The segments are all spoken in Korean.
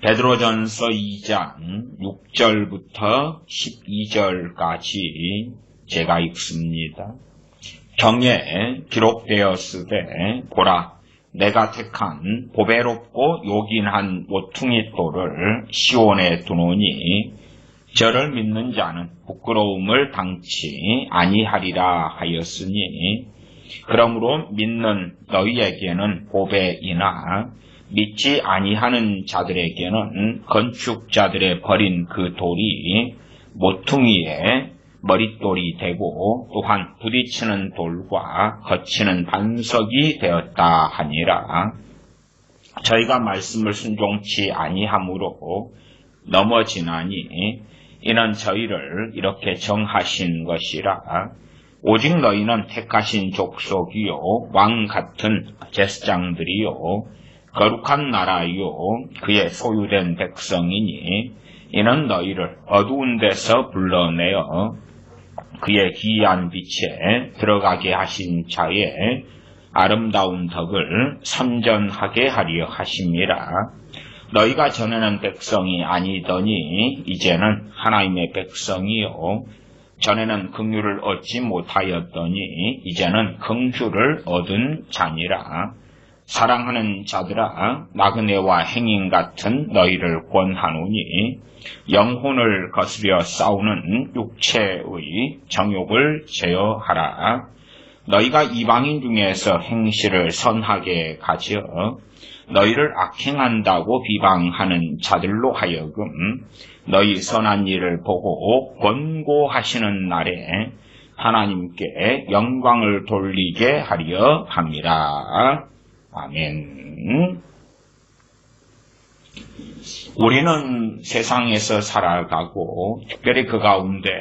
베드로전서 2장 6절부터 12절까지 제가 읽습니다. 경에 기록되었으되 보라 내가 택한 보배롭고 요긴한 모퉁이 돌을 시온에 두노니 저를 믿는 자는 부끄러움을 당치 아니하리라 하였으니 그러므로 믿는 너희에게는 보배이나 믿지 아니하는 자들에게는 건축자들의 버린 그 돌이 모퉁이에 머릿돌이 되고 또한 부딪히는 돌과 거치는 반석이 되었다 하니라. 저희가 말씀을 순종치 아니함으로 넘어지나니 이는 저희를 이렇게 정하신 것이라. 오직 너희는 택하신 족속이요 왕 같은 제사장들이요 거룩한 나라요 그의 소유된 백성이니 이는 너희를 어두운 데서 불러내어 그의 기이한 빛에 들어가게 하신 자의 아름다운 덕을 선전하게 하려 하심이라. 너희가 전에는 백성이 아니더니 이제는 하나님의 백성이요 전에는 긍휼을 얻지 못하였더니 이제는 긍휼을 얻은 자니라. 사랑하는 자들아 나그네와 행인 같은 너희를 권하노니 영혼을 거스려 싸우는 육체의 정욕을 제어하라. 너희가 이방인 중에서 행실을 선하게 가져 너희를 악행한다고 비방하는 자들로 하여금 너희 선한 일을 보고 권고하시는 날에 하나님께 영광을 돌리게 하려 합니다. 아멘. 우리는 세상에서 살아가고 특별히 그 가운데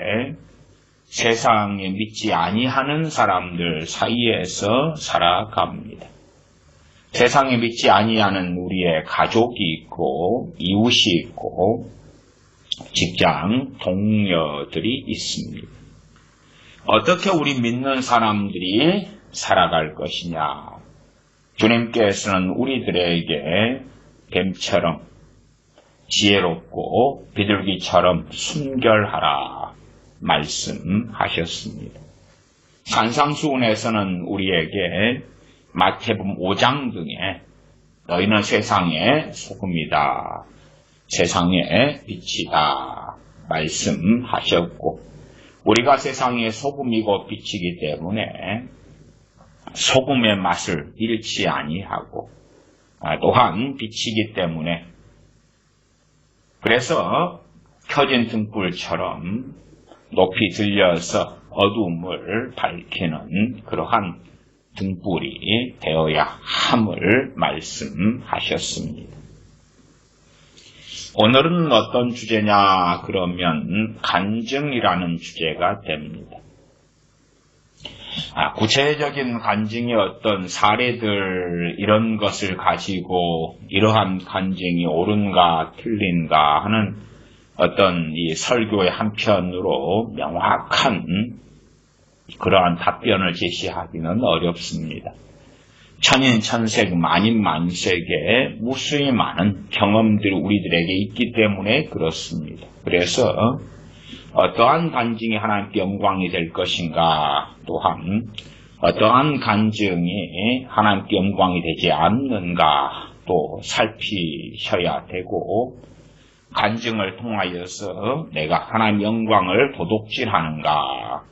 세상에 믿지 아니하는 사람들 사이에서 살아갑니다. 세상에 믿지 아니하는 우리의 가족이 있고 이웃이 있고 직장 동료들이 있습니다. 어떻게 우리 믿는 사람들이 살아갈 것이냐? 주님께서는 우리들에게 뱀처럼 지혜롭고 비둘기처럼 순결하라 말씀하셨습니다. 산상수훈에서는 우리에게 마태복음 5장 등에 너희는 세상의 소금이다, 세상의 빛이다 말씀하셨고 우리가 세상의 소금이고 빛이기 때문에 소금의 맛을 잃지 아니하고 또한 빛이기 때문에 그래서 켜진 등불처럼 높이 들려서 어두움을 밝히는 그러한 등불이 되어야 함을 말씀하셨습니다. 오늘은 어떤 주제냐 그러면 간증이라는 주제가 됩니다. 구체적인 간증의 어떤 사례들 이런 것을 가지고 이러한 간증이 옳은가 틀린가 하는 어떤 이 설교의 한편으로 명확한 그러한 답변을 제시하기는 어렵습니다. 천인천색 만인만색의 무수히 많은 경험들이 우리들에게 있기 때문에 그렇습니다. 그래서 어떠한 간증이 하나님께 영광이 될 것인가 또한 어떠한 간증이 하나님께 영광이 되지 않는가 또 살피셔야 되고 간증을 통하여서 내가 하나님의 영광을 도둑질하는가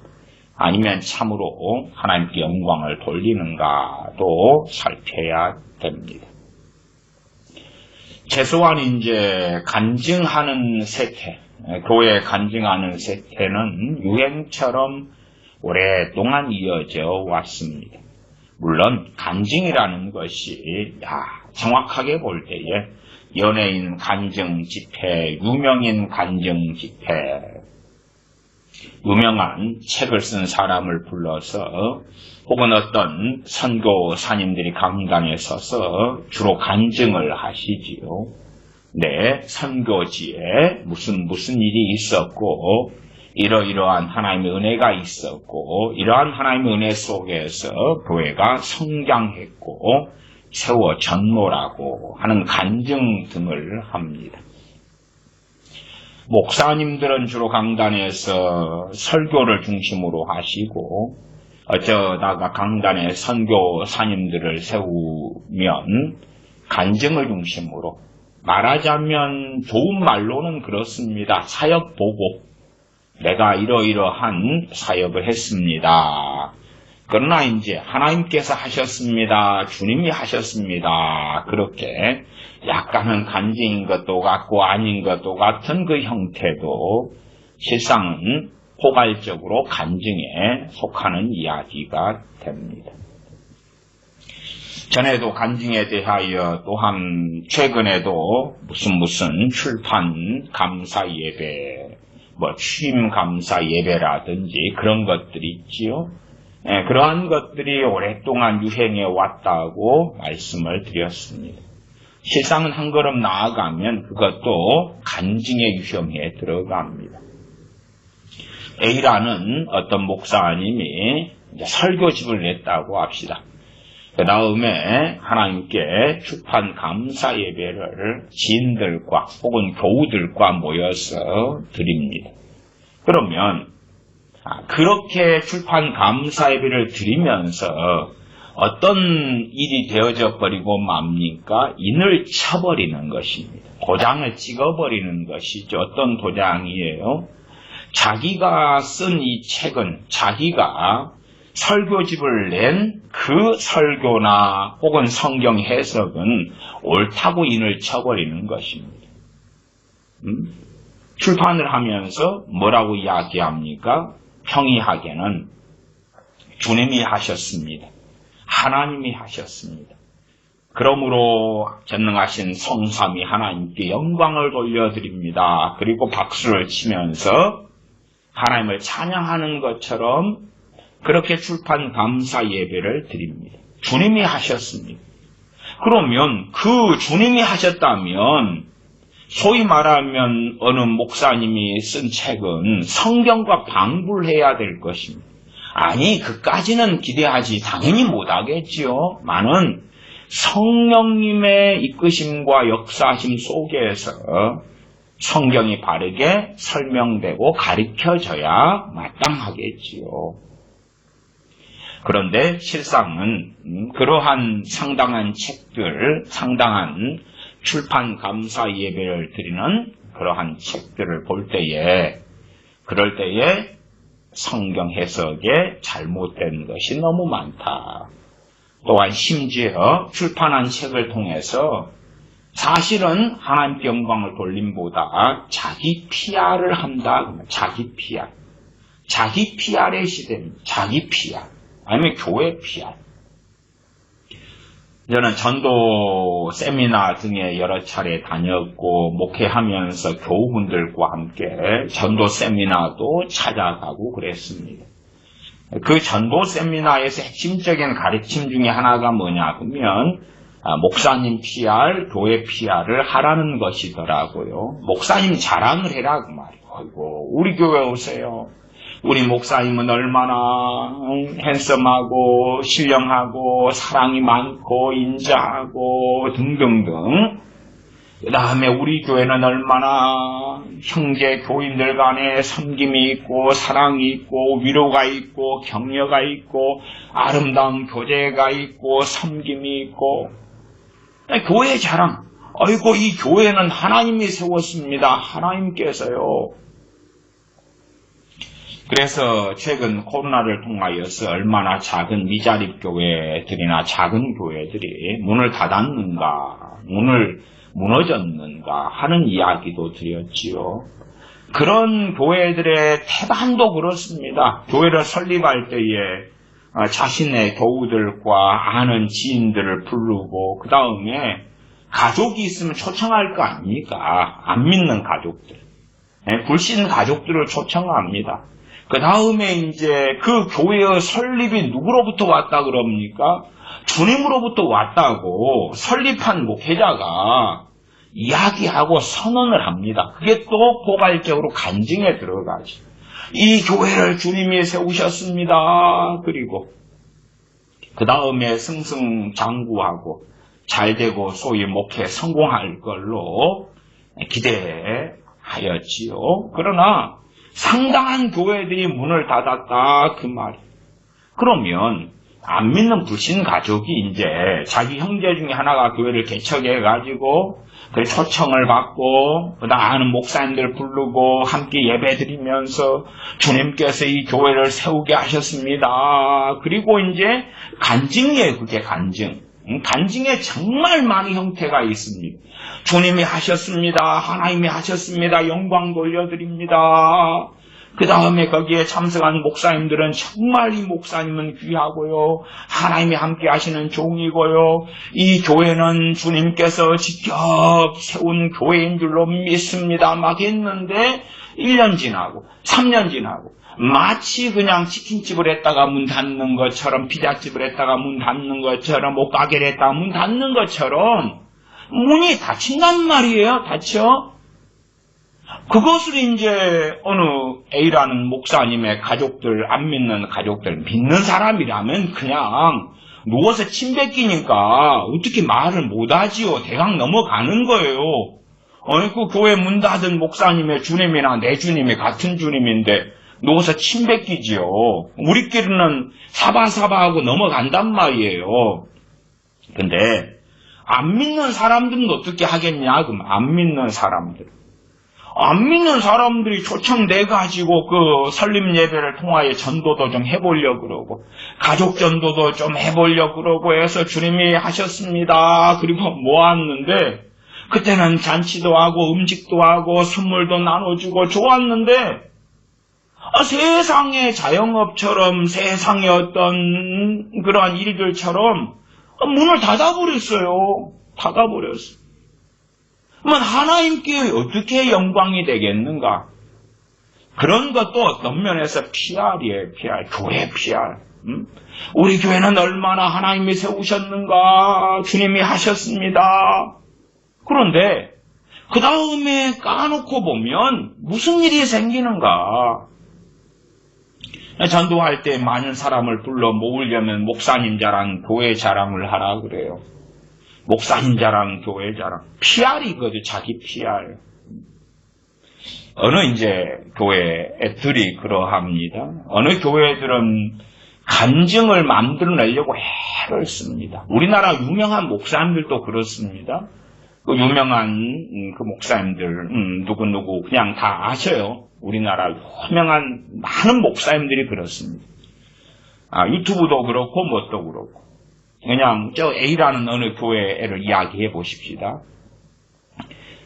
아니면 참으로 하나님께 영광을 돌리는가도 살펴야 됩니다. 최소한 이제 간증하는 세태, 교회 간증하는 세태는 유행처럼 오랫동안 이어져 왔습니다. 물론 간증이라는 것이 정확하게 볼 때에 연예인 간증 집회, 유명인 간증 집회, 유명한 책을 쓴 사람을 불러서 혹은 어떤 선교사님들이 강단에 서서 주로 간증을 하시지요. 내 선교지에 무슨 일이 있었고 이러이러한 하나님의 은혜가 있었고 이러한 하나님의 은혜 속에서 교회가 성장했고 세워 전모라고 하는 간증 등을 합니다. 목사님들은 주로 강단에서 설교를 중심으로 하시고 어쩌다가 강단에 선교사님들을 세우면 간증을 중심으로, 말하자면 좋은 말로는 그렇습니다. 사역 보고 내가 이러이러한 사역을 했습니다. 그러나 이제 하나님께서 하셨습니다. 주님이 하셨습니다. 그렇게 약간은 간증인 것도 같고 아닌 것도 같은 그 형태도 실상은 포괄적으로 간증에 속하는 이야기가 됩니다. 전에도 간증에 대하여 또한 최근에도 무슨 출판 감사 예배, 취임 감사 예배라든지 그런 것들이 있지요. 그러한 것들이 오랫동안 유행해 왔다고 말씀을 드렸습니다. 실상은 한 걸음 나아가면 그것도 간증의 유형에 들어갑니다. A라는 어떤 목사님이 설교집을 냈다고 합시다. 그 다음에 하나님께 출판 감사 예배를 지인들과 혹은 교우들과 모여서 드립니다. 그러면 그렇게 출판 감사 예배를 드리면서 어떤 일이 되어져 버리고 맙니까? 인을 쳐버리는 것입니다. 도장을 찍어버리는 것이죠. 어떤 도장이에요? 자기가 쓴 이 책은, 자기가 설교집을 낸 그 설교나 혹은 성경 해석은 옳다고 인을 쳐버리는 것입니다. 출판을 하면서 뭐라고 이야기합니까? 평이하게는 주님이 하셨습니다. 하나님이 하셨습니다. 그러므로 전능하신 성삼위 하나님께 영광을 돌려드립니다. 그리고 박수를 치면서 하나님을 찬양하는 것처럼 그렇게 출판 감사 예배를 드립니다. 주님이 하셨습니다. 그러면 그 주님이 하셨다면 소위 말하면 어느 목사님이 쓴 책은 성경과 방불해야 될 것입니다. 아니, 그까지는 기대하지 당연히 못하겠지요. 많은 성령님의 이끄심과 역사심 속에서 성경이 바르게 설명되고 가르쳐져야 마땅하겠지요. 그런데 실상은 그러한 상당한 책들, 상당한 출판 감사 예배를 드리는 그러한 책들을 볼 때에, 그럴 때에 성경 해석에 잘못된 것이 너무 많다. 또한 심지어 출판한 책을 통해서 사실은 하나님께 영광을 돌림보다 자기 PR을 한다. 자기 PR. 자기 PR의 시대입니다. 자기 PR. 아니면 교회 PR. 저는 전도 세미나 등에 여러 차례 다녔고 목회하면서 교우분들과 함께 전도 세미나도 찾아가고 그랬습니다. 그 전도 세미나에서 핵심적인 가르침 중에 하나가 뭐냐 하면 목사님 PR, 교회 PR을 하라는 것이더라고요. 목사님 자랑을 해라 그 말이에요. 아이고, 우리 교회 오세요. 우리 목사님은 얼마나 핸섬하고 신령하고 사랑이 많고 인자하고 등등등. 그 다음에 우리 교회는 얼마나 형제 교인들 간에 섬김이 있고 사랑이 있고 위로가 있고 격려가 있고 아름다운 교제가 있고 섬김이 있고. 교회 자랑. 아이고, 이 교회는 하나님이 세웠습니다. 하나님께서요. 그래서 최근 코로나를 통하여서 얼마나 작은 미자립 교회들이나 작은 교회들이 문을 닫았는가, 문을 무너졌는가 하는 이야기도 드렸지요. 그런 교회들의 태반도 그렇습니다. 교회를 설립할 때에 자신의 교우들과 아는 지인들을 부르고 그 다음에 가족이 있으면 초청할 거 아닙니까? 안 믿는 가족들, 불신 가족들을 초청합니다. 그 다음에 이제 그 교회의 설립이 누구로부터 왔다 그럽니까? 주님으로부터 왔다고 설립한 목회자가 이야기하고 선언을 합니다. 그게 또 포괄적으로 간증에 들어가지. 이 교회를 주님이 세우셨습니다. 그리고 그 다음에 승승장구하고 잘 되고 소위 목회 성공할 걸로 기대하였지요. 그러나 상당한 교회들이 문을 닫았다 그 말이에요. 그러면 안 믿는 불신 가족이 이제 자기 형제 중에 하나가 교회를 개척해가지고 그 초청을 받고 그다음 아는 목사님들 부르고 함께 예배드리면서 주님께서 이 교회를 세우게 하셨습니다. 그리고 이제 간증이에요. 그게 간증. 간증에 정말 많은 형태가 있습니다. 주님이 하셨습니다. 하나님이 하셨습니다. 영광 돌려드립니다. 그 다음에 거기에 참석한 목사님들은 정말 이 목사님은 귀하고요. 하나님이 함께 하시는 종이고요. 이 교회는 주님께서 직접 세운 교회인 줄로 믿습니다. 막 했는데 1년 지나고 3년 지나고 마치 그냥 치킨집을 했다가 문 닫는 것처럼 피자집을 했다가 문 닫는 것처럼 옷가게를 했다가 문 닫는 것처럼 문이 닫힌단 말이에요. 닫혀. 그것을 이제 어느 A라는 목사님의 가족들, 안 믿는 가족들, 믿는 사람이라면 그냥 누워서 침 뱉기니까 어떻게 말을 못하지요. 대강 넘어가는 거예요. 그 교회 문 닫은 목사님의 주님이나 내 주님이 같은 주님인데 누워서 침 뱉기지요. 우리끼리는 사바사바하고 넘어간단 말이에요. 근데 안 믿는 사람들은 어떻게 하겠냐? 그럼 안 믿는 사람들이 초청돼가지고 그 설립 예배를 통하여 전도도 좀 해보려고 그러고 가족 전도도 좀 해보려고 그러고 해서 주님이 하셨습니다. 그리고 모았는데 그때는 잔치도 하고 음식도 하고 선물도 나눠주고 좋았는데 세상의 자영업처럼 세상의 어떤 그러한 일들처럼 문을 닫아버렸어요. 그러면 하나님께 어떻게 영광이 되겠는가? 그런 것도 어떤 면에서 PR이에요. PR. 교회 PR. 우리 교회는 얼마나 하나님이 세우셨는가? 주님이 하셨습니다. 그런데 그 다음에 까놓고 보면 무슨 일이 생기는가? 전도할 때 많은 사람을 불러 모으려면 목사님 자랑, 교회 자랑을 하라 그래요. 목사님 자랑, 교회 자랑. PR이거든, 자기 PR. 어느 이제 교회 애들이 그러합니다. 어느 교회들은 간증을 만들어내려고 애를 씁니다. 우리나라 유명한 목사님들도 그렇습니다. 그 유명한 그 목사님들, 누구누구 그냥 다 아셔요. 우리나라 유명한 많은 목사님들이 그렇습니다. 유튜브도 그렇고, 뭣도 그렇고. 그냥 저 A라는 어느 교회를 이야기해 보십시다.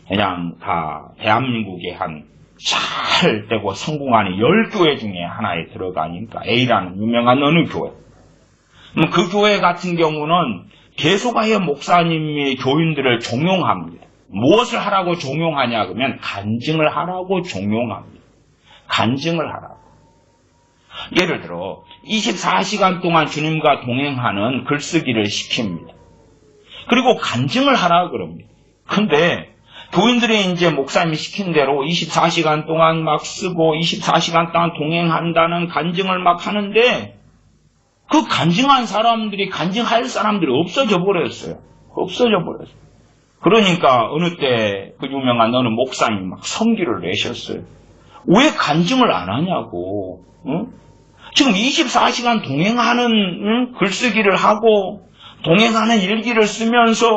그냥 다 대한민국의 한 잘 되고 성공하는 10교회 중에 하나에 들어가니까 A라는 유명한 어느 교회. 그 교회 같은 경우는 계속하여 목사님이 교인들을 종용합니다. 무엇을 하라고 종용하냐 그러면 간증을 하라고 종용합니다. 간증을 하라고. 예를 들어 24시간 동안 주님과 동행하는 글쓰기를 시킵니다. 그리고 간증을 하라 그럽니다. 근데 교인들이 이제 목사님이 시킨 대로 24시간 동안 막 쓰고 24시간 동안 동행한다는 간증을 막 하는데 그 간증한 사람들이 간증할 사람들이 없어져 버렸어요. 그러니까 어느 때 그 유명한 어느 목사님이 막 성기를 내셨어요. 왜 간증을 안 하냐고. 응? 지금 24시간 동행하는 글쓰기를 하고 동행하는 일기를 쓰면서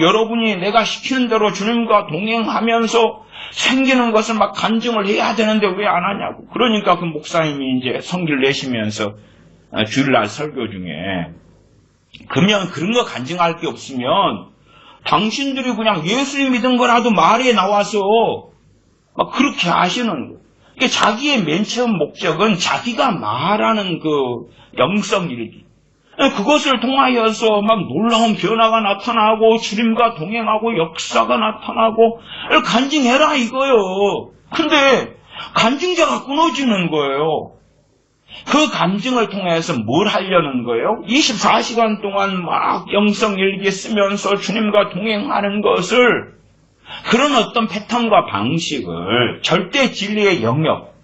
여러분이 내가 시키는 대로 주님과 동행하면서 생기는 것을 막 간증을 해야 되는데 왜 안 하냐고. 그러니까 그 목사님이 이제 성기를 내시면서 주일날 설교 중에 그러면 그런 거 간증할 게 없으면 당신들이 그냥 예수를 믿은 거라도 말에 나와서 막 그렇게 하시는 거예요. 자기의 맨 처음 목적은 자기가 말하는 그 영성일기. 그것을 통하여서 막 놀라운 변화가 나타나고 주님과 동행하고 역사가 나타나고 간증해라 이거요. 근데 간증자가 끊어지는 거예요. 그 간증을 통해서 뭘 하려는 거예요? 24시간 동안 막 영성일기 쓰면서 주님과 동행하는 것을 그런 어떤 패턴과 방식을 절대 진리의 영역,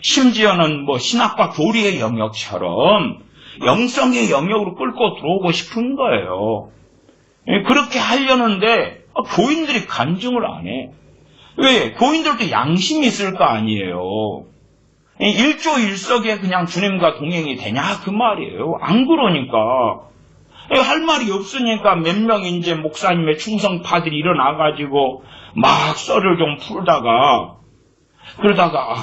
심지어는 뭐 신학과 교리의 영역처럼 영성의 영역으로 끌고 들어오고 싶은 거예요. 그렇게 하려는데 교인들이 간증을 안 해. 왜? 교인들도 양심이 있을 거 아니에요. 일조일석에 그냥 주님과 동행이 되냐 그 말이에요. 안 그러니까. 할 말이 없으니까 몇 명 이제 목사님의 충성파들이 일어나가지고 막 썰을 좀 풀다가 그러다가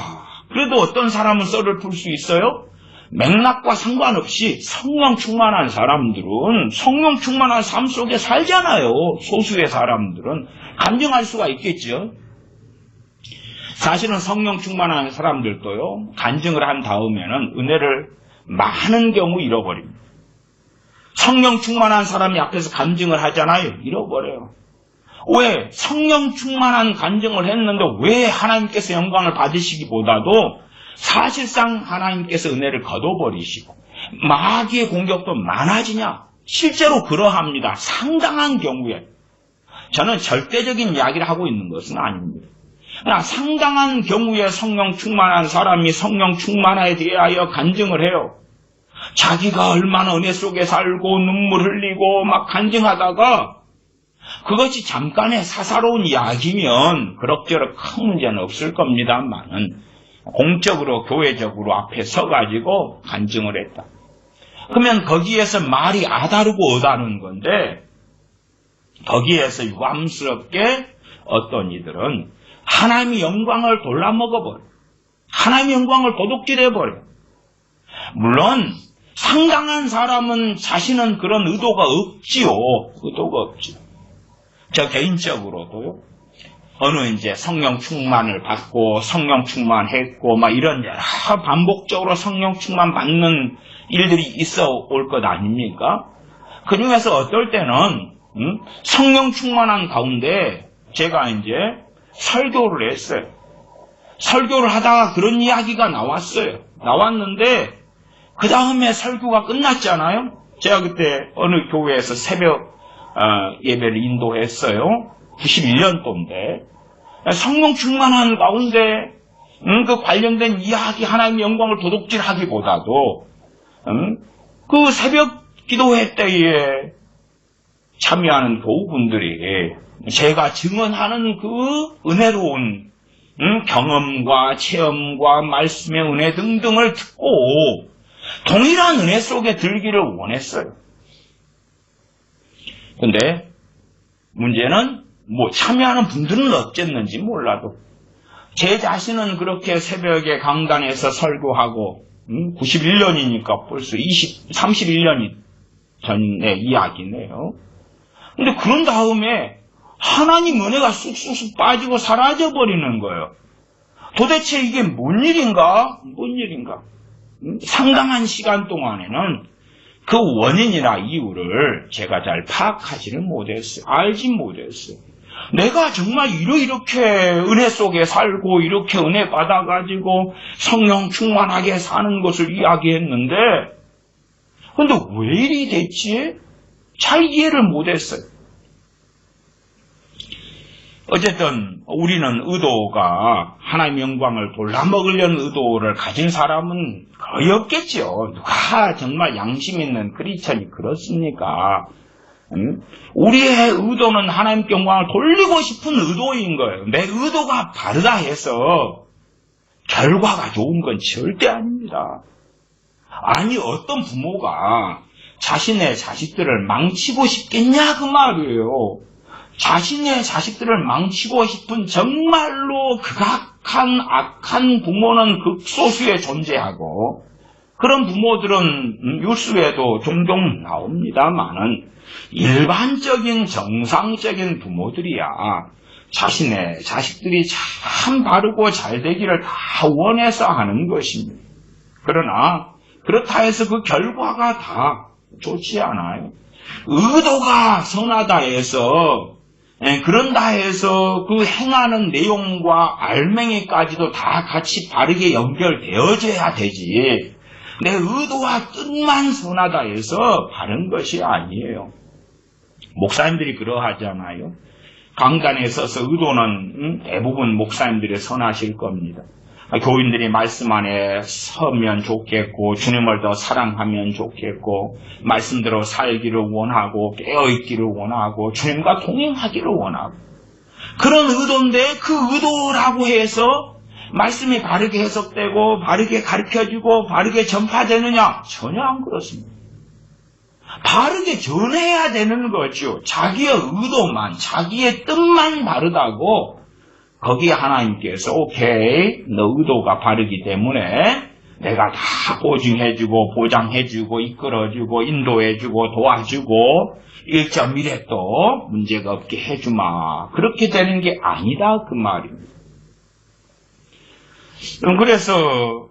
그래도 어떤 사람은 썰을 풀 수 있어요? 맥락과 상관없이 성령 충만한 사람들은 성령 충만한 삶 속에 살잖아요. 소수의 사람들은 간증할 수가 있겠죠. 사실은 성령 충만한 사람들도요, 간증을 한 다음에는 은혜를 많은 경우 잃어버립니다. 성령 충만한 사람이 앞에서 간증을 하잖아요. 잃어버려요. 왜? 성령 충만한 간증을 했는데 왜 하나님께서 영광을 받으시기보다도 사실상 하나님께서 은혜를 거둬버리시고 마귀의 공격도 많아지냐? 실제로 그러합니다. 상당한 경우에. 저는 절대적인 이야기를 하고 있는 것은 아닙니다. 그러나 상당한 경우에 성령 충만한 사람이 성령 충만에 대하여 간증을 해요. 자기가 얼마나 은혜 속에 살고 눈물 흘리고 막 간증하다가 그것이 잠깐의 사사로운 이야기면 그럭저럭 큰 문제는 없을 겁니다만은 공적으로 교회적으로 앞에 서가지고 간증을 했다. 그러면 거기에서 말이 아다르고 어다른 건데 거기에서 유감스럽게 어떤 이들은 하나님의 영광을 돌라먹어버려. 하나님의 영광을 도둑질해버려. 물론 상당한 사람은 자신은 그런 의도가 없지요. 의도가 없지요. 저 개인적으로도요. 어느 이제 성령 충만을 받고 성령 충만했고 막 이런 여러 반복적으로 성령 충만 받는 일들이 있어 올 것 아닙니까? 그 중에서 어떨 때는 성령 충만한 가운데 제가 이제 설교를 했어요. 설교를 하다가 그런 이야기가 나왔어요. 나왔는데 그 다음에 설교가 끝났잖아요. 제가 그때 어느 교회에서 새벽 예배를 인도했어요. 91년도인데 성령 충만한 가운데 그 관련된 이야기 하나님의 영광을 도둑질하기보다도 그 새벽 기도회 때에 참여하는 교우분들이 제가 증언하는 그 은혜로운 경험과 체험과 말씀의 은혜 등등을 듣고 동일한 은혜 속에 들기를 원했어요. 근데 문제는 참여하는 분들은 어쨌는지 몰라도 제 자신은 그렇게 새벽에 강단에서 설교하고 91년이니까 벌써 31년이 전의 이야기네요. 근데 그런 다음에 하나님 은혜가 쑥쑥 빠지고 사라져 버리는 거예요. 도대체 이게 뭔 일인가? 뭔 일인가? 상당한 시간 동안에는 그 원인이나 이유를 제가 잘 파악하지는 못했어요. 알지 못했어요. 내가 정말 이렇게 은혜 속에 살고 이렇게 은혜 받아가지고 성령 충만하게 사는 것을 이야기했는데 근데 왜 이리 됐지? 잘 이해를 못했어요. 어쨌든 우리는 의도가 하나님의 영광을 돌라먹으려는 의도를 가진 사람은 거의 없겠죠. 누가 정말 양심 있는 크리스천이 그렇습니까? 우리의 의도는 하나님께 영광을 돌리고 싶은 의도인 거예요. 내 의도가 바르다 해서 결과가 좋은 건 절대 아닙니다. 아니 어떤 부모가 자신의 자식들을 망치고 싶겠냐 그 말이에요. 자신의 자식들을 망치고 싶은 정말로 극악한 악한 부모는 극소수에 존재하고 그런 부모들은 뉴스에도 종종 나옵니다만은 일반적인 정상적인 부모들이야 자신의 자식들이 참 바르고 잘 되기를 다 원해서 하는 것입니다. 그러나 그렇다 해서 그 결과가 다 좋지 않아요. 의도가 선하다 해서 그런다 해서 그 행하는 내용과 알맹이까지도 다 같이 바르게 연결되어져야 되지. 내 의도와 뜻만 선하다 해서 바른 것이 아니에요. 목사님들이 그러하잖아요. 강단에 서서 의도는 대부분 목사님들이 선하실 겁니다. 교인들이 말씀 안에 서면 좋겠고 주님을 더 사랑하면 좋겠고 말씀대로 살기를 원하고 깨어있기를 원하고 주님과 동행하기를 원하고 그런 의도인데 그 의도라고 해서 말씀이 바르게 해석되고 바르게 가르쳐지고 바르게 전파되느냐? 전혀 안 그렇습니다. 바르게 전해야 되는 거죠. 자기의 의도만, 자기의 뜻만 바르다고 거기에 하나님께서 오케이, 너 의도가 바르기 때문에 내가 다 보증해주고 보장해주고 이끌어주고 인도해주고 도와주고 1.1획도 문제가 없게 해주마. 그렇게 되는 게 아니다 그 말입니다. 그래서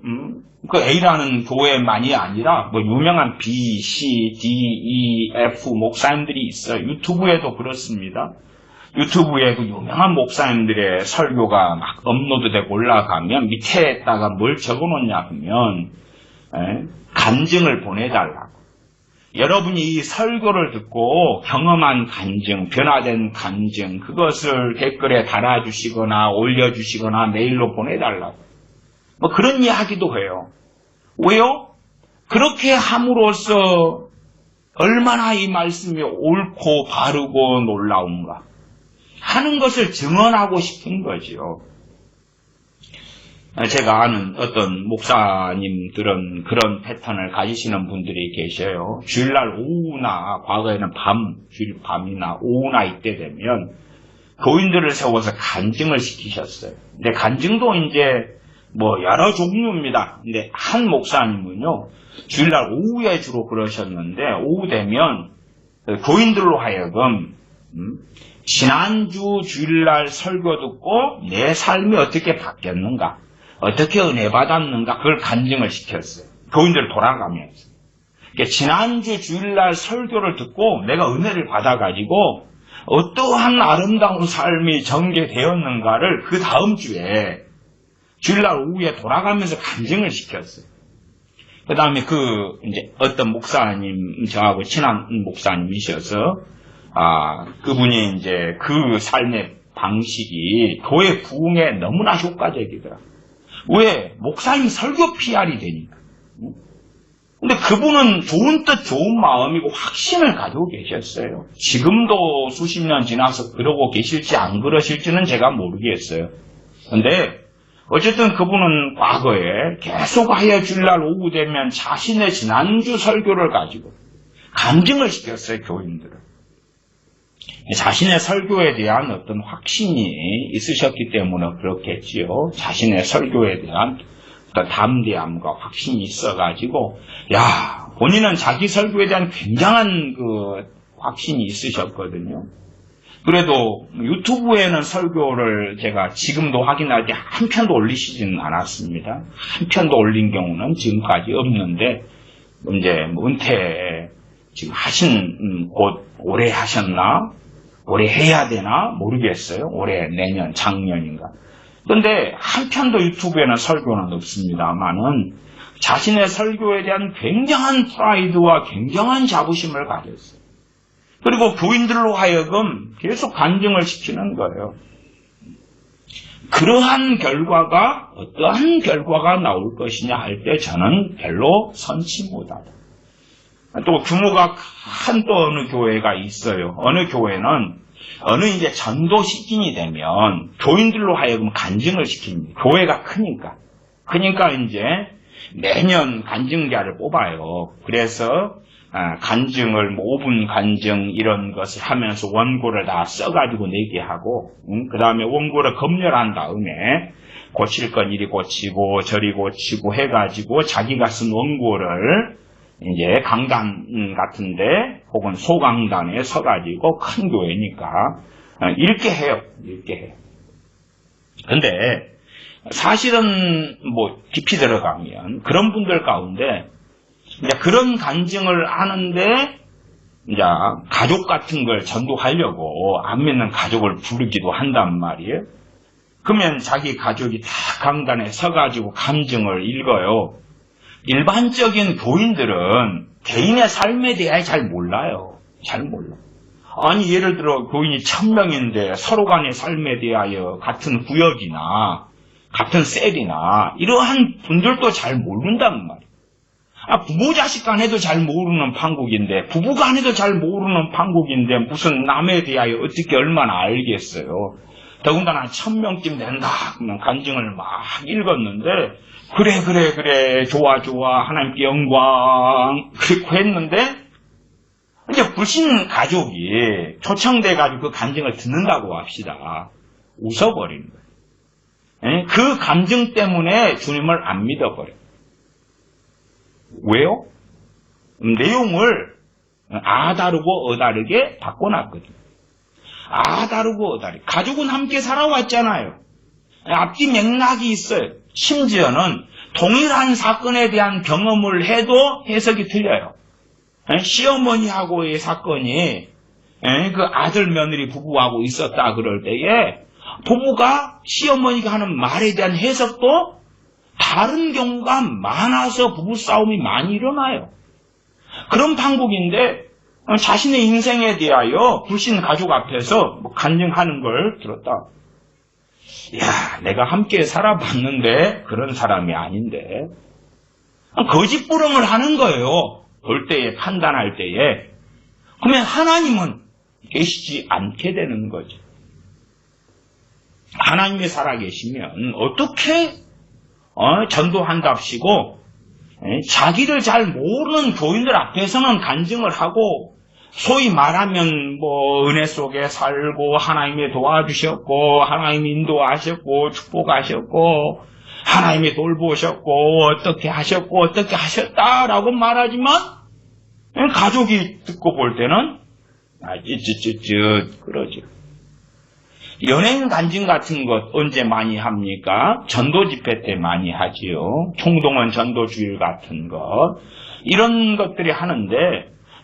그 A라는 교회만이 아니라 뭐 유명한 B, C, D, E, F 목사님들이 있어요. 유튜브에도 그렇습니다. 유튜브에 그 유명한 목사님들의 설교가 막 업로드되고 올라가면 밑에다가 뭘 적어놓냐 하면 간증을 보내달라고. 여러분이 이 설교를 듣고 경험한 간증, 변화된 간증 그것을 댓글에 달아주시거나 올려주시거나 메일로 보내달라고. 뭐 그런 이야기도 해요. 왜요? 그렇게 함으로써 얼마나 이 말씀이 옳고 바르고 놀라운가 하는 것을 증언하고 싶은 거지요. 제가 아는 어떤 목사님들은 그런 패턴을 가지시는 분들이 계셔요. 주일날 오후나 과거에는 주일 밤이나 오후나 이때 되면 교인들을 세워서 간증을 시키셨어요. 근데 간증도 이제 뭐 여러 종류입니다. 근데 한 목사님은요 주일날 오후에 주로 그러셨는데 오후 되면 교인들로 하여금 지난주 주일날 설교 듣고 내 삶이 어떻게 바뀌었는가 어떻게 은혜 받았는가 그걸 간증을 시켰어요. 교인들 돌아가면서. 그러니까 지난주 주일날 설교를 듣고 내가 은혜를 받아가지고 어떠한 아름다운 삶이 전개되었는가를 그 다음 주에 주일날 오후에 돌아가면서 간증을 시켰어요. 그 다음에 이제 어떤 목사님, 저하고 친한 목사님이셔서, 그분이 이제 그 삶의 방식이 교회 부흥에 너무나 효과적이더라. 왜? 목사님이 설교 PR이 되니까. 근데 그분은 좋은 뜻, 좋은 마음이고 확신을 가지고 계셨어요. 지금도 수십 년 지나서 그러고 계실지 안 그러실지는 제가 모르겠어요. 근데 어쨌든 그분은 과거에 계속하여 주일날 오후 되면 자신의 지난주 설교를 가지고 간증을 시켰어요, 교인들을. 자신의 설교에 대한 어떤 확신이 있으셨기 때문에 그렇겠지요. 자신의 설교에 대한 어떤 담대함과 확신이 있어가지고, 본인은 자기 설교에 대한 굉장한 그 확신이 있으셨거든요. 그래도 유튜브에는 설교를 제가 지금도 확인할 때 한 편도 올리시지는 않았습니다. 한 편도 올린 경우는 지금까지 없는데, 이제 은퇴 지금 곧 올해 하셨나? 올해 해야 되나? 모르겠어요. 올해, 내년, 작년인가. 그런데 한 편도 유튜브에는 설교는 없습니다만은 자신의 설교에 대한 굉장한 프라이드와 굉장한 자부심을 가졌어요. 그리고 교인들로 하여금 계속 간증을 시키는 거예요. 그러한 결과가 어떠한 결과가 나올 것이냐 할 때 저는 별로 선치 못하다. 또 규모가 큰 또 어느 교회가 있어요. 어느 교회는 어느 이제 전도 시즌이 되면 교인들로 하여금 간증을 시킵니다. 교회가 크니까. 그러니까 이제 매년 간증자를 뽑아요. 그래서 간증을 5분 간증 이런 것을 하면서 원고를 다 써가지고 내게 하고 그 다음에 원고를 검열한 다음에 고칠 건 이리 고치고 저리 고치고 해가지고 자기가 쓴 원고를 이제 강단 같은데 혹은 소강단에 서가지고 큰 교회니까 읽게 해요. 읽게 해요. 근데 사실은 뭐 깊이 들어가면 그런 분들 가운데 이제 그런 간증을 하는데 이제 가족 같은 걸 전도하려고 안 믿는 가족을 부르기도 한단 말이에요. 그러면 자기 가족이 다 강단에 서가지고 간증을 읽어요. 일반적인 교인들은 개인의 삶에 대해 잘 몰라요. 잘 몰라. 아니 예를 들어 교인이 1000명인데 서로 간의 삶에 대하여 같은 구역이나 같은 셀이나 이러한 분들도 잘 모른단 말이에요. 부모 자식 간에도 잘 모르는 판국인데, 부부 간에도 잘 모르는 판국인데 무슨 남에 대하여 어떻게 얼마나 알겠어요. 더군다나 1000명쯤 된다 그러면 간증을 막 읽었는데, 그래 좋아 하나님께 영광 그렇게 했는데, 이제 불신 가족이 초청돼가지고 그 간증을 듣는다고 합시다. 웃어버리는 거예요. 그 감정 때문에 주님을 안 믿어버려요. 왜요? 내용을 아다르고 어다르게 바꿔놨거든요. 아다르고 어다르게. 가족은 함께 살아왔잖아요. 앞뒤 맥락이 있어요. 심지어는 동일한 사건에 대한 경험을 해도 해석이 틀려요. 시어머니하고의 사건이 그 아들 며느리 부부하고 있었다 그럴 때에 부부가 시어머니가 하는 말에 대한 해석도 다른 경우가 많아서 부부싸움이 많이 일어나요. 그런 판국인데 자신의 인생에 대하여 불신 가족 앞에서 간증하는 걸 들었다. 야, 내가 함께 살아봤는데 그런 사람이 아닌데. 거짓부렁을 하는 거예요. 볼 때에, 판단할 때에. 그러면 하나님은 계시지 않게 되는 거죠. 하나님이 살아계시면 어떻게 전도한답시고 자기를 잘 모르는 교인들 앞에서는 간증을 하고, 소위 말하면 은혜 속에 살고 하나님이 도와주셨고 하나님이 인도하셨고 축복하셨고 하나님이 돌보셨고 어떻게 하셨고 어떻게 하셨다라고 말하지만, 가족이 듣고 볼 때는 그러지. 연예인 간증 같은 것 언제 많이 합니까? 전도 집회 때 많이 하지요. 총동원 전도 주일 같은 것. 이런 것들이 하는데,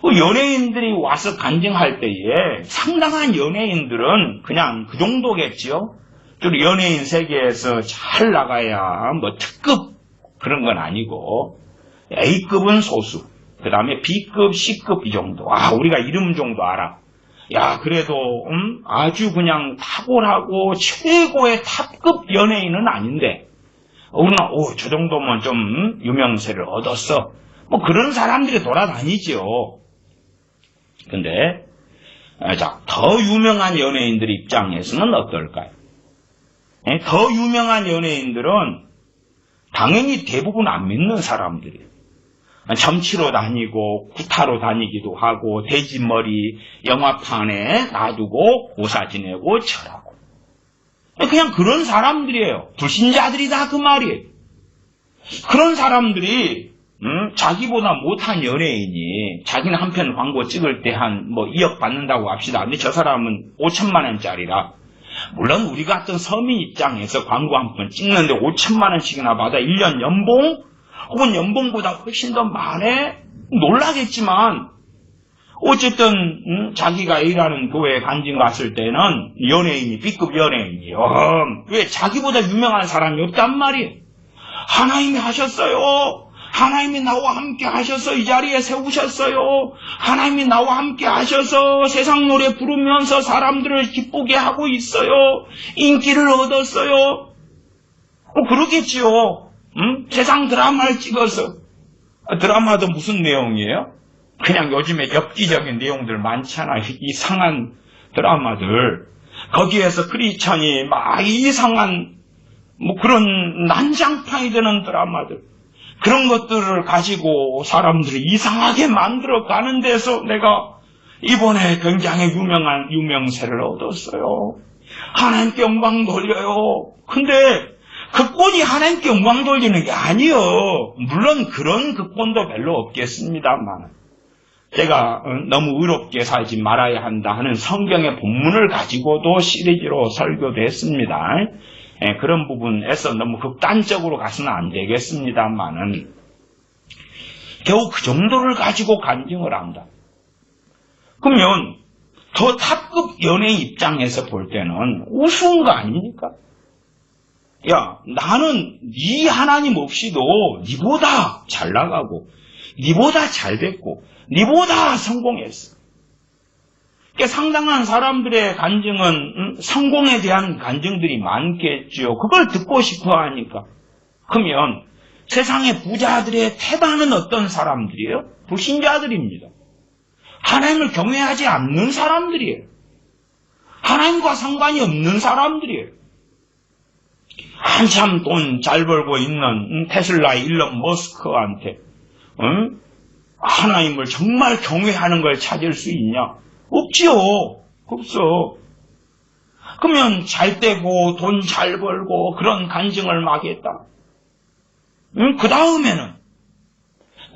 연예인들이 와서 간증할 때에 상당한 연예인들은 그냥 그 정도겠지요. 연예인 세계에서 잘 나가야 특급 그런 건 아니고, A급은 소수, 그 다음에 B급, C급 이 정도. 우리가 이름 정도 알아. 야, 그래도 아주 그냥 탁월하고 최고의 탑급 연예인은 아닌데 우리는 저 정도면 좀 유명세를 얻었어. 그런 사람들이 돌아다니죠. 근데 더 유명한 연예인들 입장에서는 어떨까요? 더 유명한 연예인들은 당연히 대부분 안 믿는 사람들이에요. 점치러 다니고 구타로 다니기도 하고 돼지머리 영화판에 놔두고 고사 지내고 절하고 그냥 그런 사람들이에요. 불신자들이다 그 말이에요. 그런 사람들이 자기보다 못한 연예인이 자기는 한 편 광고 찍을 때 한 2억 받는다고 합시다. 근데 저 사람은 5천만 원짜리라. 물론 우리 같은 서민 입장에서 광고 한 편 찍는데 5천만 원씩이나 받아 1년 연봉? 혹은 연봉보다 훨씬 더 많네? 놀라겠지만 어쨌든 자기가 일하는 교회에 간증 갔을 때는 연예인이 B급 연예인이요. 왜? 자기보다 유명한 사람이 없단 말이에요. 하나님이 하셨어요. 하나님이 나와 함께 하셔서 이 자리에 세우셨어요. 하나님이 나와 함께 하셔서 세상 노래 부르면서 사람들을 기쁘게 하고 있어요. 인기를 얻었어요. 그러겠지요. 세상 드라마를 찍어서. 드라마도 무슨 내용이에요? 그냥 요즘에 엽기적인 내용들 많잖아요. 이상한 드라마들. 거기에서 크리스천이 막 이상한 그런 난장판이 되는 드라마들. 그런 것들을 가지고 사람들이 이상하게 만들어 가는 데서 내가 이번에 굉장히 유명한 유명세를 얻었어요. 하나님께 영광 돌려요. 근데 극본이 하나님께 영광 돌리는 게 아니요. 물론 그런 극본도 별로 없겠습니다만 제가 너무 의롭게 살지 말아야 한다 하는 성경의 본문을 가지고도 시리즈로 설교도 했습니다. 그런 부분에서 너무 극단적으로 가서는 안 되겠습니다만은 겨우 그 정도를 가지고 간증을 한다. 그러면 더 탑급 연예인 입장에서 볼 때는 우스운 거 아닙니까? 야, 나는 네 하나님 없이도 네보다 잘 나가고 네보다 잘 됐고 네보다 성공했어. 그러니까 상당한 사람들의 간증은 성공에 대한 간증들이 많겠죠. 그걸 듣고 싶어 하니까. 그러면 세상의 부자들의 태반은 어떤 사람들이에요? 불신자들입니다. 하나님을 경외하지 않는 사람들이에요. 하나님과 상관이 없는 사람들이에요. 한참 돈 잘 벌고 있는 테슬라의 일론 머스크한테 하나님을 정말 경외하는 걸 찾을 수 있냐? 없지요. 없어. 그러면 잘 되고 돈 잘 벌고 그런 간증을 막 했다. 그 다음에는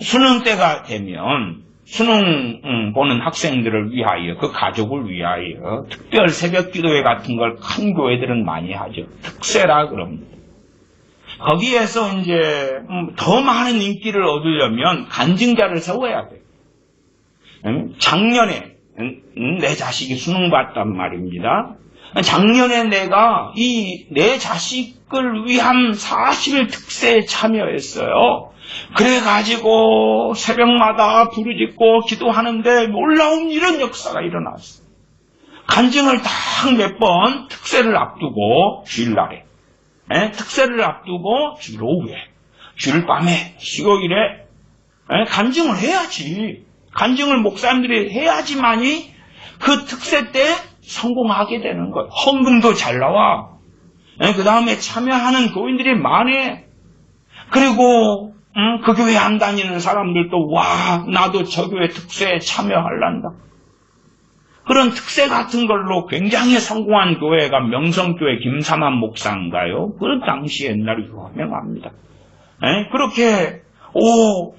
수능 때가 되면 수능 보는 학생들을 위하여, 그 가족을 위하여 특별 새벽 기도회 같은 걸 큰 교회들은 많이 하죠. 특세라 그럽니다. 거기에서 이제 더 많은 인기를 얻으려면 간증자를 세워야 돼요. 작년에 내 자식이 수능 봤단 말입니다. 작년에 내가 이 내 자식을 위한 40일 특세에 참여했어요. 그래가지고 새벽마다 부르짖고 기도하는데 놀라운 이런 역사가 일어났어요. 간증을 딱 몇 번 특세를 앞두고 주일날에, 특세를 앞두고 주일 오후에, 주일 밤에, 수요일에 간증을 해야지. 간증을 목사님들이 해야지만이 그 특세 때 성공하게 되는 거예요. 헌금도 잘 나와. 그 다음에 참여하는 교인들이 많아. 그리고 그 교회 안 다니는 사람들도 와, 나도 저 교회 특세에 참여하란다. 그런 특세 같은 걸로 굉장히 성공한 교회가 명성교회 김삼환 목사인가요? 그 당시 옛날에 유명합니다. 그렇게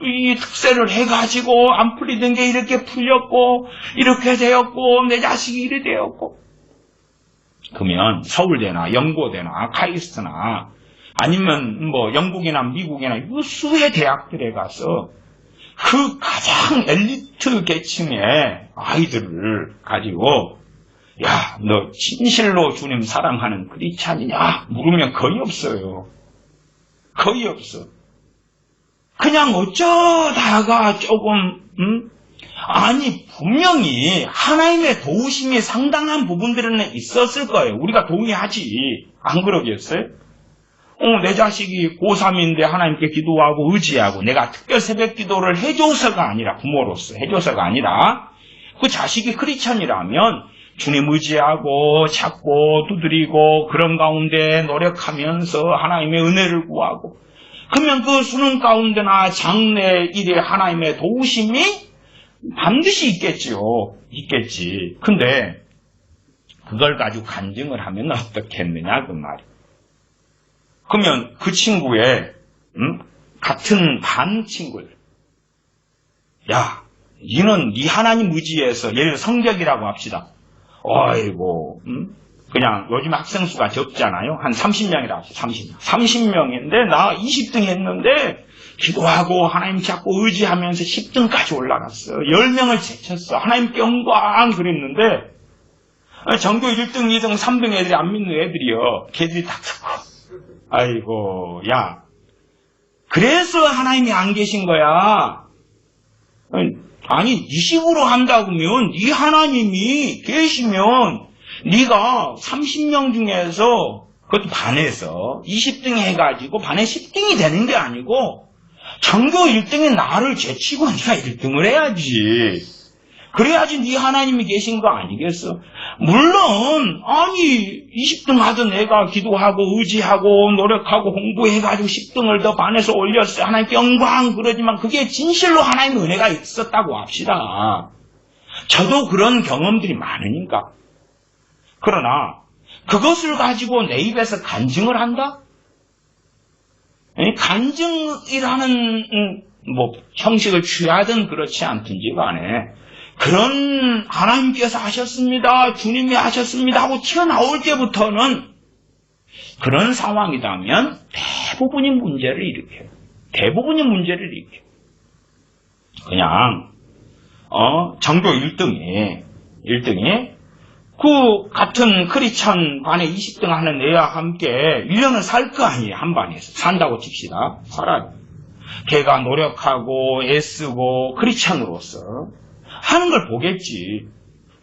이 특세를 해가지고 안 풀리던 게 이렇게 풀렸고 이렇게 되었고 내 자식이 이래 되었고. 그러면 서울대나 연고대나 카이스트나 아니면 뭐 영국이나 미국이나 유수의 대학들에 가서 그 가장 엘리트 계층의 아이들을 가지고 야, 너 진실로 주님 사랑하는 크리스찬이냐? 물으면 거의 없어요. 거의 없어. 그냥 어쩌다가 조금 아니 분명히 하나님의 도우심이 상당한 부분들은 있었을 거예요. 우리가 동의하지. 안 그러겠어요? 내 자식이 고3인데 하나님께 기도하고 의지하고 내가 특별 새벽 기도를 해줘서가 아니라 부모로서 해줘서가 아니라 그 자식이 크리스찬이라면 주님 의지하고 찾고 두드리고 그런 가운데 노력하면서 하나님의 은혜를 구하고 그러면 그 수능 가운데나 장래 일에 하나님의 도우심이 반드시 있겠지요. 있겠지. 근데 그걸 가지고 간증을 하면 어떻겠느냐 그 말이에요. 그러면 그 친구의 같은 반 친구들 야, 너는 네 하나님 의지에서 예를 들어 성적이라고 합시다. 어이고 그냥 요즘 학생 수가 적잖아요. 한 30명이라고 합시다. 30명인데 나 20등 했는데 기도하고 하나님 잡고 의지하면서 10등까지 올라갔어. 10명을 제쳤어. 하나님께 영광 그랬는데 전교 1등, 2등, 3등 애들이 안 믿는 애들이요. 걔들이 다 듣고 아이고 야 그래서 하나님이 안 계신 거야. 아니 이 식으로 한다고면 네 하나님이 계시면 네가 30명 중에서 그것도 반에서 20등 해가지고 반에 10등이 되는 게 아니고 전교 1등에 나를 제치고 네가 1등을 해야지. 그래야지 네 하나님이 계신 거 아니겠어? 물론 아니 20등 하던 애가 기도하고 의지하고 노력하고 공부해가지고 10등을 더 반에서 올렸어요. 하나님께 영광 그러지만 그게 진실로 하나님의 은혜가 있었다고 합시다. 저도 그런 경험들이 많으니까. 그러나 그것을 가지고 내 입에서 간증을 한다? 간증이라는 뭐 형식을 취하든 그렇지 않든지 간에 그런 하나님께서 하셨습니다. 주님이 하셨습니다 하고 튀어나올 때부터는 그런 상황이라면 대부분이 문제를 일으켜요. 대부분이 문제를 일으켜요. 그냥 전교 1등이 그 같은 크리스찬 반에 20등 하는 애와 함께 1년을 살 거 아니에요. 한 반에서. 산다고 칩시다. 살아요. 걔가 노력하고 애쓰고 크리스찬으로서 하는 걸 보겠지.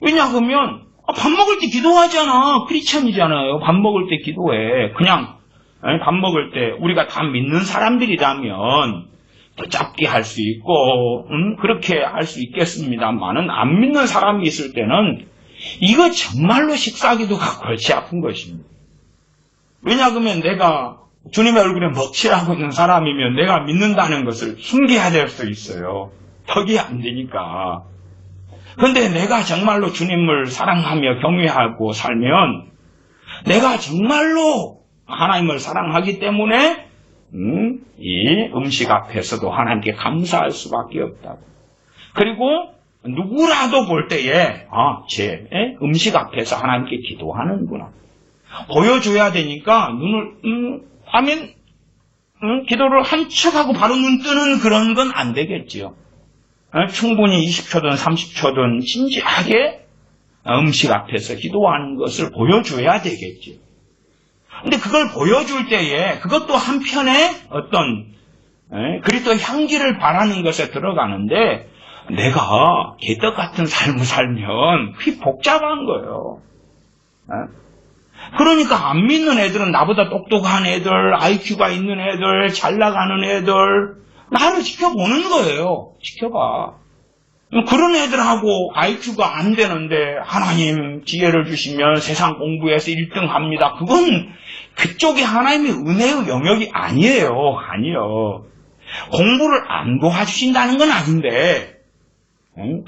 왜냐하면 밥 먹을 때 기도하잖아. 크리스천이잖아요. 밥 먹을 때 기도해. 그냥 밥 먹을 때 우리가 다 믿는 사람들이라면 더 짧게 할 수 있고 그렇게 할 수 있겠습니다만은 안 믿는 사람이 있을 때는 이거 정말로 식사기도가 골치 아픈 것입니다. 왜냐하면 내가 주님의 얼굴에 먹칠하고 있는 사람이면 내가 믿는다는 것을 숨겨야 될 수 있어요. 턱이 안 되니까. 그런데 내가 정말로 주님을 사랑하며 경외하고 살면 내가 정말로 하나님을 사랑하기 때문에 이 음식 앞에서도 하나님께 감사할 수밖에 없다고. 그리고 누구라도 볼 때에 제 음식 앞에서 하나님께 기도하는구나 보여줘야 되니까 눈을 하면 기도를 한척 하고 바로 눈 뜨는 그런 건 안 되겠지요. 충분히 20초든 30초든 진지하게 음식 앞에서 기도하는 것을 보여줘야 되겠지. 근데 그걸 보여줄 때에 그것도 한편에 어떤 그리스도의 향기를 바라는 것에 들어가는데 내가 개떡 같은 삶을 살면 그게 복잡한 거예요. 그러니까 안 믿는 애들은 나보다 똑똑한 애들, IQ가 있는 애들, 잘 나가는 애들 나를 지켜보는 거예요. 지켜봐. 그런 애들하고 IQ가 안 되는데 하나님 기회를 주시면 세상 공부에서 1등 합니다. 그건 그쪽이 하나님의 은혜의 영역이 아니에요. 아니요. 공부를 안 도와주신다는 건 아닌데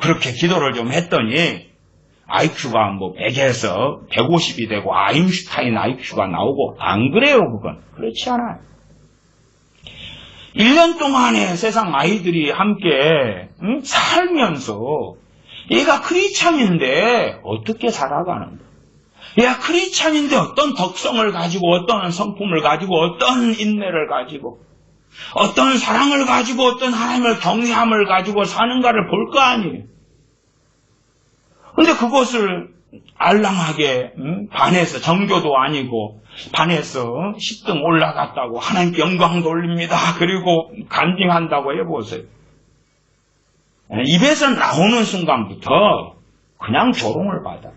그렇게 기도를 좀 했더니 IQ가 100에서 150이 되고 아인슈타인 IQ가 나오고 안 그래요. 그건 그렇지 않아요. 1년 동안에 세상 아이들이 함께 살면서 얘가 크리스찬인데 어떻게 살아가는가? 얘가 크리스찬인데 어떤 덕성을 가지고 어떤 성품을 가지고 어떤 인내를 가지고 어떤 사랑을 가지고 어떤 하나님을 경외함을 가지고 사는가를 볼 거 아니에요. 근데 그것을 알랑하게 반에서 정교도 아니고 반에서 10등 올라갔다고 하나님께 영광 돌립니다. 그리고 간증한다고 해보세요. 입에서 나오는 순간부터 그냥 조롱을 받아요.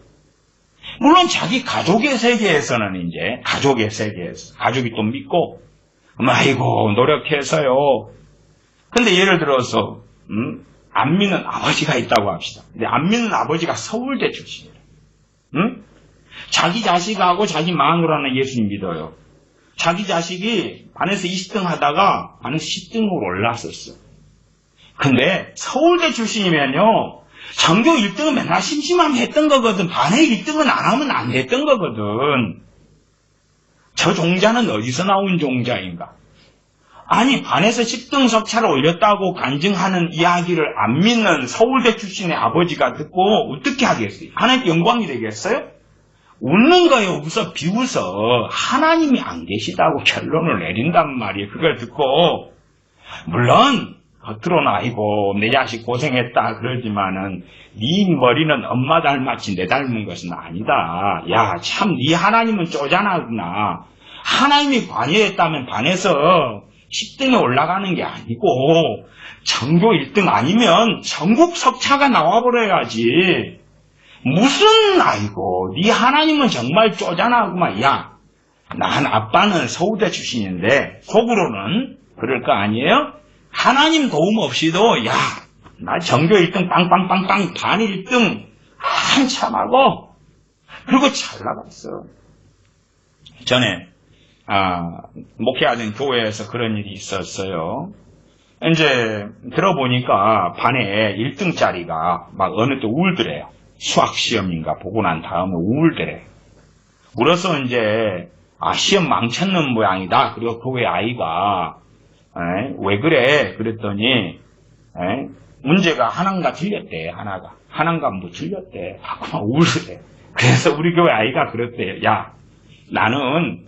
물론 자기 가족의 세계에서는 이제 가족의 세계에서 가족이 또 믿고 아이고 노력해서요. 근데 예를 들어서 안 믿는 아버지가 있다고 합시다. 근데 안 믿는 아버지가 서울대 출신이에요. 자기 자식하고 자기 마누라는 예수님 믿어요. 자기 자식이 반에서 20등 하다가 반에서 10등으로 올랐었어. 근데 서울대 출신이면요. 전교 1등은 맨날 심심하면 했던 거거든. 반에 1등은 안 하면 안 됐던 거거든. 저 종자는 어디서 나온 종자인가? 아니 반에서 10등 석차를 올렸다고 간증하는 이야기를 안 믿는 서울대 출신의 아버지가 듣고 어떻게 하겠어요? 하나님께 영광이 되겠어요? 웃는 거예요. 웃어 비웃어. 하나님이 안 계시다고 결론을 내린단 말이에요. 그걸 듣고 물론 겉으로는 아이고 내 자식 고생했다 그러지만은 네 머리는 엄마 닮았지 내 닮은 것은 아니다. 야 참 네 하나님은 쪼잔하구나. 하나님이 관여했다면 반에서 10등에 올라가는 게 아니고 전교 1등 아니면 전국 석차가 나와버려야지. 무슨 아이고 네 하나님은 정말 쪼잔하구만. 야 난 아빠는 서울대 출신인데 속으로는 그럴 거 아니에요? 하나님 도움 없이도 야 나 전교 1등 빵빵빵빵 반 1등 한참 하고 그리고 잘 나갔어. 전에 목회하던 교회에서 그런 일이 있었어요. 이제 들어보니까 반에 1등짜리가 막 어느 때 우울더래요. 수학시험인가 보고 난 다음에 우울더래. 울어서 이제 시험 망쳤는 모양이다. 그리고 교회 아이가 왜 그래? 그랬더니 문제가 하나인가 틀렸대. 하나인가 뭐 틀렸대. 막 울더래. 그래서 우리 교회 아이가 그랬대요. 야 나는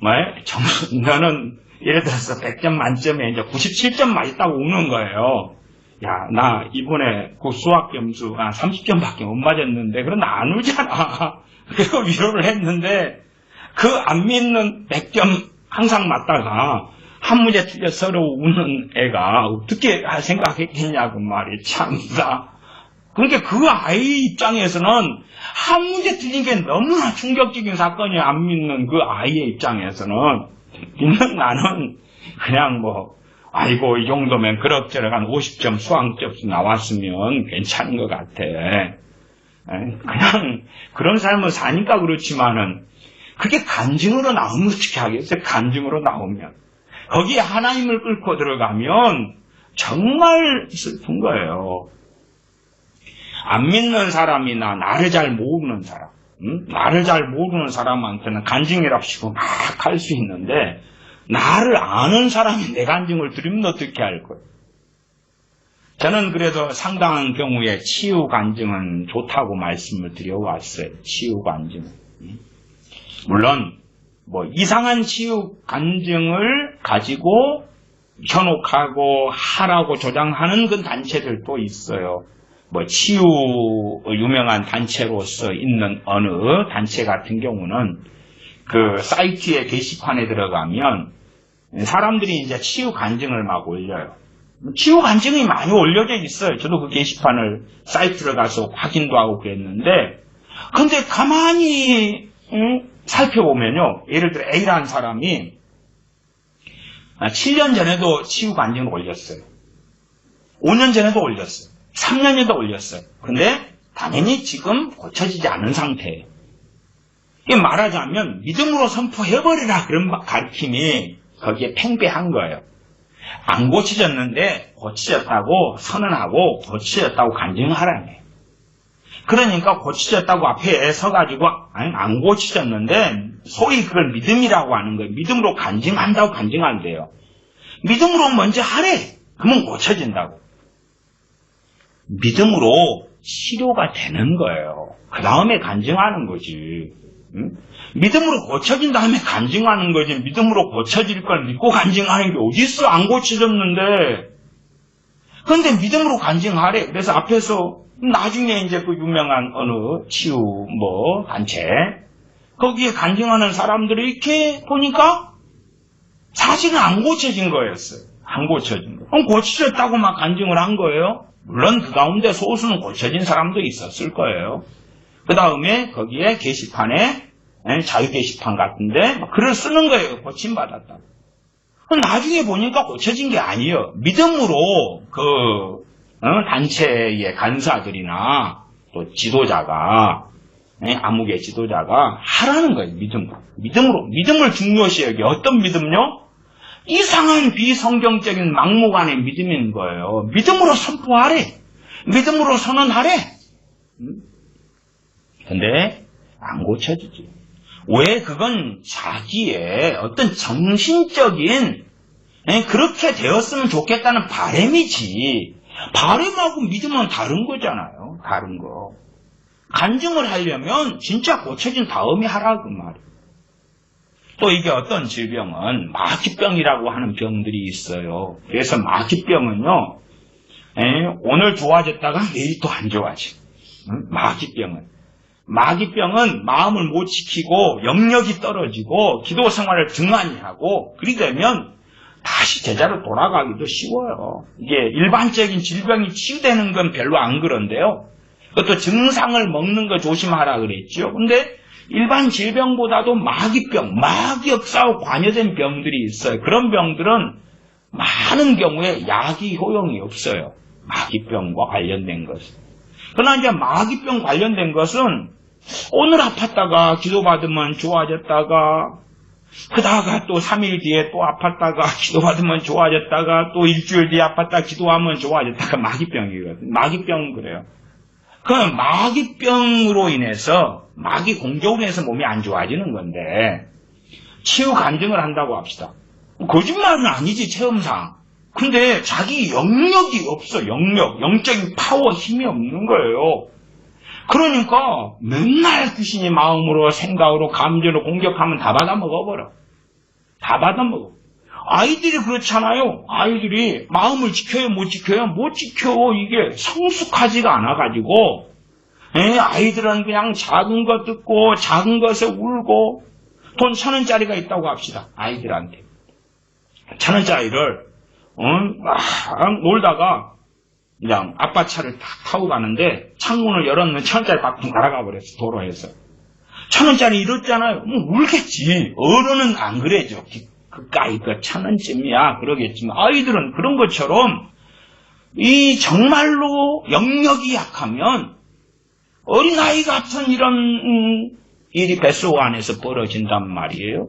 너는 예를 들어서 100점 만점에 이제 97점 맞았다고 우는 거예요. 야, 나 이번에 그 수학 점수 30점밖에 못 맞았는데, 그럼 나 안 울잖아. 그리고 위로를 했는데, 그 안 믿는 100점 항상 맞다가, 한 문제 틀려 서로 우는 애가 어떻게 생각했겠냐고 말이야. 참다. 그러니까 그 아이 입장에서는 한 문제 틀린 게 너무나 충격적인 사건이 안 믿는 그 아이의 입장에서는 믿는 나는 그냥 아이고 이 정도면 그럭저럭 한 50점 수학점수 나왔으면 괜찮은 것 같아. 그냥 그런 삶을 사니까 그렇지만은 그게 간증으로 나오면 어떻게 하겠어요? 간증으로 나오면 거기에 하나님을 끌고 들어가면 정말 슬픈 거예요. 안 믿는 사람이나 나를 잘 모르는 사람, 나를 잘 모르는 사람한테는 간증이랍시고 막 할 수 있는데 나를 아는 사람이 내 간증을 들으면 어떻게 할 거예요? 저는 그래도 상당한 경우에 치유 간증은 좋다고 말씀을 드려왔어요. 치유 간증. 물론 이상한 치유 간증을 가지고 현혹하고 하라고 조장하는 그 단체들도 있어요. 치유 유명한 단체로서 있는 어느 단체 같은 경우는 그 사이트의 게시판에 들어가면 사람들이 이제 치유 간증을 막 올려요. 치유 간증이 많이 올려져 있어요. 저도 그 게시판을 사이트로 가서 확인도 하고 그랬는데, 근데 가만히 살펴보면요, 예를 들어 A라는 사람이 7년 전에도 치유 간증을 올렸어요. 5년 전에도 올렸어요. 3년 전에도 올렸어요. 근데 당연히 지금 고쳐지지 않은 상태예요. 이게 말하자면 믿음으로 선포해버리라 그런 가르침이 거기에 팽배한 거예요. 안 고쳐졌는데 고쳐졌다고 선언하고 고쳐졌다고 간증하라네. 그러니까 고쳐졌다고 앞에 서가지고 안 고쳐졌는데 소위 그걸 믿음이라고 하는 거예요. 믿음으로 간증한다고 간증한대요. 믿음으로 먼저 하래. 그러면 고쳐진다고. 믿음으로 치료가 되는 거예요. 그 다음에 간증하는 거지. 응? 믿음으로 고쳐진 다음에 간증하는 거지. 믿음으로 고쳐질 걸 믿고 간증하는 게 어딨어? 안 고쳐졌는데. 그런데 믿음으로 간증하래. 그래서 앞에서 나중에 이제 그 유명한 어느 치유 단체 거기에 간증하는 사람들이 이렇게 보니까 사실은 안 고쳐진 거였어요. 안 고쳐진 거. 그럼 고쳐졌다고 막 간증을 한 거예요. 물론 그 가운데 소수는 고쳐진 사람도 있었을 거예요. 그 다음에 거기에 게시판에 자유 게시판 같은데 글을 쓰는 거예요. 고침받았다. 나중에 보니까 고쳐진 게 아니에요. 믿음으로 단체의 간사들이나 또 지도자가 암흑의 지도자가 하라는 거예요. 믿음으로. 믿음을 중요시 여겨. 어떤 믿음요? 이상한 비성경적인 막무가내 믿음인 거예요. 믿음으로 선포하래. 믿음으로 선언하래. 근데 안 고쳐지지. 왜? 그건 자기의 어떤 정신적인 그렇게 되었으면 좋겠다는 바람이지. 바람하고 믿음은 다른 거잖아요. 다른 거. 간증을 하려면 진짜 고쳐진 다음에 하라 그 말이에요. 또 이게 어떤 질병은 마귀병이라고 하는 병들이 있어요. 그래서 마귀병은요, 오늘 좋아졌다가 내일 또 안 좋아져. 마귀병은 마음을 못 지키고 영역이 떨어지고 기도 생활을 등한히 하고 그리 되면 다시 제자로 돌아가기도 쉬워요. 이게 일반적인 질병이 치유되는 건 별로 안 그런데요. 그것도 증상을 먹는 거 조심하라 그랬죠. 근데 일반 질병보다도 마귀병, 마귀 역사와 관여된 병들이 있어요. 그런 병들은 많은 경우에 약이 효용이 없어요. 마귀병과 관련된 것은. 그러나 이제 마귀병 관련된 것은 오늘 아팠다가 기도받으면 좋아졌다가 그다가 또 3일 뒤에 또 아팠다가 기도받으면 좋아졌다가 또 일주일 뒤에 아팠다가 기도하면 좋아졌다가 마귀병이거든요. 마귀병은 그래요. 그럼 마귀병으로 인해서 마귀 공격으로 인해서 몸이 안 좋아지는 건데 치유 간증을 한다고 합시다. 거짓말은 아니지 체험상. 근데 자기 영역이 없어. 영적인 파워 힘이 없는 거예요. 그러니까 맨날 귀신이 마음으로 생각으로 감정으로 공격하면 다 받아 먹어버려. 다 받아 먹어. 아이들이 그렇잖아요. 아이들이 마음을 지켜요, 못 지켜요? 못 지켜. 이게 성숙하지가 않아가지고 아이들은 그냥 작은 것 듣고 작은 것에 울고 돈 1,000원짜리가 있다고 합시다. 아이들한테 1,000원짜리를 막 놀다가 그냥 아빠 차를 딱 타고 가는데 창문을 열었는데 1,000원짜리 박통 날아가 버렸어. 도로에서. 1,000원짜리 잃었잖아요. 울겠지. 어른은 안 그래죠. 그까이 그 1,000원쯤이야 그러겠지만 아이들은 그런 것처럼 이 정말로 영역이 약하면 어린아이 같은 이런 일이 뱃속 안에서 벌어진단 말이에요.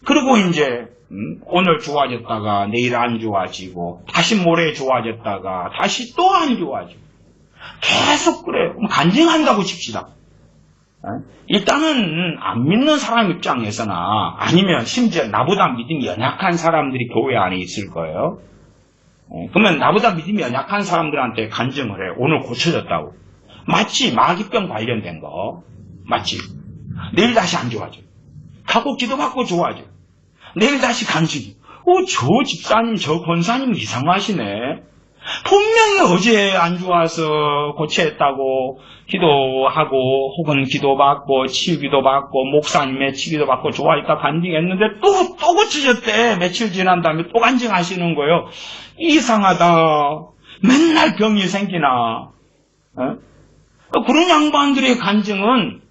그리고 이제 오늘 좋아졌다가 내일 안 좋아지고 다시 모레 좋아졌다가 다시 또 안 좋아지고 계속 그래요. 간증한다고 칩시다. 일단은 안 믿는 사람 입장에서나 아니면 심지어 나보다 믿음이 연약한 사람들이 교회 안에 있을 거예요. 그러면 나보다 믿음이 연약한 사람들한테 간증을 해. 오늘 고쳐졌다고. 마치 마귀병 관련된 거. 마치 내일 다시 안 좋아져. 가고 기도받고 좋아져. 내일 다시 간증이. 저 집사님 저 권사님 이상하시네. 분명히 어제 안 좋아서 고쳐했다고 기도하고 혹은 기도받고 치유기도 받고 목사님의 치유기도 받고 좋아했다 간증했는데 또 고쳐졌대. 며칠 지난 다음에 또 간증하시는 거예요. 이상하다. 맨날 병이 생기나. 그런 양반들의 간증은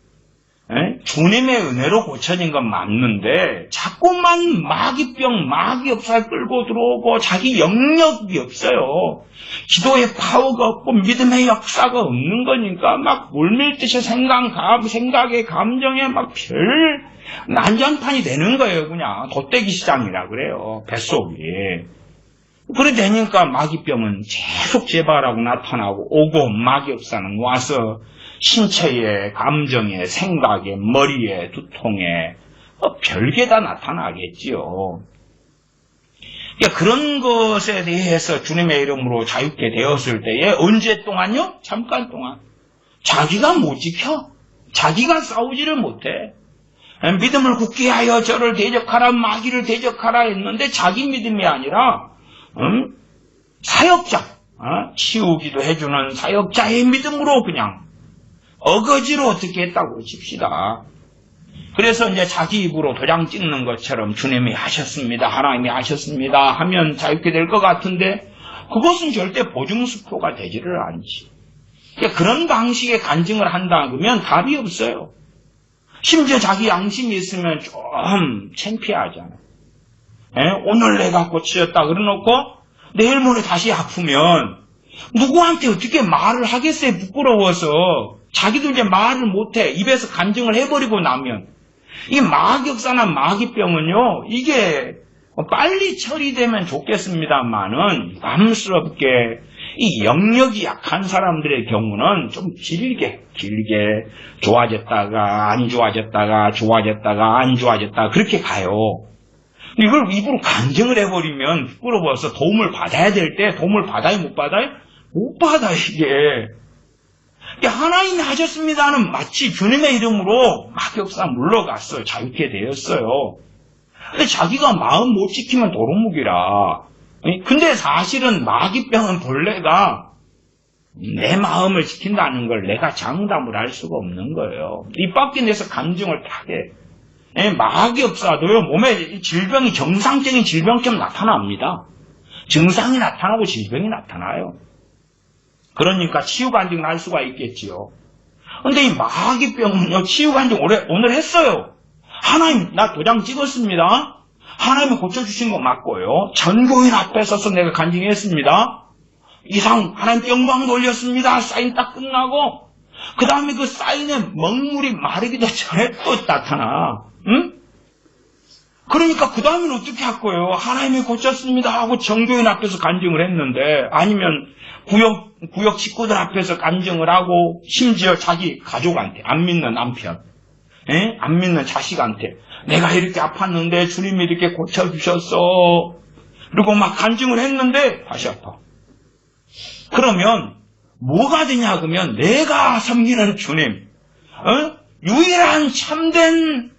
주님의 은혜로 고쳐진 건 맞는데 자꾸만 마귀병, 마귀업사를 끌고 들어오고 자기 영역이 없어요. 기도의 파워가 없고 믿음의 역사가 없는 거니까 막 물밀듯이 생각에 감정에 막 별 난장판이 되는 거예요. 그냥 돗대기 시장이라 그래요. 뱃속이. 그래 되니까 마귀병은 계속 재발하고 나타나고 오고 마귀업사는 와서 신체에, 감정에, 생각에, 머리에, 두통에 별게 다 나타나겠지요. 그러니까 그런 것에 대해서 주님의 이름으로 자유케 되었을 때에 언제 동안요? 잠깐 동안. 자기가 못 지켜. 자기가 싸우지를 못해. 믿음을 굳게 하여 저를 대적하라, 마귀를 대적하라 했는데 자기 믿음이 아니라 사역자, 치우기도 해주는 사역자의 믿음으로 그냥 어거지로 어떻게 했다고 칩시다. 그래서 이제 자기 입으로 도장 찍는 것처럼 주님이 하셨습니다. 하나님이 하셨습니다. 하면 자유케 될 것 같은데 그것은 절대 보증수표가 되지를 않지. 그러니까 그런 방식의 간증을 한다 그러면 답이 없어요. 심지어 자기 양심이 있으면 좀 창피하잖아요. 오늘 내가 고치셨다 그러놓고 내일 모레 다시 아프면 누구한테 어떻게 말을 하겠어요. 부끄러워서. 자기도 이제 말을 못해. 입에서 간증을 해버리고 나면. 이 마귀역사나 마귀병은요. 이게 빨리 처리되면 좋겠습니다만은 감스럽게 이 영역이 약한 사람들의 경우는 좀 길게 좋아졌다가 안 좋아졌다가 좋아졌다가 안 좋아졌다가 그렇게 가요. 이걸 입으로 간증을 해버리면 부끄러워서 도움을 받아야 될 때 도움을 받아요? 못 받아요? 못 받아 이게. 하나님이 하셨습니다는 마치 주님의 이름으로 마귀역사 물러갔어요. 자유케 되었어요. 근데 자기가 마음 못 지키면 도루묵이라. 근데 사실은 마귀병은 본래가 내 마음을 지킨다는 걸 내가 장담을 할 수가 없는 거예요. 입 밖에 내서 간증을 다 해. 마귀역사도요, 몸에 질병이 정상적인 질병처럼 나타납니다. 증상이 나타나고 질병이 나타나요. 그러니까 치유간증을 할 수가 있겠지요. 근데 이 마귀병은요, 치유간증 오늘 했어요. 하나님, 나 도장 찍었습니다. 하나님이 고쳐주신 거 맞고요. 전교인 앞에 서서 내가 간증했습니다. 이상, 하나님 영광 돌렸습니다. 사인 딱 끝나고, 그 다음에 그 사인에 먹물이 마르기도 전에 또 나타나. 응? 그러니까 그 다음엔 어떻게 할 거예요? 하나님이 고쳤습니다 하고 전교인 앞에서 간증을 했는데, 아니면 구역 식구들 앞에서 간증을 하고, 심지어 자기 가족한테, 안 믿는 남편, 안 믿는 자식한테, 내가 이렇게 아팠는데 주님이 이렇게 고쳐주셨어. 그리고 막 간증을 했는데 다시 아파. 그러면 뭐가 되냐 그러면 내가 섬기는 주님, 유일한 참된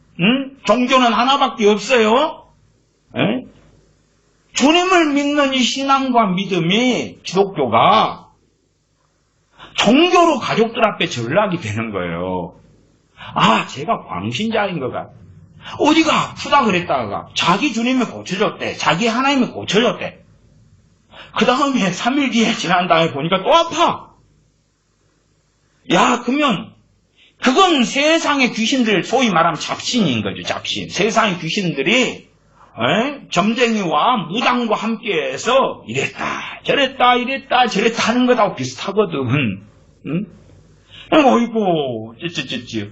종교는 하나밖에 없어요. 주님을 믿는 이 신앙과 믿음이 기독교가 종교로 가족들 앞에 전락이 되는 거예요. 아, 제가 광신자인 것 같아. 어디가 아프다 그랬다가 자기 주님이 고쳐줬대. 자기 하나님이 고쳐줬대. 그 다음에 3일 뒤에 지난 다음에 보니까 또 아파. 야, 그러면 그건 세상의 귀신들, 소위 말하면 잡신인 거죠. 잡신. 세상의 귀신들이 점쟁이와 무당과 함께해서 이랬다 저랬다 하는 것하고 비슷하거든. 응? 어이구, 찌찌찌찌.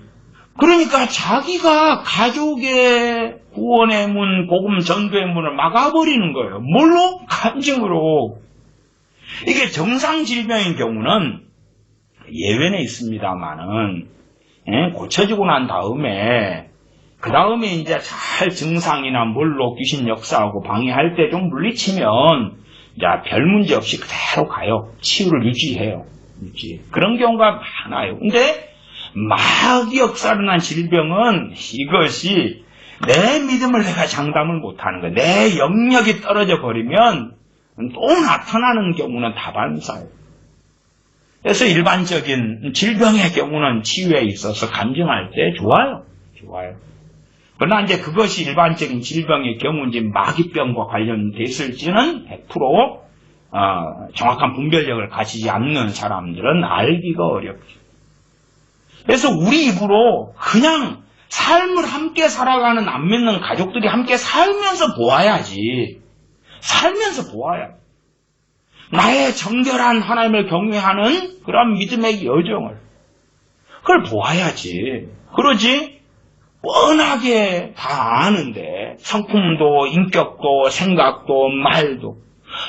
그러니까 자기가 가족의 구원의 문, 복음 전도의 문을 막아버리는 거예요. 뭘로? 간증으로. 이게 정상 질병인 경우는 예외는 있습니다만은 고쳐지고 난 다음에 그 다음에 이제 잘 증상이나 뭘로 귀신 역사하고 방해할 때 좀 물리치면 별 문제 없이 그대로 가요. 치유를 유지해요. 그런 경우가 많아요. 근데 막 역사로 난 질병은 이것이 내 믿음을 내가 장담을 못하는 거예요. 내 영역이 떨어져 버리면 또 나타나는 경우는 다반사예요. 그래서 일반적인 질병의 경우는 치유에 있어서 간증할 때 좋아요. 그러나 이제 그것이 일반적인 질병의 경우인지 마귀병과 관련됐을지는 100% 정확한 분별력을 가지지 않는 사람들은 알기가 어렵죠. 그래서 우리 입으로 그냥 삶을 함께 살아가는 안 믿는 가족들이 함께 살면서 보아야지. 나의 정결한 하나님을 경외하는 그런 믿음의 여정을. 그걸 보아야지. 그러지 뻔하게 다 아는데 성품도 인격도 생각도 말도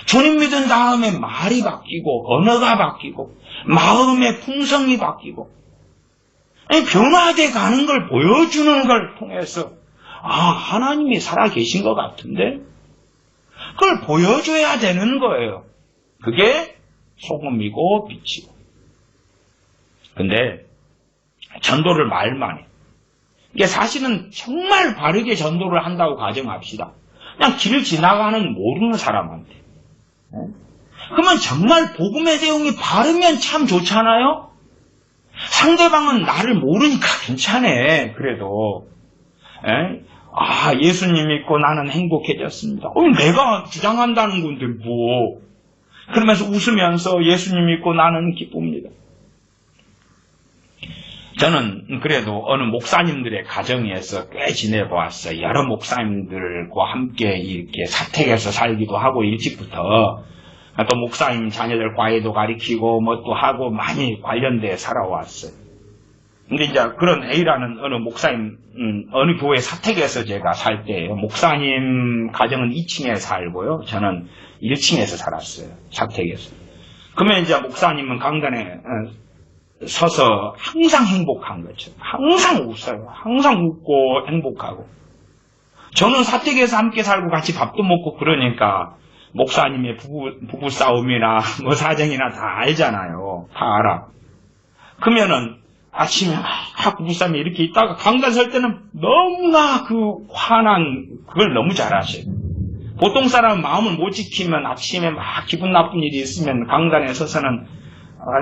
주님 믿은 다음에 말이 바뀌고 언어가 바뀌고 마음의 풍성이 바뀌고 변화돼 가는 걸 보여주는 걸 통해서 하나님이 살아계신 것 같은데 그걸 보여줘야 되는 거예요. 그게 소금이고 빛이고. 근데 전도를 말만 해. 이게 사실은 정말 바르게 전도를 한다고 가정합시다. 그냥 길 지나가는 모르는 사람한테. 그러면 정말 복음의 내용이 바르면 참 좋잖아요? 상대방은 나를 모르니까 괜찮아. 그래도. 예수님 믿고 나는 행복해졌습니다. 내가 주장한다는 건데 뭐. 그러면서 웃으면서 예수님 믿고 나는 기쁩니다. 저는 그래도 어느 목사님들의 가정에서 꽤 지내보았어요. 여러 목사님들과 함께 이렇게 사택에서 살기도 하고 일찍부터 또 목사님 자녀들 과외도 가르치고 뭐 또 하고 많이 관련돼 살아왔어요. 근데 이제 그런 A라는 어느 목사님 어느 교회 사택에서 제가 살 때예요. 목사님 가정은 2층에 살고요. 저는 1층에서 살았어요. 사택에서. 그러면 이제 목사님은 강단에 서서 항상 행복한 거죠. 항상 웃어요. 항상 웃고 행복하고. 저는 사택에서 함께 살고 같이 밥도 먹고 그러니까 목사님의 부부 싸움이나 뭐 사정이나 다 알잖아요. 다 알아. 그러면은 아침에 부부 싸움이 이렇게 있다가 강단 설 때는 너무나 그 화난 그걸 너무 잘 아셔요. 보통 사람은 마음을 못 지키면 아침에 막 기분 나쁜 일이 있으면 강단에 서서는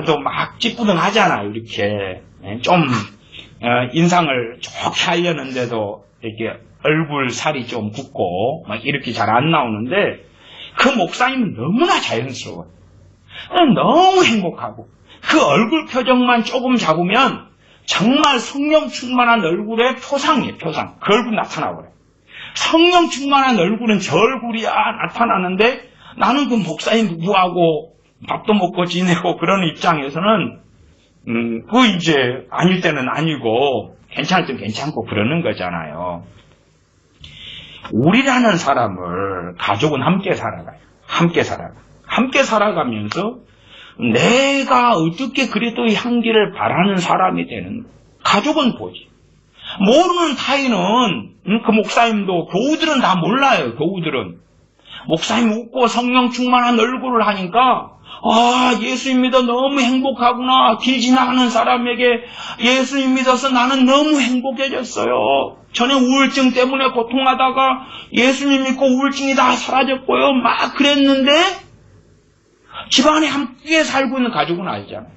또 막 찌뿌둥하잖아요. 이렇게 좀 인상을 좋게 하려는데도 이렇게 얼굴 살이 좀 붓고 막 이렇게 잘 안 나오는데 그 목사님은 너무나 자연스러워요. 너무 행복하고 그 얼굴 표정만 조금 잡으면 정말 성령 충만한 얼굴의 표상이에요. 표상. 그 얼굴 나타나버려요. 성령 충만한 얼굴은 저 얼굴이야 나타나는데 나는 그 목사님 부부하고 밥도 먹고 지내고 그런 입장에서는 그 이제 아닐 때는 아니고 괜찮을 때는 괜찮고 그러는 거잖아요. 우리라는 사람을 가족은 함께 살아가요. 함께 살아가면서 내가 어떻게 그래도 이 향기를 바라는 사람이 되는 거예요. 가족은 보지. 모르는 타인은 그 목사님도 교우들은 다 몰라요. 교우들은. 목사님 웃고 성령 충만한 얼굴을 하니까 예수님 믿어 너무 행복하구나. 길 지나가는 사람에게 예수님 믿어서 나는 너무 행복해졌어요. 전에 우울증 때문에 고통하다가 예수님 믿고 우울증이 다 사라졌고요. 막 그랬는데 집안에 함께 살고 있는 가족은 알잖아요.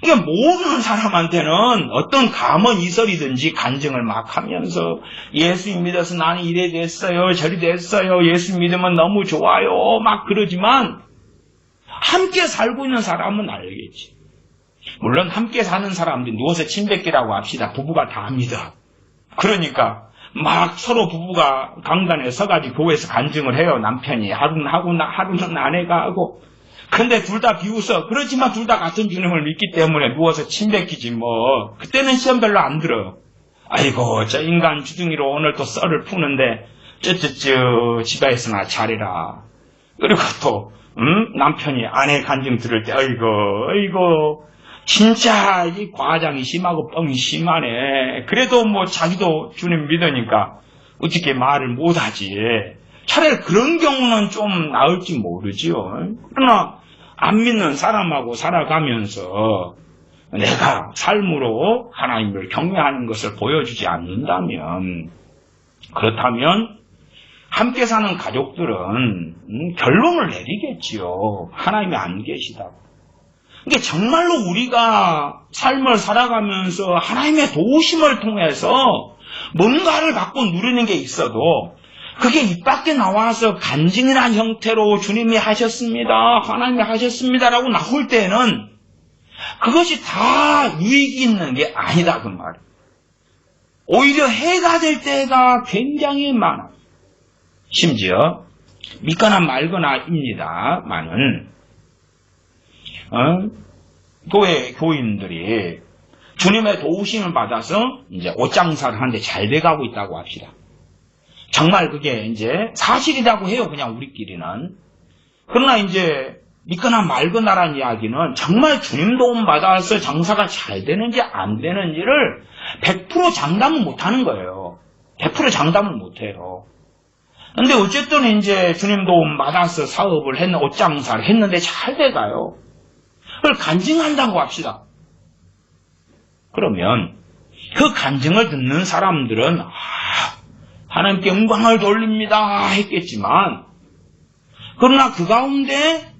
이게 모르는 사람한테는 어떤 감언 이설이든지 간증을 막 하면서 예수님 믿어서 나는 이래 됐어요. 저리 됐어요. 예수 믿으면 너무 좋아요. 막 그러지만 함께 살고 있는 사람은 알겠지. 물론 함께 사는 사람들이 누워서 침 뱉기라고 합시다. 부부가 다 합니다. 그러니까 막 서로 부부가 강단에 서가지고 교회에서 간증을 해요. 남편이 하루는 하고 하루는 아내가 하고. 근데 둘 다 비웃어. 그렇지만 둘 다 같은 주님을 믿기 때문에 누워서 침 뱉기지 뭐. 그때는 시험 별로 안 들어요. 아이고 저 인간 주둥이로 오늘 또 썰을 푸는데 쩌쩌쩌 집에서나 잘해라. 그리고 또 남편이 아내 간증 들을 때 아이고 진짜 이 과장이 심하고 뻥이 심하네. 그래도 뭐 자기도 주님 믿으니까 어떻게 말을 못하지. 차라리 그런 경우는 좀 나을지 모르지요. 그러나 안 믿는 사람하고 살아가면서 내가 삶으로 하나님을 경외하는 것을 보여주지 않는다면, 그렇다면 함께 사는 가족들은 결론을 내리겠지요. 하나님이 안 계시다고. 이게 정말로 우리가 삶을 살아가면서 하나님의 도우심을 통해서 뭔가를 갖고 누리는 게 있어도 그게 입 밖에 나와서 간증이라는 형태로 주님이 하셨습니다, 하나님이 하셨습니다라고 나올 때는 그것이 다 유익이 있는 게 아니다 그 말이에요. 오히려 해가 될 때가 굉장히 많아요. 심지어 믿거나 말거나입니다만은 교회 교인들이 주님의 도우심을 받아서 이제 옷장사를 하는데 잘 돼가고 있다고 합시다. 정말 그게 이제 사실이라고 해요, 그냥 우리끼리는. 그러나 이제 믿거나 말거나라는 이야기는 정말 주님 도움 받아서 장사가 잘 되는지 안 되는지를 100% 장담은 못 하는 거예요. 100% 장담을 못 해요. 근데 어쨌든 이제 주님 도움 받아서 사업을 옷장사를 했는데 잘 돼가요. 그걸 간증한다고 합시다. 그러면 그 간증을 듣는 사람들은 하나님께 영광을 돌립니다 했겠지만, 그러나 그 가운데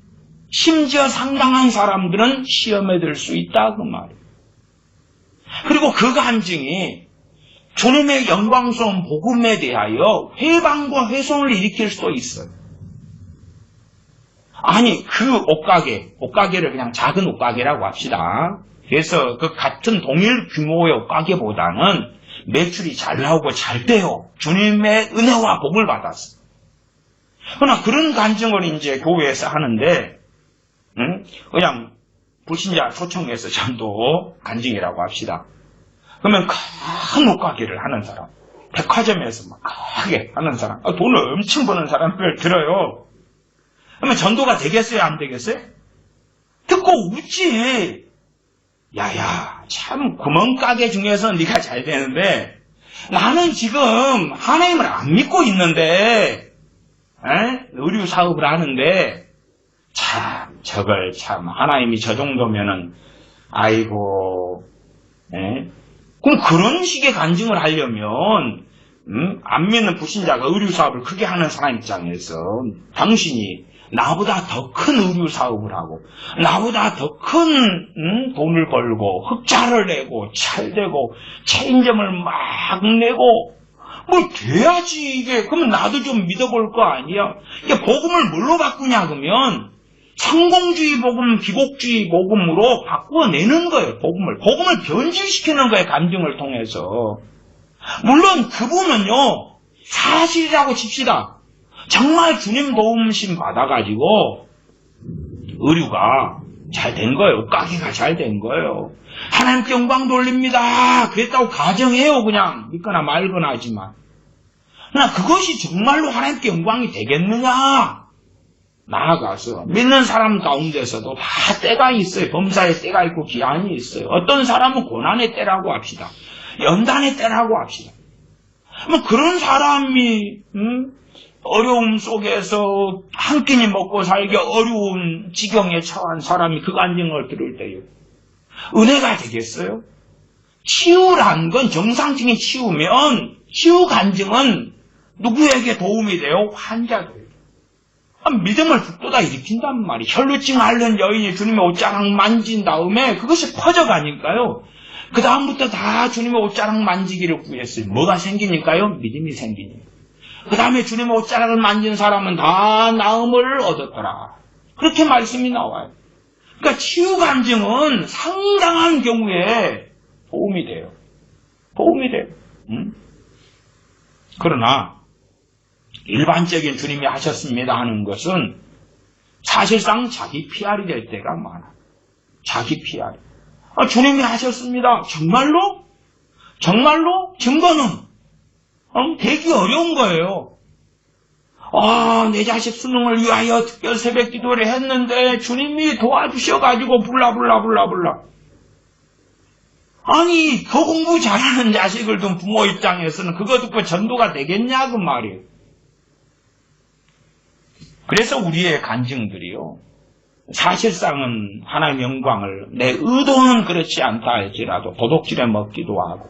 심지어 상당한 사람들은 시험에 들 수 있다 그 말이에요. 그리고 그 간증이 주님의 영광스러운 복음에 대하여 회방과 훼손을 일으킬 수도 있어요. 아니 그 옷가게를 그냥 작은 옷가게라고 합시다. 그래서 그 같은 동일 규모의 옷가게보다는 매출이 잘 나오고 잘 돼요. 주님의 은혜와 복을 받았어. 그러나 그런 간증을 이제 교회에서 하는데, 그냥 불신자 초청해서 전도 간증이라고 합시다. 그러면 큰 옷가게를 하는 사람, 백화점에서 막 크게 하는 사람, 돈을 엄청 버는 사람을 들어요. 그러면 전도가 되겠어요, 안 되겠어요? 듣고 웃지. 야야, 참 구멍가게 중에서 네가 잘 되는데 나는 지금 하나님을 안 믿고 있는데 의류 사업을 하는데 참 저걸 참 하나님이 저 정도면은 아이고. 그럼 그런 식의 간증을 하려면 안 믿는 불신자가 의류 사업을 크게 하는 사람 입장에서 당신이 나보다 더 큰 의류 사업을 하고 나보다 더 큰 돈을 벌고 흑자를 내고 잘 되고 체인점을 막 내고 뭐 돼야지 이게. 그러면 나도 좀 믿어볼 거 아니야. 이게 복음을 뭘로 바꾸냐 그러면 성공주의 복음, 기복주의 복음으로 바꾸어내는 거예요. 복음을 변질시키는 거예요. 간증을 통해서. 물론 그분은요 사실이라고 칩시다. 정말 주님 도움심 받아가지고 의류가 잘 된 거예요. 옷가게가 잘 된 거예요. 하나님께 영광 돌립니다. 그랬다고 가정해요. 그냥 믿거나 말거나 하지만. 그러나 그것이 정말로 하나님께 영광이 되겠느냐? 나아가서 믿는 사람 가운데서도 다 때가 있어요. 범사의 때가 있고 기한이 있어요. 어떤 사람은 고난의 때라고 합시다. 연단의 때라고 합시다. 뭐 그런 사람이 어려움 속에서 한 끼니 먹고 살기 어려운 지경에 처한 사람이 그 간증을 들을 때요. 은혜가 되겠어요? 치유란 건 정상적인 치유면 치유 간증은 누구에게 도움이 돼요? 환자들. 믿음을 북돋아 일으킨단 말이에요. 혈루증 앓는 여인이 주님의 옷자락 만진 다음에 그것이 퍼져가니까요. 그 다음부터 다 주님의 옷자락 만지기를 구했어요. 뭐가 생기니까요? 믿음이 생기니까. 그 다음에 주님의 옷자락을 만진 사람은 다 나음을 얻었더라. 그렇게 말씀이 나와요. 그러니까 치유 간증은 상당한 경우에 도움이 돼요. 도움이 돼요. 그러나 일반적인 주님이 하셨습니다 하는 것은 사실상 자기 PR이 될 때가 많아. 자기 PR. 주님이 하셨습니다. 정말로? 정말로? 증거는? 되기 어려운 거예요. 내 자식 수능을 위하여 특별 새벽 기도를 했는데 주님이 도와주셔가지고 불라. 아니, 더 공부 잘하는 자식을 둔 부모 입장에서는 그거 듣고 전도가 되겠냐 그 말이에요. 그래서 우리의 간증들이요, 사실상은 하나님의 영광을, 내 의도는 그렇지 않다 할지라도 도둑질에 먹기도 하고,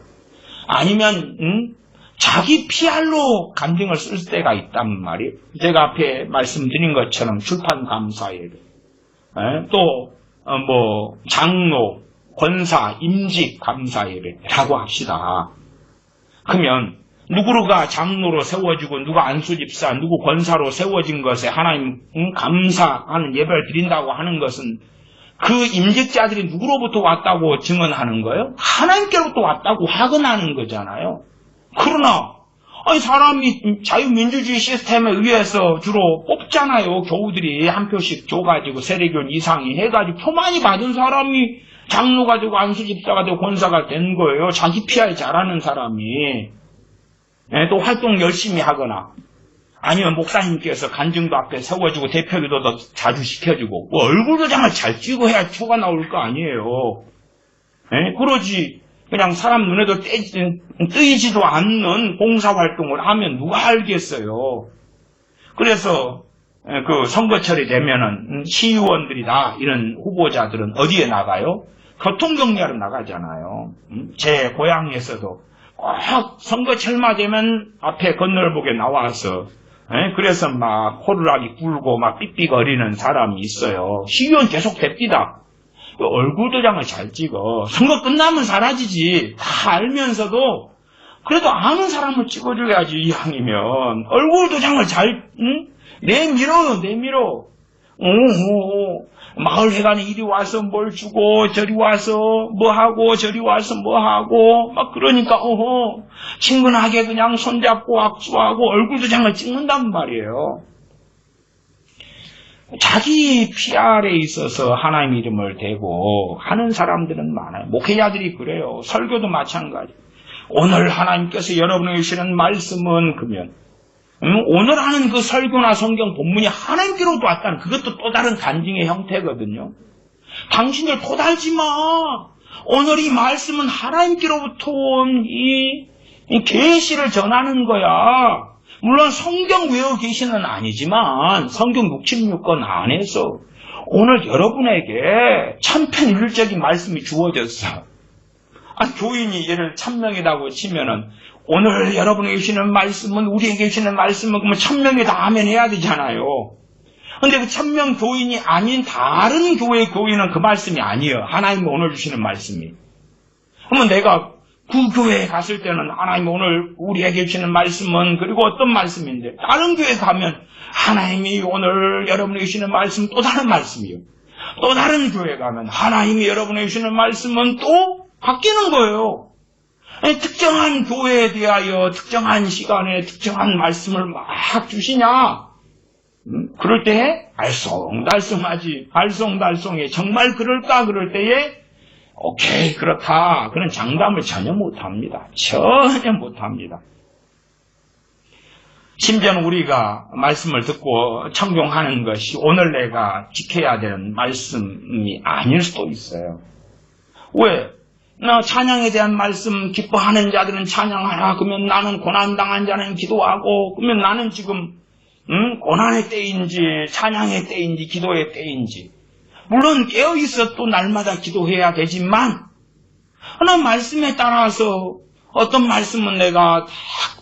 아니면 자기 PR로 간증을 쓸 때가 있단 말이에요. 제가 앞에 말씀드린 것처럼 출판 감사 예배, 또 장로, 권사, 임직 감사 예배라고 합시다. 그러면 누구가 장로로 세워지고 누가 안수집사, 누구 권사로 세워진 것에 하나님 감사하는 예배를 드린다고 하는 것은 그 임직자들이 누구로부터 왔다고 증언하는 거예요? 하나님께로부터 왔다고 확언하는 거잖아요. 그러나 사람이 자유민주주의 시스템에 의해서 주로 뽑잖아요. 교우들이 한 표씩 줘가지고 세례교인 이상이 해가지고 표 많이 받은 사람이 장로가 되고 안수집사가 되고 권사가 된 거예요. 자기 PR 잘하는 사람이. 또 활동 열심히 하거나, 아니면 목사님께서 간증도 앞에 세워주고 대표기도도 자주 시켜주고, 얼굴 도장을 잘 찍고 해야 표가 나올 거 아니에요. 그러지 그냥 사람 눈에도 뜨이지도 않는 봉사활동을 하면 누가 알겠어요. 그래서 그 선거철이 되면은 시의원들이다 이런 후보자들은 어디에 나가요? 교통경례하러 나가잖아요. 제 고향에서도 꼭 선거철마 되면 앞에 건널복에 나와서 그래서 막 호루라기 불고 막 삑삑거리는 사람이 있어요. 시의원 계속 됩니다. 얼굴 도장을 잘 찍어. 선거 끝나면 사라지지. 다 알면서도 그래도 아는 사람을 찍어줘야지. 이왕이면 얼굴 도장을 잘 내밀어. 마을회관에 이리 와서 뭘 주고 저리 와서 뭐 하고 저리 와서 뭐 하고 막 그러니까 친근하게 그냥 손잡고 악수하고 얼굴 도장을 찍는단 말이에요. 자기 PR에 있어서 하나님 이름을 대고 하는 사람들은 많아요. 목회자들이 그래요. 설교도 마찬가지. 오늘 하나님께서 여러분에게 주시는 말씀은 그러면 오늘 하는 그 설교나 성경 본문이 하나님께로부터 왔다는 그것도 또 다른 간증의 형태거든요. 당신들 토달지 마. 오늘 이 말씀은 하나님께로부터 온 이 계시를 전하는 거야. 물론 성경 외워 계시는 아니지만 성경 66권 안에서 오늘 여러분에게 천편일률적인 말씀이 주어졌어. 교인이 예를 1000명이라고 치면은 오늘 여러분에게 주시는 말씀은 우리에게 주시는 말씀은 그러면 1000명이 다 아멘 해야 되잖아요. 근데 그 1000명 교인이 아닌 다른 교회 교인은 그 말씀이 아니에요. 하나님이 오늘 주시는 말씀이. 그러면 내가 그 교회에 갔을 때는 하나님 오늘 우리에게 주시는 말씀은 그리고 어떤 말씀인데 다른 교회에 가면 하나님이 오늘 여러분에게 주시는 말씀 또 다른 말씀이에요. 또 다른 교회에 가면 하나님이 여러분에게 주시는 말씀은 또 바뀌는 거예요. 특정한 교회에 대하여 특정한 시간에 특정한 말씀을 막 주시냐? 그럴 때 알쏭달쏭하지. 알쏭달쏭해. 정말 그럴까? 그럴 때에 오케이 그렇다. 그런 장담을 전혀 못합니다. 전혀 못합니다. 심지어는 우리가 말씀을 듣고 청종하는 것이 오늘 내가 지켜야 되는 말씀이 아닐 수도 있어요. 왜? 나 찬양에 대한 말씀 기뻐하는 자들은 찬양하라. 그러면 나는 고난당한 자는 기도하고 그러면 나는 지금 고난의 때인지 찬양의 때인지 기도의 때인지 물론 깨어있어 또 날마다 기도해야 되지만 하나님 말씀에 따라서 어떤 말씀은 내가 다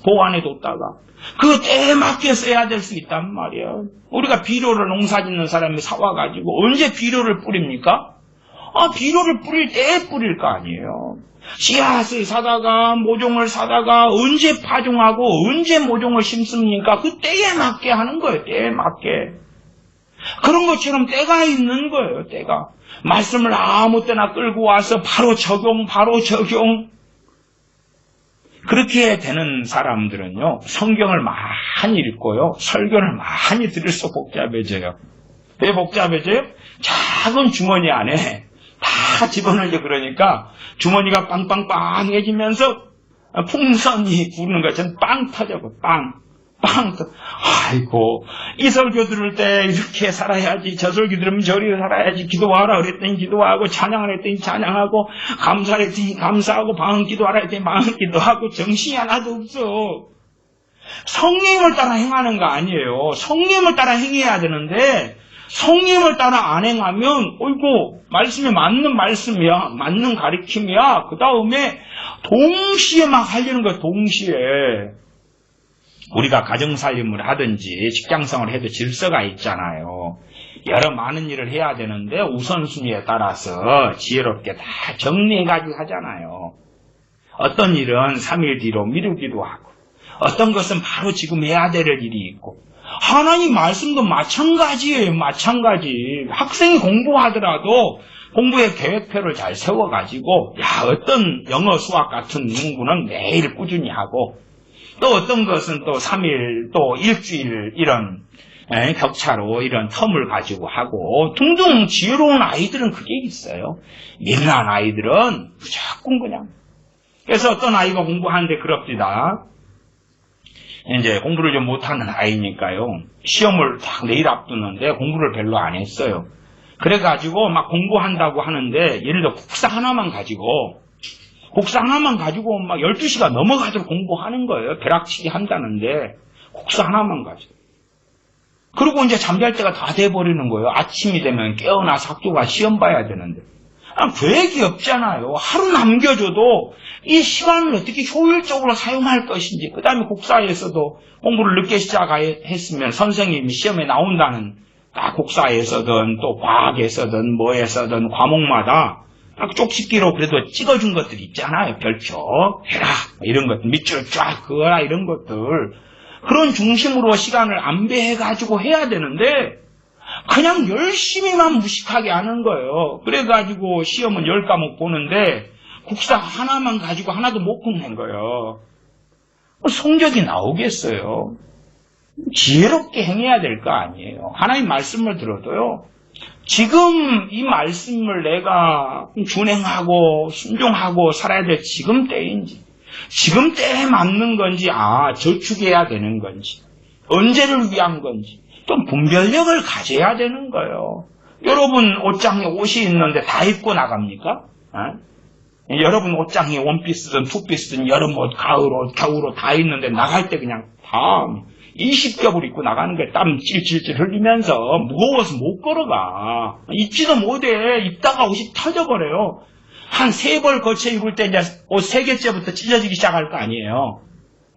보완해뒀다가 그 때에 맞게 써야 될 수 있단 말이에요. 우리가 비료를 농사 짓는 사람이 사와가지고 언제 비료를 뿌립니까? 비료를 뿌릴 때에 뿌릴 거 아니에요. 씨앗을 사다가 모종을 사다가 언제 파종하고 언제 모종을 심습니까? 그 때에 맞게 하는 거예요. 때에 맞게. 그런 것처럼 때가 있는 거예요, 때가. 말씀을 아무 때나 끌고 와서 바로 적용. 그렇게 되는 사람들은요, 성경을 많이 읽고요, 설교를 많이 들을수록 복잡해져요. 왜 복잡해져요? 작은 주머니 안에 다 집어넣으려 그러니까 주머니가 빵빵빵해지면서 풍선이 부르는 것처럼 빵 터져고 빵. 아이고, 이 설교 들을 때 이렇게 살아야지, 저 설교 들으면 저리 살아야지, 기도하라 그랬더니 기도하고, 찬양하라 했더니 찬양하고, 감사하라 했더니 감사하고, 방언 기도하라 했더니 방언 기도하고, 정신이 하나도 없어. 성령을 따라 행하는 거 아니에요. 성령을 따라 행해야 되는데, 성령을 따라 안 행하면, 어이구, 말씀이 맞는 말씀이야, 맞는 가르침이야. 그 다음에 동시에 막 하려는 거야, 동시에. 우리가 가정살림을 하든지 직장생활을 해도 질서가 있잖아요. 여러 많은 일을 해야 되는데 우선순위에 따라서 지혜롭게 다 정리해가지고 하잖아요. 어떤 일은 3일 뒤로 미루기도 하고, 어떤 것은 바로 지금 해야 될 일이 있고, 하나님 말씀도 마찬가지예요. 마찬가지. 학생이 공부하더라도 공부의 계획표를 잘 세워가지고, 어떤 영어 수학 같은 공부는 매일 꾸준히 하고, 또 어떤 것은 또 3일, 또 일주일 이런 격차로 이런 텀을 가지고 하고, 둥둥 지혜로운 아이들은 그게 있어요. 미련한 아이들은 무조건 그냥. 그래서 어떤 아이가 공부하는데 그럽디다. 이제 공부를 좀 못하는 아이니까요. 시험을 딱 내일 앞두는데 공부를 별로 안 했어요. 그래가지고 막 공부한다고 하는데, 예를 들어 국사 하나만 가지고 막 12시가 넘어가도록 공부하는 거예요. 벼락치기 한다는데, 국사 하나만 가지고. 그리고 이제 잠잘 때가 다 돼버리는 거예요. 아침이 되면 깨어나서 학교가 시험 봐야 되는데. 계획이 없잖아요. 하루 남겨줘도 이 시간을 어떻게 효율적으로 사용할 것인지, 그 다음에 국사에서도 공부를 늦게 시작했으면 선생님이 시험에 나온다는, 국사에서든 또 과학에서든 뭐에서든 과목마다 딱 쪽집기로 그래도 찍어준 것들 있잖아요. 별표 해라 이런 것들, 밑줄 쫙 그어라 이런 것들, 그런 중심으로 시간을 안배해가지고 해야 되는데 그냥 열심히만 무식하게 하는 거예요. 그래가지고 시험은 10과목 보는데 국사 하나만 가지고 하나도 못 끝낸 거예요. 성적이 나오겠어요? 지혜롭게 행해야 될 거 아니에요. 하나님 말씀을 들어도요, 지금 이 말씀을 내가 준행하고 순종하고 살아야 될 지금 때인지, 지금 때에 맞는 건지, 저축해야 되는 건지, 언제를 위한 건지, 또 분별력을 가져야 되는 거예요. 여러분 옷장에 옷이 있는데 다 입고 나갑니까? 여러분 옷장에 원피스든 투피스든 여름 옷, 가을 옷, 겨울 옷 다 있는데 나갈 때 그냥 다 20겹을 입고 나가는 거예요. 땀 찔찔찔 흘리면서 무거워서 못 걸어가. 입지도 못해. 입다가 옷이 터져버려요. 한 3벌 거쳐 입을 때 이제 옷 3개째부터 찢어지기 시작할 거 아니에요.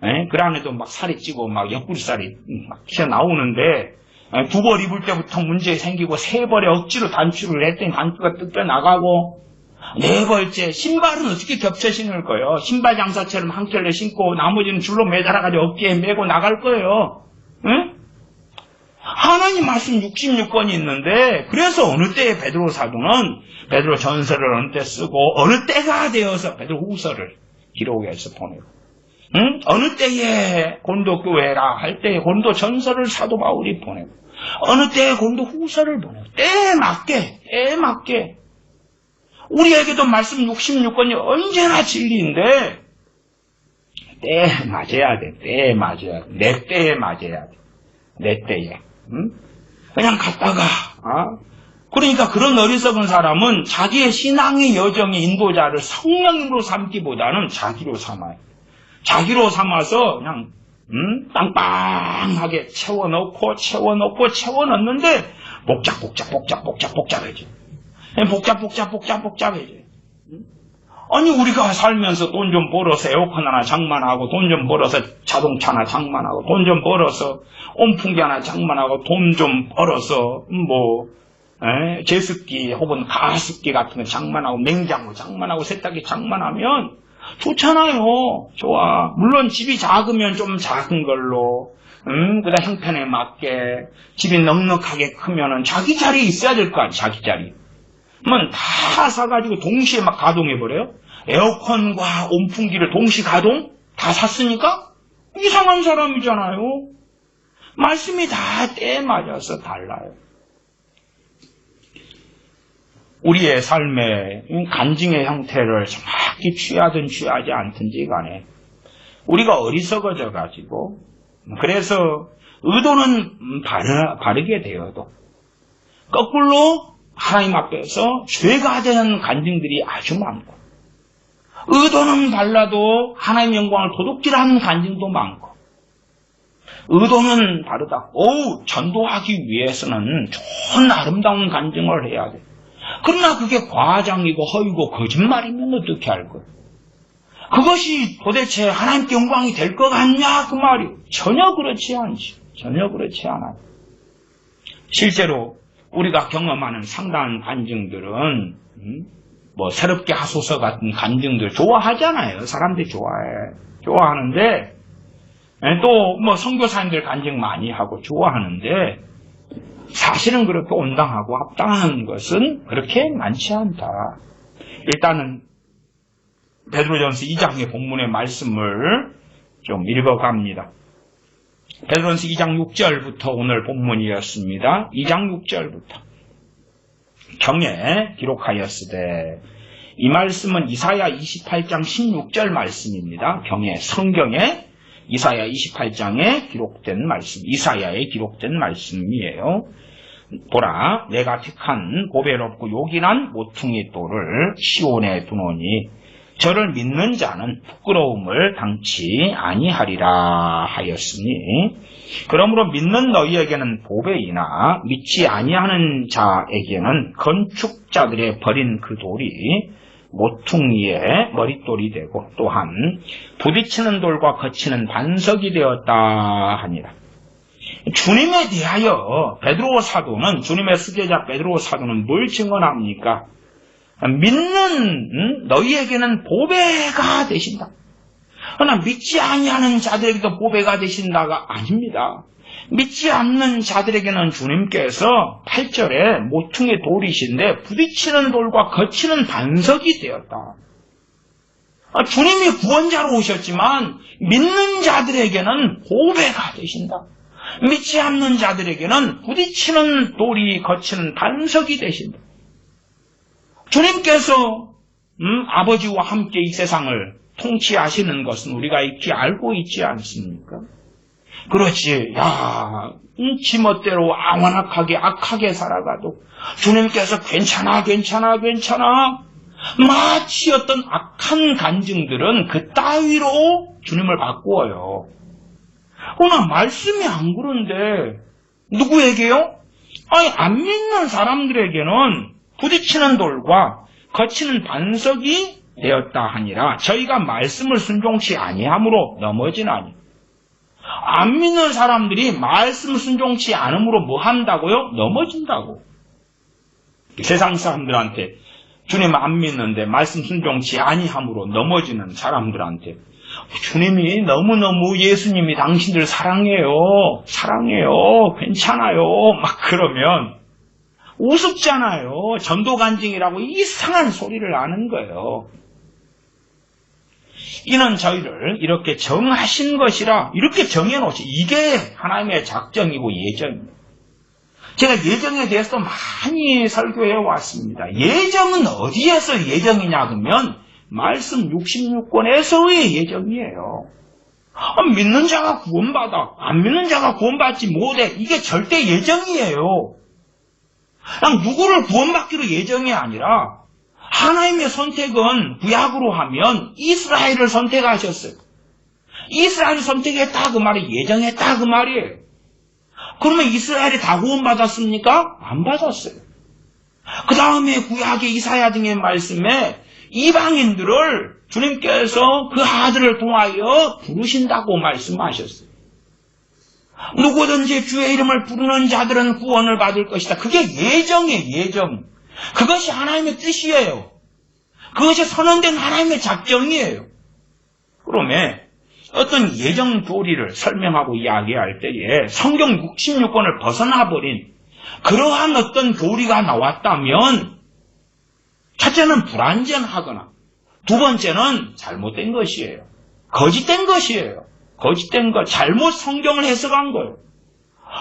그 안에도 막 살이 찌고 막 옆구리살이 막 튀어나오는데, 2벌 입을 때부터 문제 생기고 3벌에 억지로 단추를 했더니 단추가 뜯겨 나가고, 4벌째 신발은 어떻게 겹쳐 신을 거예요? 신발 장사처럼 한 켤레 신고 나머지는 줄로 매달아가지고 어깨에 메고 나갈 거예요. 응? 하나님 말씀 66권이 있는데, 그래서 어느 때에 베드로 사도는 베드로 전서를 어느 때 쓰고, 어느 때가 되어서 베드로 후서를 기록해서 보내고, 어느 때에 고린도 교회라 할 때에 고린도 전서를 사도 바울이 보내고, 어느 때에 고린도 후서를 보내고, 때에 맞게 우리에게도 말씀 66권이 언제나 진리인데, 때에 맞아야 돼. 내 때에 맞아야 돼. 내 때에. 그냥 갔다가, 그러니까 그런 어리석은 사람은 자기의 신앙의 여정의 인도자를 성령으로 삼기보다는 자기로 삼아요. 자기로 삼아서 그냥, 빵빵하게 채워넣는데, 복잡해져. 복잡해져. 아니, 우리가 살면서 돈 좀 벌어서 에어컨 하나 장만하고, 돈 좀 벌어서 자동차 하나 장만하고, 돈 좀 벌어서 온풍기 하나 장만하고, 돈 좀 벌어서 제습기 혹은 가습기 같은 거 장만하고, 냉장고 장만하고, 세탁기 장만하면 좋잖아요. 좋아. 물론 집이 작으면 좀 작은 걸로, 그다음 형편에 맞게, 집이 넉넉하게 크면은 자기 자리에 있어야 될 거 아니야, 자기 자리. 그러면 다 사가지고 동시에 막 가동해버려요? 에어컨과 온풍기를 동시 가동? 다 샀으니까? 이상한 사람이잖아요. 말씀이 다 때에 맞아서 달라요. 우리의 삶의 간증의 형태를 정확히 취하든 취하지 않든지 간에 우리가 어리석어져 가지고 그래서 의도는 바르게 되어도 거꾸로 하나님 앞에서 죄가 되는 간증들이 아주 많고 의도는 달라도 하나님 영광을 도둑질하는 간증도 많고 의도는 다르다. 전도하기 위해서는 좋은 아름다운 간증을 해야 돼. 그러나 그게 과장이고 허위고 거짓말이면 어떻게 할 거야? 그것이 도대체 하나님께 영광이 될 것 같냐 그 말이요. 전혀 그렇지 않지. 전혀 그렇지 않아요. 실제로 우리가 경험하는 상당한 간증들은 새롭게 하소서 같은 간증들 좋아하잖아요. 사람들이 좋아하는데 또 선교사님들 간증 많이 하고 좋아하는데 사실은 그렇게 온당하고 합당한 것은 그렇게 많지 않다. 일단은 베드로전서 2장의 본문의 말씀을 좀 읽어갑니다. 베드로전서 2장 6절부터 오늘 본문이었습니다. 2장 6절부터 경에 기록하였으되 이 말씀은 이사야 28장 16절 말씀입니다. 경에 성경에 이사야 28장에 기록된 말씀, 이사야에 기록된 말씀이에요. 보라, 내가 택한 보배롭고 요긴한 모퉁이 돌을 시온에 두노니 저를 믿는 자는 부끄러움을 당치 아니하리라 하였으니 그러므로 믿는 너희에게는 보배이나 믿지 아니하는 자에게는 건축자들의 버린 그 돌이 모퉁이의 머릿돌이 되고 또한 부딪히는 돌과 거치는 반석이 되었다 하니라. 주님에 대하여 베드로 사도는 주님의 수제자 베드로 사도는 뭘 증언합니까? 믿는 너희에게는 보배가 되신다. 그러나 믿지 아니하는 자들에게도 보배가 되신다가 아닙니다. 믿지 않는 자들에게는 주님께서 8절에 모퉁이 돌이신데 부딪히는 돌과 거치는 반석이 되었다. 주님이 구원자로 오셨지만 믿는 자들에게는 보배가 되신다. 믿지 않는 자들에게는 부딪히는 돌이 거치는 반석이 되신다. 주님께서 아버지와 함께 이 세상을 통치하시는 것은 우리가 익히 알고 있지 않습니까? 그렇지. 지 멋대로 완악하게 악하게 살아가도 주님께서 괜찮아 마치 어떤 악한 간증들은 그 따위로 주님을 바꾸어요. 그러나 말씀이 안 그런데 누구에게요? 안 믿는 사람들에게는 부딪히는 돌과 거치는 반석이 되었다 하니라. 저희가 말씀을 순종치 아니함으로 넘어지나니. 안 믿는 사람들이 말씀 순종치 않음으로 뭐 한다고요? 넘어진다고. 세상 사람들한테 주님 안 믿는데 말씀 순종치 아니함으로 넘어지는 사람들한테 주님이 너무너무 예수님이 당신들 사랑해요, 괜찮아요 막 그러면 우습잖아요. 전도 간증이라고 이상한 소리를 하는 거예요. 이는 저희를 이렇게 정하신 것이라 이렇게 정해놓지. 이게 하나님의 작정이고 예정입니다. 제가 예정에 대해서 많이 설교해 왔습니다. 예정은 어디에서 예정이냐 그러면 말씀 66권에서의 예정이에요. 믿는 자가 구원받아, 안 믿는 자가 구원받지 못해. 이게 절대 예정이에요. 그냥 누구를 구원받기로 예정이 아니라 하나님의 선택은 구약으로 하면 이스라엘을 선택하셨어요. 이스라엘을 선택했다 그 말이 예정했다 그 말이에요. 그러면 이스라엘이 다 구원받았습니까? 안 받았어요. 그 다음에 구약의 이사야 등의 말씀에 이방인들을 주님께서 그 아들을 통하여 부르신다고 말씀하셨어요. 누구든지 주의 이름을 부르는 자들은 구원을 받을 것이다. 그게 예정이에요. 예정. 그것이 하나님의 뜻이에요. 그것이 선언된 하나님의 작정이에요. 그러면 어떤 예정 교리를 설명하고 이야기할 때에 성경 66권을 벗어나버린 그러한 어떤 교리가 나왔다면 첫째는 불완전하거나 두 번째는 잘못된 것이에요. 거짓된 것이에요. 거짓된 것, 잘못 성경을 해석한 거예요.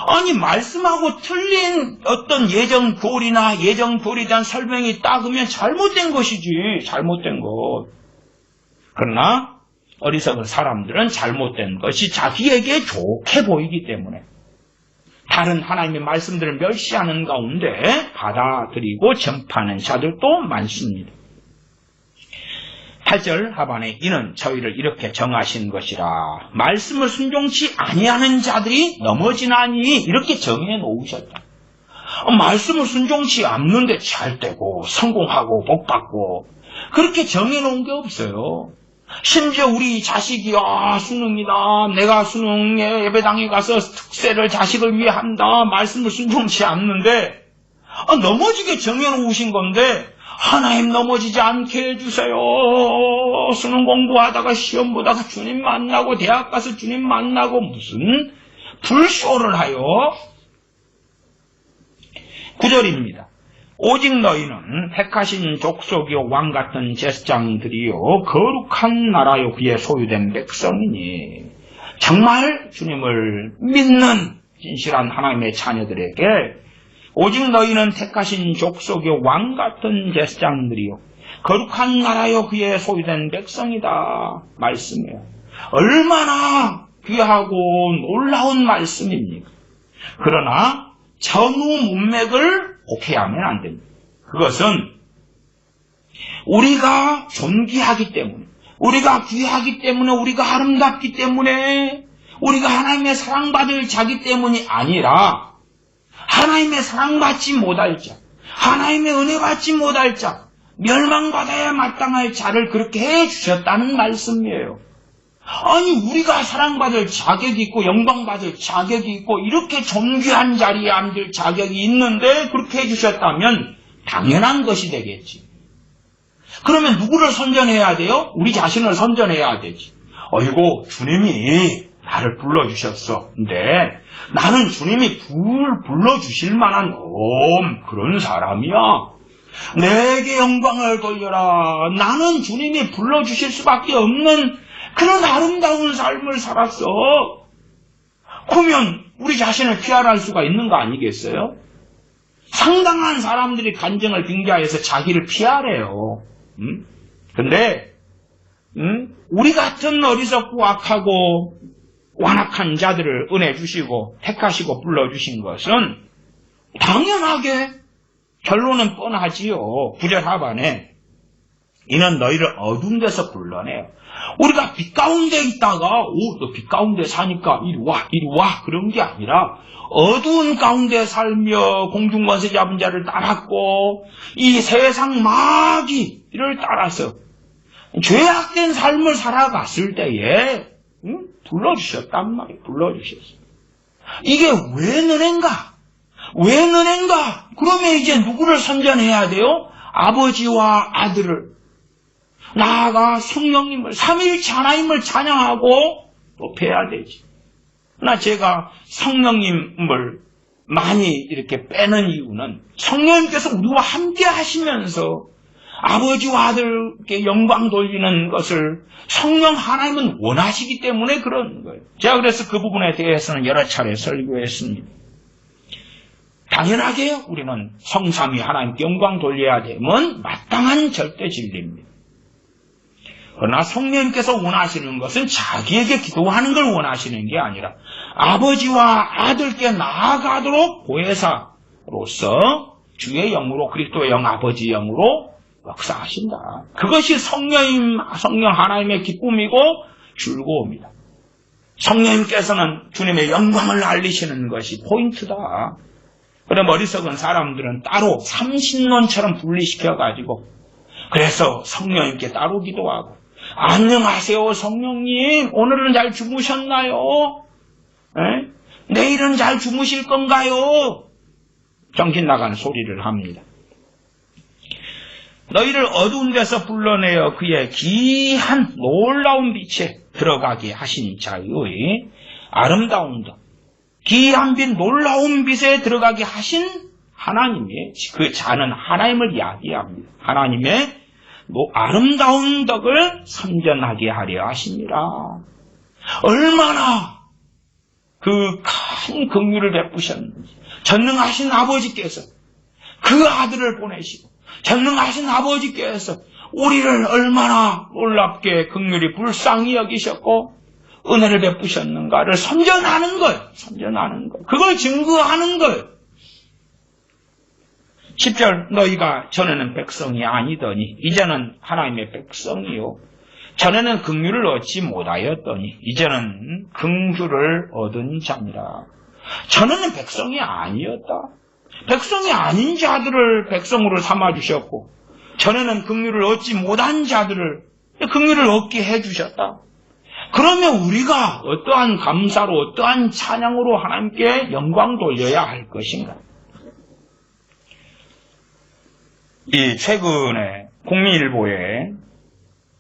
아니 말씀하고 틀린 어떤 예정 교리나 예정 교리에 대한 설명이 있다 그러면 잘못된 것이지. 잘못된 것. 그러나 어리석은 사람들은 잘못된 것이 자기에게 좋게 보이기 때문에 다른 하나님의 말씀들을 멸시하는 가운데 받아들이고 전파하는 자들도 많습니다. 8절 하반에 이는 저희를 이렇게 정하신 것이라 말씀을 순종치 아니하는 자들이 넘어지나니 이렇게 정해 놓으셨다. 말씀을 순종치 않는데 잘되고 성공하고 복받고 그렇게 정해 놓은 게 없어요. 심지어 우리 자식이 수능이다. 내가 수능에 예배당에 가서 특세를 자식을 위해 한다. 말씀을 순종치 않는데 넘어지게 정해놓으신 건데 하나님 넘어지지 않게 해주세요. 수능 공부하다가 시험 보다가 주님 만나고 대학 가서 주님 만나고 무슨 불쇼를 하여. 9절입니다. 오직 너희는 택하신 족속이요 왕 같은 제사장들이요 거룩한 나라요 그의 소유된 백성이니 정말 주님을 믿는 진실한 하나님의 자녀들에게 오직 너희는 택하신 족속이요 왕 같은 제사장들이요 거룩한 나라요 그의 소유된 백성이다 말씀이에요. 얼마나 귀하고 놀라운 말씀입니까? 그러나 전후 문맥을 오케이하면 안 됩니다. 그것은 우리가 존귀하기 때문에, 우리가 귀하기 때문에, 우리가 아름답기 때문에, 우리가 하나님의 사랑받을 자기 때문이 아니라 하나님의 사랑받지 못할 자, 하나님의 은혜 받지 못할 자, 멸망받아야 마땅할 자를 그렇게 해주셨다는 말씀이에요. 아니 우리가 사랑받을 자격이 있고 영광받을 자격이 있고 이렇게 존귀한 자리에 앉을 자격이 있는데 그렇게 해주셨다면 당연한 것이 되겠지. 그러면 누구를 선전해야 돼요? 우리 자신을 선전해야 되지. 어이고 주님이 나를 불러주셨어. 근데 나는 주님이 불러주실 만한 그런 사람이야. 내게 영광을 돌려라. 나는 주님이 불러주실 수밖에 없는 그런 아름다운 삶을 살았어. 그러면 우리 자신을 피할할 수가 있는 거 아니겠어요? 상당한 사람들이 간증을 빙자해서 자기를 피하래요. 근데 우리 같은 어리석고 악하고 완악한 자들을 은혜 주시고 택하시고 불러주신 것은 당연하게 결론은 뻔하지요. 9절 하반에 이는 너희를 어두운 데서 불러내요. 우리가 빛 가운데 있다가 너 빛 가운데 사니까 이리 와 그런 게 아니라 어두운 가운데 살며 공중권세 잡은 자를 따랐고 이 세상 마귀를 따라서 죄악된 삶을 살아갔을 때에 불러주셨단 말이에요. 불러주셨어요. 이게 왜 너넨가? 그러면 이제 누구를 선전해야 돼요? 아버지와 아들을, 나아가 성령님을, 삼위일체 하나님을 찬양하고 높여야 되지. 그러나 제가 성령님을 많이 이렇게 빼는 이유는 성령님께서 우리와 함께 하시면서 아버지와 아들께 영광 돌리는 것을 성령 하나님은 원하시기 때문에 그런 거예요. 제가 그래서 그 부분에 대해서는 여러 차례 설교했습니다. 당연하게 우리는 성삼위 하나님께 영광 돌려야 되면 마땅한 절대 진리입니다. 그러나 성령님께서 원하시는 것은 자기에게 기도하는 걸 원하시는 게 아니라 아버지와 아들께 나아가도록 보혜사로서 주의 영으로 그리스도의 영 아버지 영으로 역사하신다. 그것이 성령 하나님의 기쁨이고 즐거움이다. 성령님께서는 주님의 영광을 알리시는 것이 포인트다. 그럼 어리석은 사람들은 따로 삼신론처럼 분리시켜가지고 그래서 성령님께 따로 기도하고 안녕하세요 성령님 오늘은 잘 주무셨나요? 내일은 잘 주무실 건가요? 정신 나간 소리를 합니다. 너희를 어두운 데서 불러내어 그의 귀한 놀라운 빛에 들어가게 하신 자의 아름다운 덕, 귀한 빛, 놀라운 빛에 들어가게 하신 하나님의, 그 자는 하나님을 이야기합니다. 하나님의 아름다운 덕을 선전하게 하려 하십니다. 얼마나 그 큰 긍휼을 베푸셨는지, 전능하신 아버지께서 그 아들을 보내시고, 전능하신 아버지께서 우리를 얼마나 놀랍게 긍휼히 불쌍히 여기셨고 은혜를 베푸셨는가를 선전하는 거예요. 선전하는 거. 그걸 증거하는 거예요. 10절, 너희가 전에는 백성이 아니더니 이제는 하나님의 백성이요, 전에는 긍휼을 얻지 못하였더니 이제는 긍휼을 얻은 자니라. 전에는 백성이 아니었다. 백성이 아닌 자들을 백성으로 삼아주셨고, 전에는 긍휼을 얻지 못한 자들을 긍휼을 얻게 해주셨다. 그러면 우리가 어떠한 감사로, 어떠한 찬양으로 하나님께 영광 돌려야 할 것인가? 이 최근에 국민일보에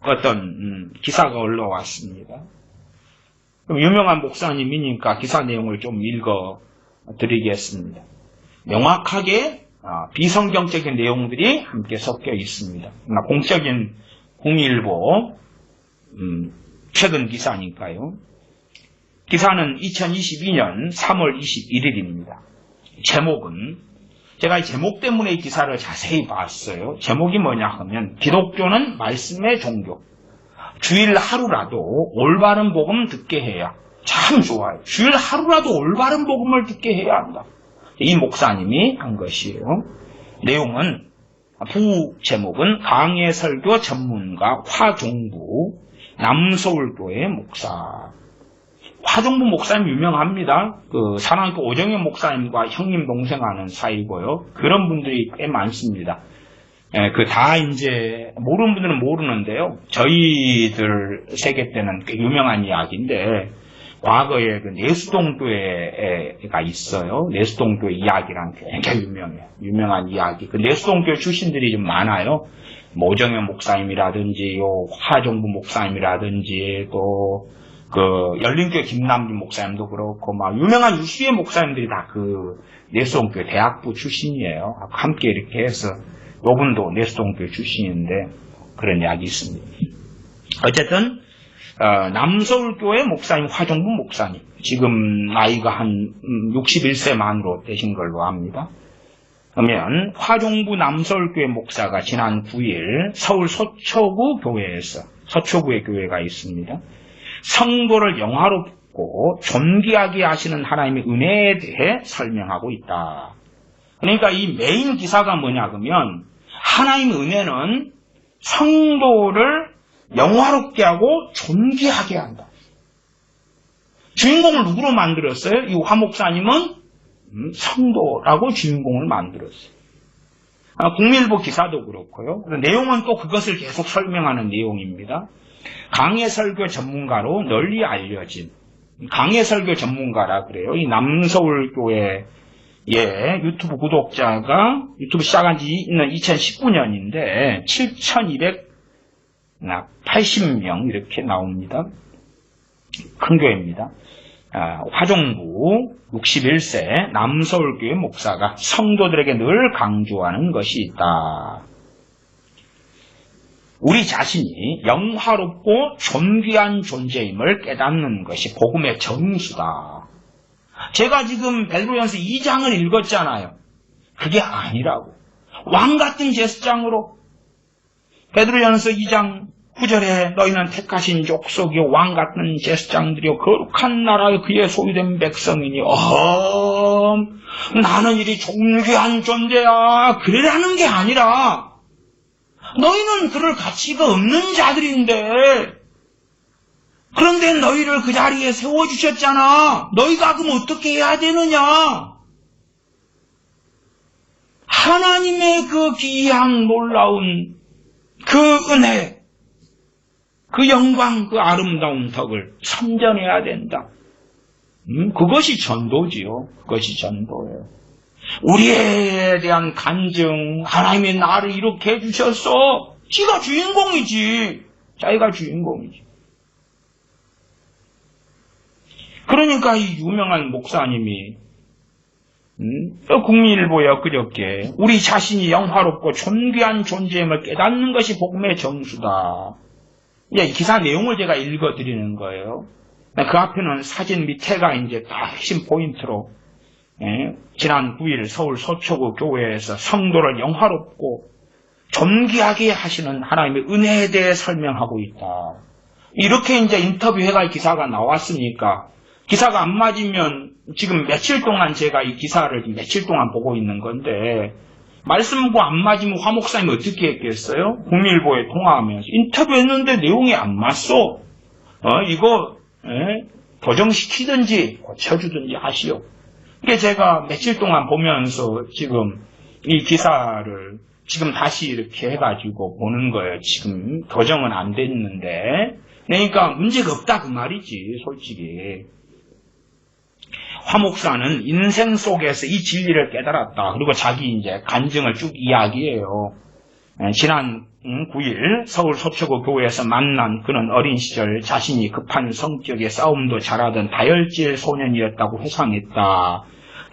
어떤 기사가 올라왔습니다. 유명한 목사님이니까 기사 내용을 좀 읽어 드리겠습니다. 명확하게 비성경적인 내용들이 함께 섞여 있습니다. 공적인 국민일보 최근 기사니까요. 기사는 2022년 3월 21일입니다. 제목은, 제가 이 제목 때문에 이 기사를 자세히 봤어요. 제목이 뭐냐 하면, 기독교는 말씀의 종교. 주일 하루라도 올바른 복음 듣게 해야. 참 좋아요. 주일 하루라도 올바른 복음을 듣게 해야 한다. 이 목사님이 한 것이에요. 내용은, 부제목은 강해 설교 전문가 화종부 남서울교회 목사. 화종부 목사님 유명합니다. 사랑교회 오정현 목사님과 형님 동생 하는 사이고요. 그런 분들이 꽤 많습니다. 다 이제 모르는 분들은 모르는데요. 저희들 세계 때는 꽤 유명한 이야기인데, 과거에 내수동 교회가 있어요. 내수동 교회 이야기랑 굉장히 유명해요. 유명한 이야기. 내수동 교회 출신들이 좀 많아요. 오정현 목사님이라든지, 화종부 목사님이라든지, 또, 열린교회 김남준 목사님도 그렇고, 유명한 유수의 목사님들이 다 내수동교회 대학부 출신이에요. 함께 이렇게 해서, 요분도 내수동교회 출신인데, 그런 이야기 있습니다. 어쨌든, 남서울교회 목사님, 화종부 목사님, 지금 나이가 한 61세 만으로 되신 걸로 압니다. 그러면 화종부 남서울교회 목사가 지난 9일 서울 서초구 교회에서, 서초구의 교회가 있습니다, 성도를 영화롭고 존귀하게 하시는 하나님의 은혜에 대해 설명하고 있다. 그러니까 이 메인 기사가 뭐냐 그러면, 하나님의 은혜는 성도를 영화롭게 하고 존귀하게 한다. 주인공을 누구로 만들었어요? 이 화 목사님은 성도라고 주인공을 만들었어요. 국민일보 기사도 그렇고요. 내용은 또 그것을 계속 설명하는 내용입니다. 강해 설교 전문가로 널리 알려진, 강해 설교 전문가라 그래요. 이 남서울교회 유튜브 구독자가, 유튜브 시작한 지 2019년인데 7,280명 이렇게 나옵니다. 큰 교회입니다. 화종부 61세 남서울교회 목사가 성도들에게 늘 강조하는 것이 있다. 우리 자신이 영화롭고 존귀한 존재임을 깨닫는 것이 복음의 정수다. 제가 지금 베드로전서 2장을 읽었잖아요. 그게 아니라고. 왕 같은 제사장으로 베드로전서 2장 9절에 너희는 택하신 족속이요 왕 같은 제사장들이요 거룩한 나라의 그의 소유된 백성이니 나는 이리 존귀한 존재야 그래라는 게 아니라, 너희는 그럴 가치가 없는 자들인데 그런데 너희를 그 자리에 세워주셨잖아. 너희가 그럼 어떻게 해야 되느냐? 하나님의 그 귀한 놀라운 그 은혜, 그 영광, 그 아름다운 덕을 선전해야 된다. 그것이 전도지요. 그것이 전도예요. 우리에 대한 간증, 하나님이 나를 이렇게 해주셨어. 지가 주인공이지. 자기가 주인공이지. 그러니까 이 유명한 목사님이 국민일보에 엊그저께 우리 자신이 영화롭고 존귀한 존재임을 깨닫는 것이 복음의 정수다. 이 기사 내용을 제가 읽어드리는 거예요. 그 앞에는 사진 밑에가 이제 딱 핵심 포인트로 지난 9일 서울 서초구 교회에서 성도를 영화롭고 존귀하게 하시는 하나님의 은혜에 대해 설명하고 있다. 이렇게 이제 인터뷰해갈 기사가 나왔으니까 기사가 안 맞으면 지금 며칠 동안 제가 이 기사를 며칠 동안 보고 있는 건데 말씀과 안 맞으면 화 목사님이 어떻게 했겠어요? 국민일보에 통화하면서 인터뷰했는데 내용이 안 맞소. 이거 교정시키든지 고쳐주든지 하시오. 이게 제가 며칠 동안 보면서 지금 이 기사를 지금 다시 이렇게 해가지고 보는 거예요. 지금 교정은 안 됐는데 그러니까 문제가 없다 그 말이지 솔직히. 화 목사는 인생 속에서 이 진리를 깨달았다. 그리고 자기 이제 간증을 쭉 이야기해요. 지난 9일 서울 서초구 교회에서 만난 그는 어린 시절 자신이 급한 성격의 싸움도 잘하던 다혈질 소년이었다고 회상했다.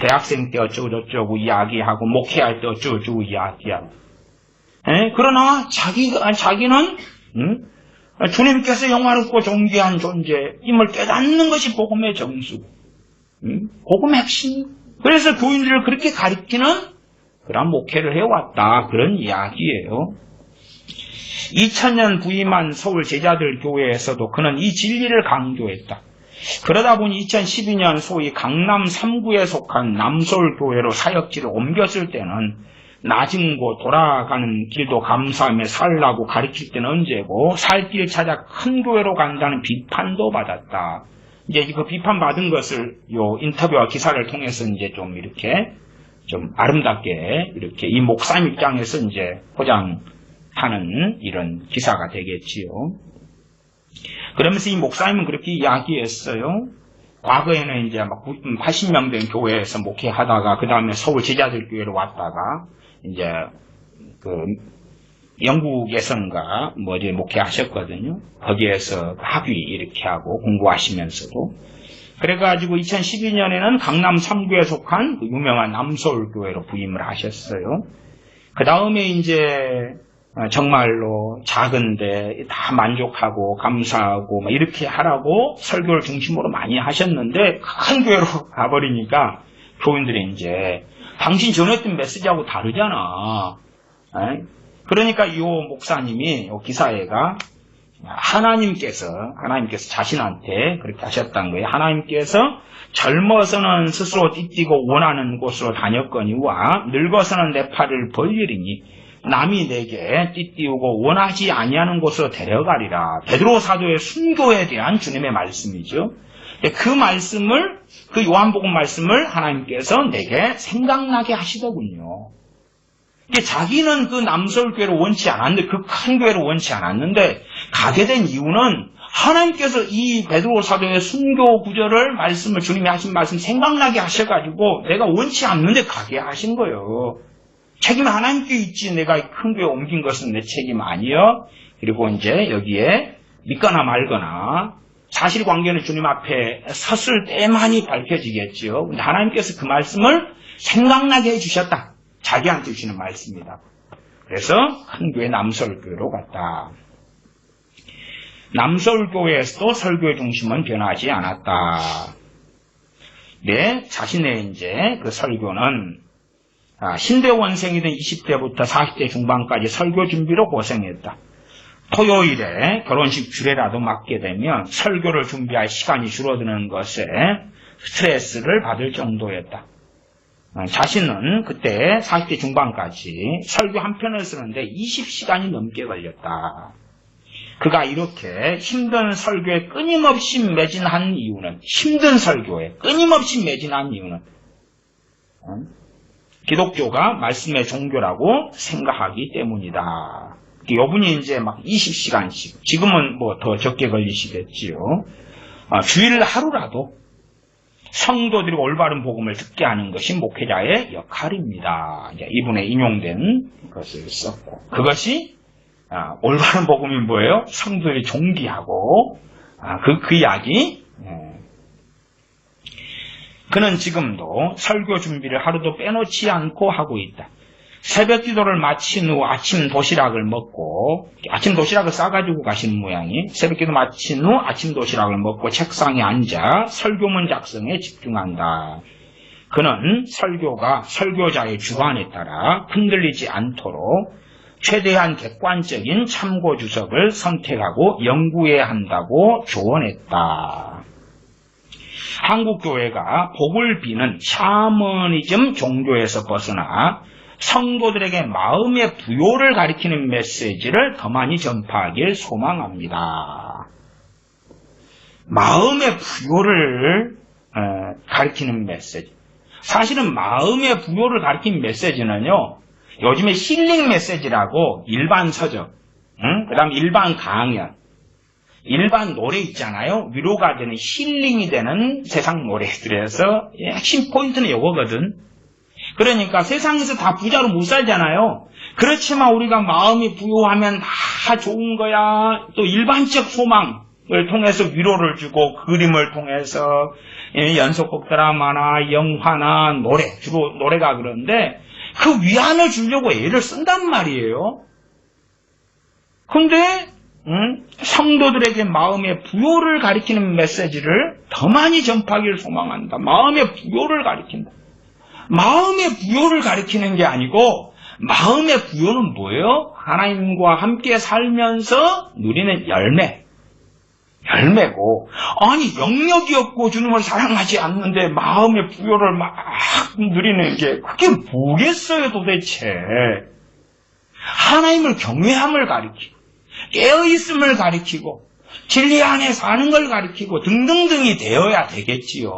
대학생 때 어쩌고저쩌고 이야기하고 목회할 때 어쩌고저쩌고 이야기하고. 그러나 자기는 주님께서 영화롭고 존귀한 존재임을 깨닫는 것이 복음의 정수. 복음의 핵심. 그래서 교인들을 그렇게 가리키는 그런 목회를 해왔다. 그런 이야기예요. 2000년 부임한 서울 제자들 교회에서도 그는 이 진리를 강조했다. 그러다 보니 2012년 소위 강남 3구에 속한 남서울교회로 사역지를 옮겼을 때는 낮은 곳 돌아가는 길도 감사하며 살라고 가르칠 때는 언제고 살 길 찾아 큰 교회로 간다는 비판도 받았다. 이제 그 비판받은 것을 요 인터뷰와 기사를 통해서 이제 좀 이렇게 좀 아름답게 이렇게 이 목사님 입장에서 이제 포장하는 이런 기사가 되겠지요. 그러면서 이 목사님은 그렇게 이야기했어요. 과거에는 이제 막 80명 된 교회에서 목회하다가 그 다음에 서울 제자들 교회로 왔다가 이제 그 영국에선가 이제 목회하셨거든요. 거기에서 학위 이렇게 하고 공부하시면서도. 그래가지고 2012년에는 강남 3구에 속한 그 유명한 남서울교회로 부임을 하셨어요. 그 다음에 이제 정말로 작은데 다 만족하고 감사하고 이렇게 하라고 설교를 중심으로 많이 하셨는데 큰 교회로 가버리니까 교인들이 이제 당신 전했던 메시지하고 다르잖아. 그러니까 이 목사님이 이 기사에가 하나님께서 자신한테 그렇게 하셨다는 거예요. 하나님께서 젊어서는 스스로 띠띠고 원하는 곳으로 다녔거니와 늙어서는 내 팔을 벌리리니 남이 내게 띠띠우고 원하지 아니하는 곳으로 데려가리라. 베드로 사도의 순교에 대한 주님의 말씀이죠. 그 말씀을, 그 요한복음 말씀을 하나님께서 내게 생각나게 하시더군요. 자기는 그 남서울교회를 원치 않았는데, 그 큰 교회를 원치 않았는데 가게 된 이유는 하나님께서 이 베드로 사도의 순교 구절을 말씀을 주님이 하신 말씀 생각나게 하셔가지고 내가 원치 않는데 가게 하신 거예요. 책임은 하나님께 있지 내가 큰 교회 옮긴 것은 내 책임 아니요. 그리고 이제 여기에 믿거나 말거나 사실관계는 주님 앞에 섰을 때만이 밝혀지겠지요. 근데 하나님께서 그 말씀을 생각나게 해주셨다. 자기한테 주시는 말씀입니다. 그래서 큰 교회 남서울교회로 갔다. 남서울교회에서도 설교의 중심은 변하지 않았다. 내 자신의 이제 그 설교는 신대원생이던 20대부터 40대 중반까지 설교 준비로 고생했다. 토요일에 결혼식 주례라도 맡게 되면 설교를 준비할 시간이 줄어드는 것에 스트레스를 받을 정도였다. 자신은 그때 40대 중반까지 설교 한 편을 쓰는데 20시간이 넘게 걸렸다. 그가 이렇게 힘든 설교에 끊임없이 매진한 이유는 기독교가 말씀의 종교라고 생각하기 때문이다. 요분이 이제 막 20시간씩, 지금은 뭐 더 적게 걸리시겠지요. 주일 하루라도 성도들이 올바른 복음을 듣게 하는 것이 목회자의 역할입니다. 이분에 인용된 것을 썼고, 그것이 올바른 복음이 뭐예요? 성도들이 존귀하고 그 이야기. 그는 지금도 설교 준비를 하루도 빼놓지 않고 하고 있다. 새벽 기도를 마친 후 아침 도시락을 먹고, 아침 도시락을 싸가지고 가시는 모양이, 새벽 기도 마친 후 아침 도시락을 먹고 책상에 앉아 설교문 작성에 집중한다. 그는 설교가 설교자의 주관에 따라 흔들리지 않도록 최대한 객관적인 참고 주석을 선택하고 연구해야 한다고 조언했다. 한국 교회가 복을 비는 샤머니즘 종교에서 벗어나 성도들에게 마음의 부요를 가리키는 메시지를 더 많이 전파하길 소망합니다. 마음의 부요를 가리키는 메시지. 사실은 마음의 부요를 가리키는 메시지는요, 요즘에 힐링 메시지라고 일반 서적, 그 다음 일반 강연, 일반 노래 있잖아요. 위로가 되는 힐링이 되는 세상 노래들에서 핵심 포인트는 이거거든. 그러니까 세상에서 다 부자로 못 살잖아요. 그렇지만 우리가 마음이 부요하면 다 좋은 거야. 또 일반적 소망을 통해서 위로를 주고, 그림을 통해서 연속곡 드라마나 영화나 노래, 주로 노래가 그런데 그 위안을 주려고 애를 쓴단 말이에요. 근데 성도들에게 마음의 부요를 가리키는 메시지를 더 많이 전파하기를 소망한다. 마음의 부요를 가리킨다. 마음의 부요를 가리키는 게 아니고, 마음의 부요는 뭐예요? 하나님과 함께 살면서 누리는 열매고, 아니 영역이 없고 주님을 사랑하지 않는데 마음의 부요를 막 누리는 게 그게 뭐겠어요 도대체. 하나님을 경외함을 가리키고, 깨어있음을 가리키고, 진리 안에 사는 걸 가리키고 등등등이 되어야 되겠지요.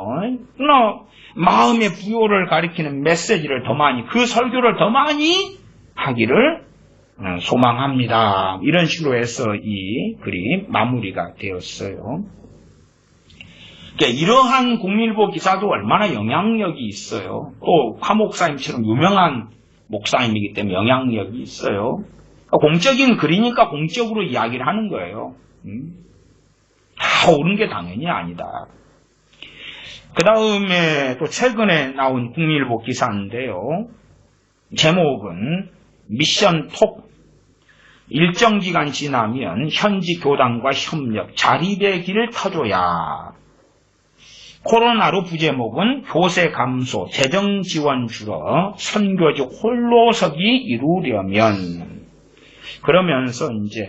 그러나 마음의 부요를 가리키는 메시지를 더 많이, 그 설교를 더 많이 하기를 소망합니다. 이런 식으로 해서 이 글이 마무리가 되었어요. 그러니까 이러한 공일보 기사도 얼마나 영향력이 있어요. 또 화 목사님처럼 유명한 목사님이기 때문에 영향력이 있어요. 공적인 글이니까 공적으로 이야기를 하는 거예요. 다 옳은 게 당연히 아니다. 그 다음에 또 최근에 나온 국민일보 기사인데요. 제목은 미션 톡. 일정 기간 지나면 현지 교단과 협력, 자립의 길을 터줘야. 코로나로 부제목은 교세 감소, 재정 지원 줄어, 선교지 홀로서기 이루려면. 그러면서 이제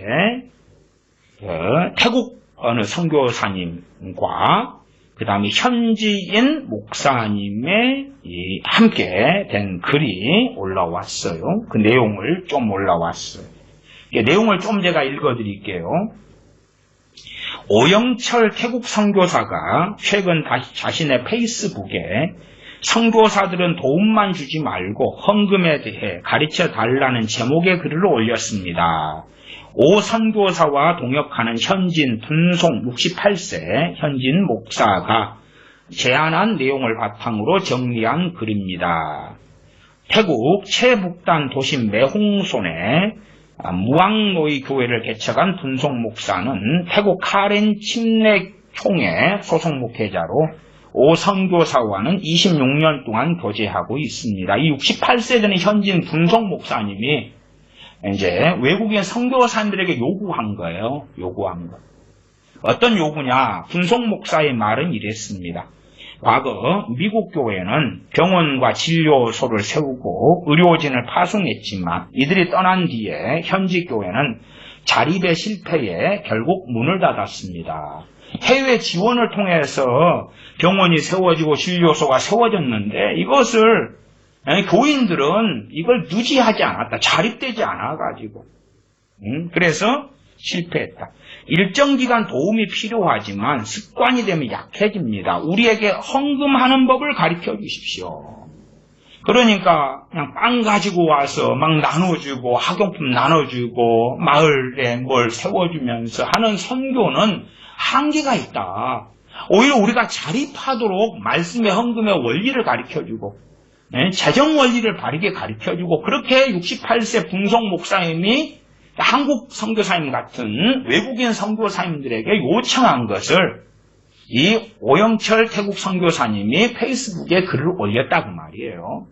태국 어느 선교사님과 그 다음에 현지인 목사님의 함께 된 글이 올라왔어요. 그 내용을 좀 올라왔어요. 내용을 좀 제가 읽어드릴게요. 오영철 태국 선교사가 최근 자신의 페이스북에 선교사들은 도움만 주지 말고 헌금에 대해 가르쳐 달라는 제목의 글을 올렸습니다. 오 선교사와 동역하는 현진 분송 68세 현진 목사가 제안한 내용을 바탕으로 정리한 글입니다. 태국 최북단 도심 매홍손에 무왕노이 교회를 개척한 분송 목사는 태국 카렌 침례총회 소속 목회자로 오 선교사와는 26년 동안 교제하고 있습니다. 이 68세 되는 현진 분송 목사님이 이제 외국인 선교사님들에게 요구한 거예요. 요구한 거. 어떤 요구냐? 분송 목사의 말은 이랬습니다. 과거 미국 교회는 병원과 진료소를 세우고 의료진을 파송했지만 이들이 떠난 뒤에 현지 교회는 자립의 실패에 결국 문을 닫았습니다. 해외 지원을 통해서 병원이 세워지고 진료소가 세워졌는데 이것을 교인들은 이걸 누지하지 않았다. 자립되지 않아가지고. 그래서 실패했다. 일정 기간 도움이 필요하지만 습관이 되면 약해집니다. 우리에게 헌금하는 법을 가르쳐 주십시오. 그러니까 그냥 빵 가지고 와서 막 나눠주고 학용품 나눠주고 마을에 뭘 세워주면서 하는 선교는 한계가 있다. 오히려 우리가 자립하도록 말씀의 헌금의 원리를 가르쳐주고 재정 원리를 바르게 가르쳐주고 그렇게 68세 분송 목사님이 한국 선교사님 같은 외국인 선교사님들에게 요청한 것을 이 오영철 태국 선교사님이 페이스북에 글을 올렸다고 말이에요.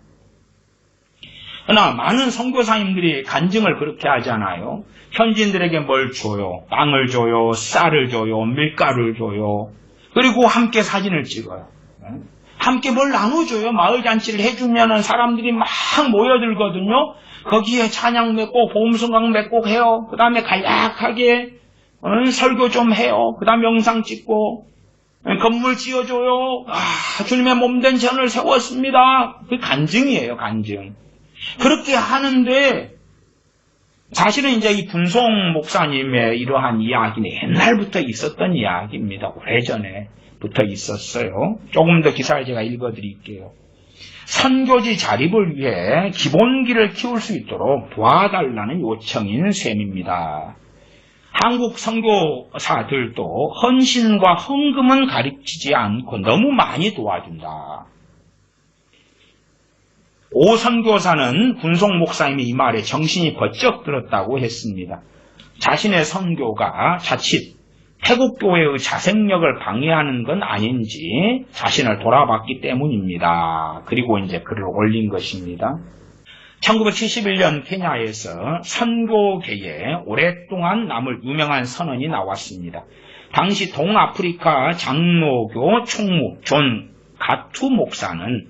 그러나 많은 선교사님들이 간증을 그렇게 하잖아요. 현지인들에게 뭘 줘요? 빵을 줘요, 쌀을 줘요, 밀가루를 줘요. 그리고 함께 사진을 찍어요. 함께 뭘 나눠줘요. 마을잔치를 해주면은 사람들이 막 모여들거든요. 거기에 찬양 맺고 보험성강 맺고 해요. 그 다음에 간략하게 설교 좀 해요. 그 다음에 영상 찍고 건물 지어줘요. 주님의 몸된 전을 세웠습니다. 그 간증이에요. 간증. 그렇게 하는데 사실은 이제 이 분송 목사님의 이러한 이야기는 옛날부터 있었던 이야기입니다. 오래전에부터 있었어요. 조금 더 기사를 제가 읽어드릴게요. 선교지 자립을 위해 기본기를 키울 수 있도록 도와달라는 요청인 셈입니다. 한국 선교사들도 헌신과 헌금은 가르치지 않고 너무 많이 도와준다. 오 선교사는 분송 목사님이 이 말에 정신이 번쩍 들었다고 했습니다. 자신의 선교가 자칫 태국교회의 자생력을 방해하는 건 아닌지 자신을 돌아봤기 때문입니다. 그리고 이제 글을 올린 것입니다. 1971년 케냐에서 선교계에 오랫동안 남을 유명한 선언이 나왔습니다. 당시 동아프리카 장로교 총무 존 가투 목사는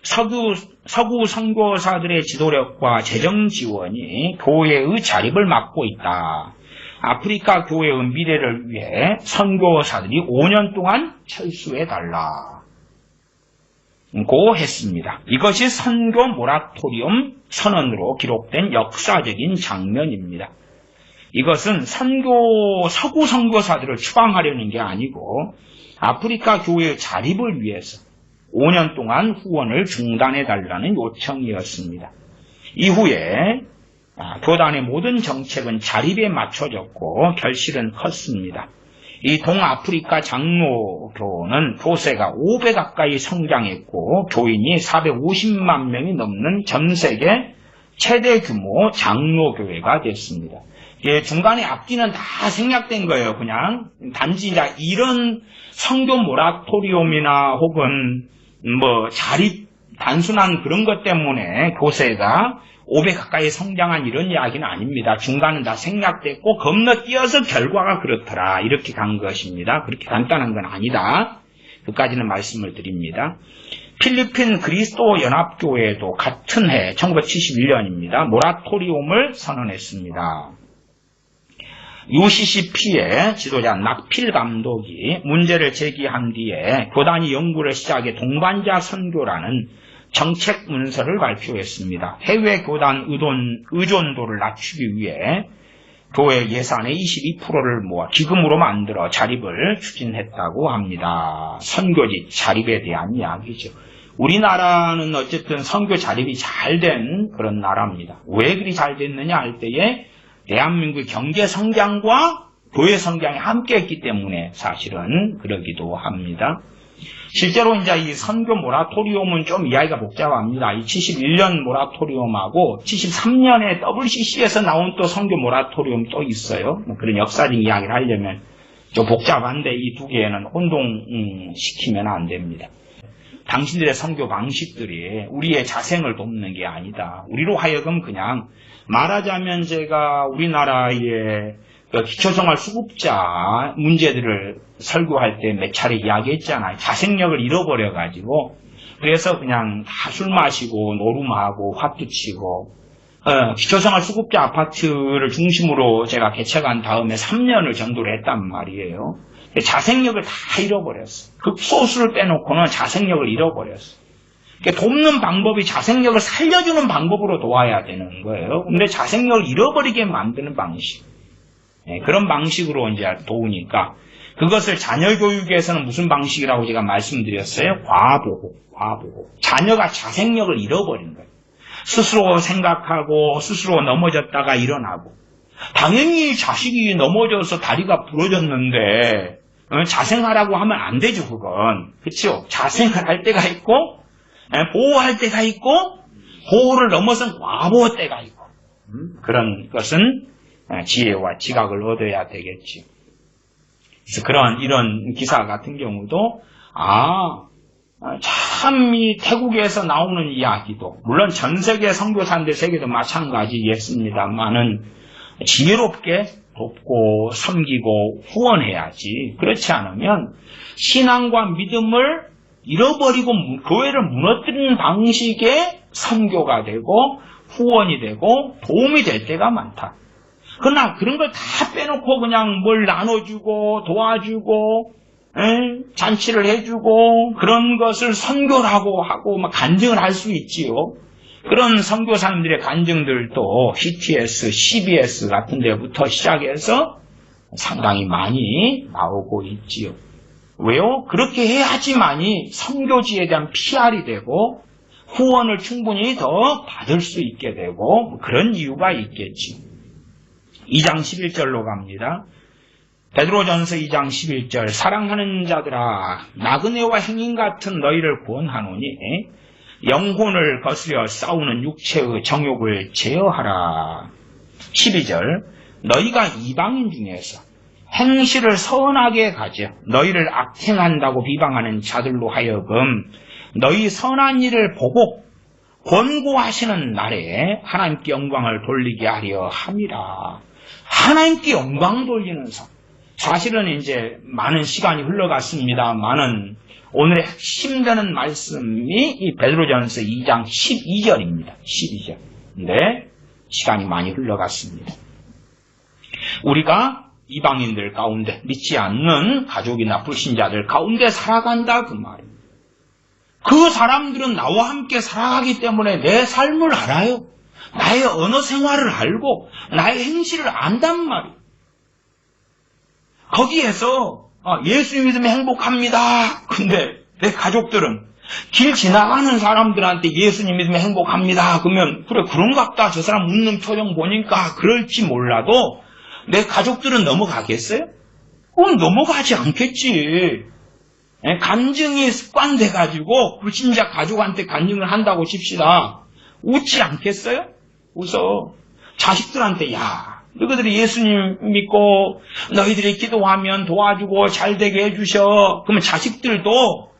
서구 선교사들의 지도력과 재정 지원이 교회의 자립을 막고 있다. 아프리카 교회의 미래를 위해 선교사들이 5년 동안 철수해달라. 고 했습니다. 이것이 선교 모라토리엄 선언으로 기록된 역사적인 장면입니다. 이것은 서구 선교사들을 추방하려는 게 아니고 아프리카 교회의 자립을 위해서 5년 동안 후원을 중단해달라는 요청이었습니다. 이후에 교단의 모든 정책은 자립에 맞춰졌고 결실은 컸습니다. 이 동아프리카 장로교는 교세가 5배 가까이 성장했고 교인이 450만 명이 넘는 전 세계 최대 규모 장로교회가 됐습니다. 중간에 앞뒤는 다 생략된 거예요. 그냥 단지 이런 선교 모라토리움이나 혹은 자립 단순한 그런 것 때문에 교세가 5배 가까이 성장한 이런 이야기는 아닙니다. 중간은 다 생략됐고 건너뛰어서 결과가 그렇더라. 이렇게 간 것입니다. 그렇게 간단한 건 아니다. 그까지는 말씀을 드립니다. 필리핀 그리스도 연합교회도 같은 해 1971년입니다. 모라토리움을 선언했습니다. UCCP의 지도자 낙필 감독이 문제를 제기한 뒤에 교단이 연구를 시작해 동반자 선교라는 정책 문서를 발표했습니다. 해외 교단 의존도를 낮추기 위해 교회 예산의 22%를 모아 기금으로 만들어 자립을 추진했다고 합니다. 선교지 자립에 대한 이야기죠. 우리나라는 어쨌든 선교 자립이 잘 된 그런 나라입니다. 왜 그리 잘 됐느냐 할 때에 대한민국의 경제 성장과 교회 성장이 함께했기 때문에 사실은 그러기도 합니다. 실제로 이제 이 선교 모라토리움은 좀 이야기가 복잡합니다. 이 71년 모라토리움하고 73년에 WCC에서 나온 또 선교 모라토리움 또 있어요. 그런 역사적인 이야기를 하려면 좀 복잡한데 이 두 개는 혼동시키면 안 됩니다. 당신들의 선교 방식들이 우리의 자생을 돕는 게 아니다. 우리로 하여금 그냥 말하자면 제가 우리나라의 기초생활 수급자 문제들을 설교할 때 몇 차례 이야기했잖아요. 자생력을 잃어버려가지고 그래서 그냥 다 술 마시고 노름하고 화투 치고 기초생활 수급자 아파트를 중심으로 제가 개척한 다음에 3년을 전도를 했단 말이에요. 자생력을 다 잃어버렸어. 극소수를 빼놓고는 자생력을 잃어버렸어. 돕는 방법이 자생력을 살려주는 방법으로 도와야 되는 거예요. 근데 자생력을 잃어버리게 만드는 방식. 그런 방식으로 이제 도우니까 그것을 자녀 교육에서는 무슨 방식이라고 제가 말씀드렸어요? 과보호. 자녀가 자생력을 잃어버린 거예요. 스스로 생각하고 스스로 넘어졌다가 일어나고 당연히 자식이 넘어져서 다리가 부러졌는데 자생하라고 하면 안 되죠, 그건. 그렇죠? 자생을 할 때가 있고, 보호할 때가 있고, 보호를 넘어선 과보호 때가 있고, 그런 것은 지혜와 지각을 얻어야 되겠지. 그래서 이런 기사 같은 경우도, 참 이 태국에서 나오는 이야기도, 물론 전 세계 선교사인들 세계도 마찬가지겠습니다만은, 지혜롭게 돕고 섬기고 후원해야지. 그렇지 않으면 신앙과 믿음을 잃어버리고 교회를 무너뜨리는 방식의 선교가 되고 후원이 되고 도움이 될 때가 많다. 그러나 그런 걸 다 빼놓고 그냥 뭘 나눠주고 도와주고 잔치를 해주고 그런 것을 선교라고 하고 막 간증을 할 수 있지요. 그런 선교사님들의 간증들도 CTS, CBS 같은 데부터 시작해서 상당히 많이 나오고 있지요. 왜요? 그렇게 해야지만이 선교지에 대한 PR이 되고 후원을 충분히 더 받을 수 있게 되고 그런 이유가 있겠지. 2장 11절로 갑니다. 베드로전서 2장 11절 사랑하는 자들아 나그네와 행인 같은 너희를 구원하노니 영혼을 거스려 싸우는 육체의 정욕을 제어하라. 12절 너희가 이방인 중에서 행실을 선하게 가져 너희를 악행한다고 비방하는 자들로 하여금 너희 선한 일을 보고 권고하시는 날에 하나님께 영광을 돌리게 하려 함이라. 하나님께 영광 돌리는 성. 사실은 이제 많은 시간이 흘러갔습니다만은 오늘의 핵심되는 말씀이 이 베드로전서 2장 12절입니다. 12절. 네, 시간이 많이 흘러갔습니다. 우리가 이방인들 가운데 믿지 않는 가족이나 불신자들 가운데 살아간다 그 말입니다. 그 사람들은 나와 함께 살아가기 때문에 내 삶을 알아요. 나의 언어 생활을 알고 나의 행실을 안단 말이에요. 거기에서 예수 믿으면 행복합니다. 근데 내 가족들은 길 지나가는 사람들한테 예수님 믿으면 행복합니다. 그러면 그래 그런갑다. 저 사람 웃는 표정 보니까 그럴지 몰라도 내 가족들은 넘어가겠어요? 그건 넘어가지 않겠지. 간증이 습관돼가지고 불신자 가족한테 간증을 한다고 칩시다. 웃지 않겠어요? 웃어. 자식들한테 야 너희들이 예수님 믿고 너희들이 기도하면 도와주고 잘되게 해주셔. 그러면 자식들도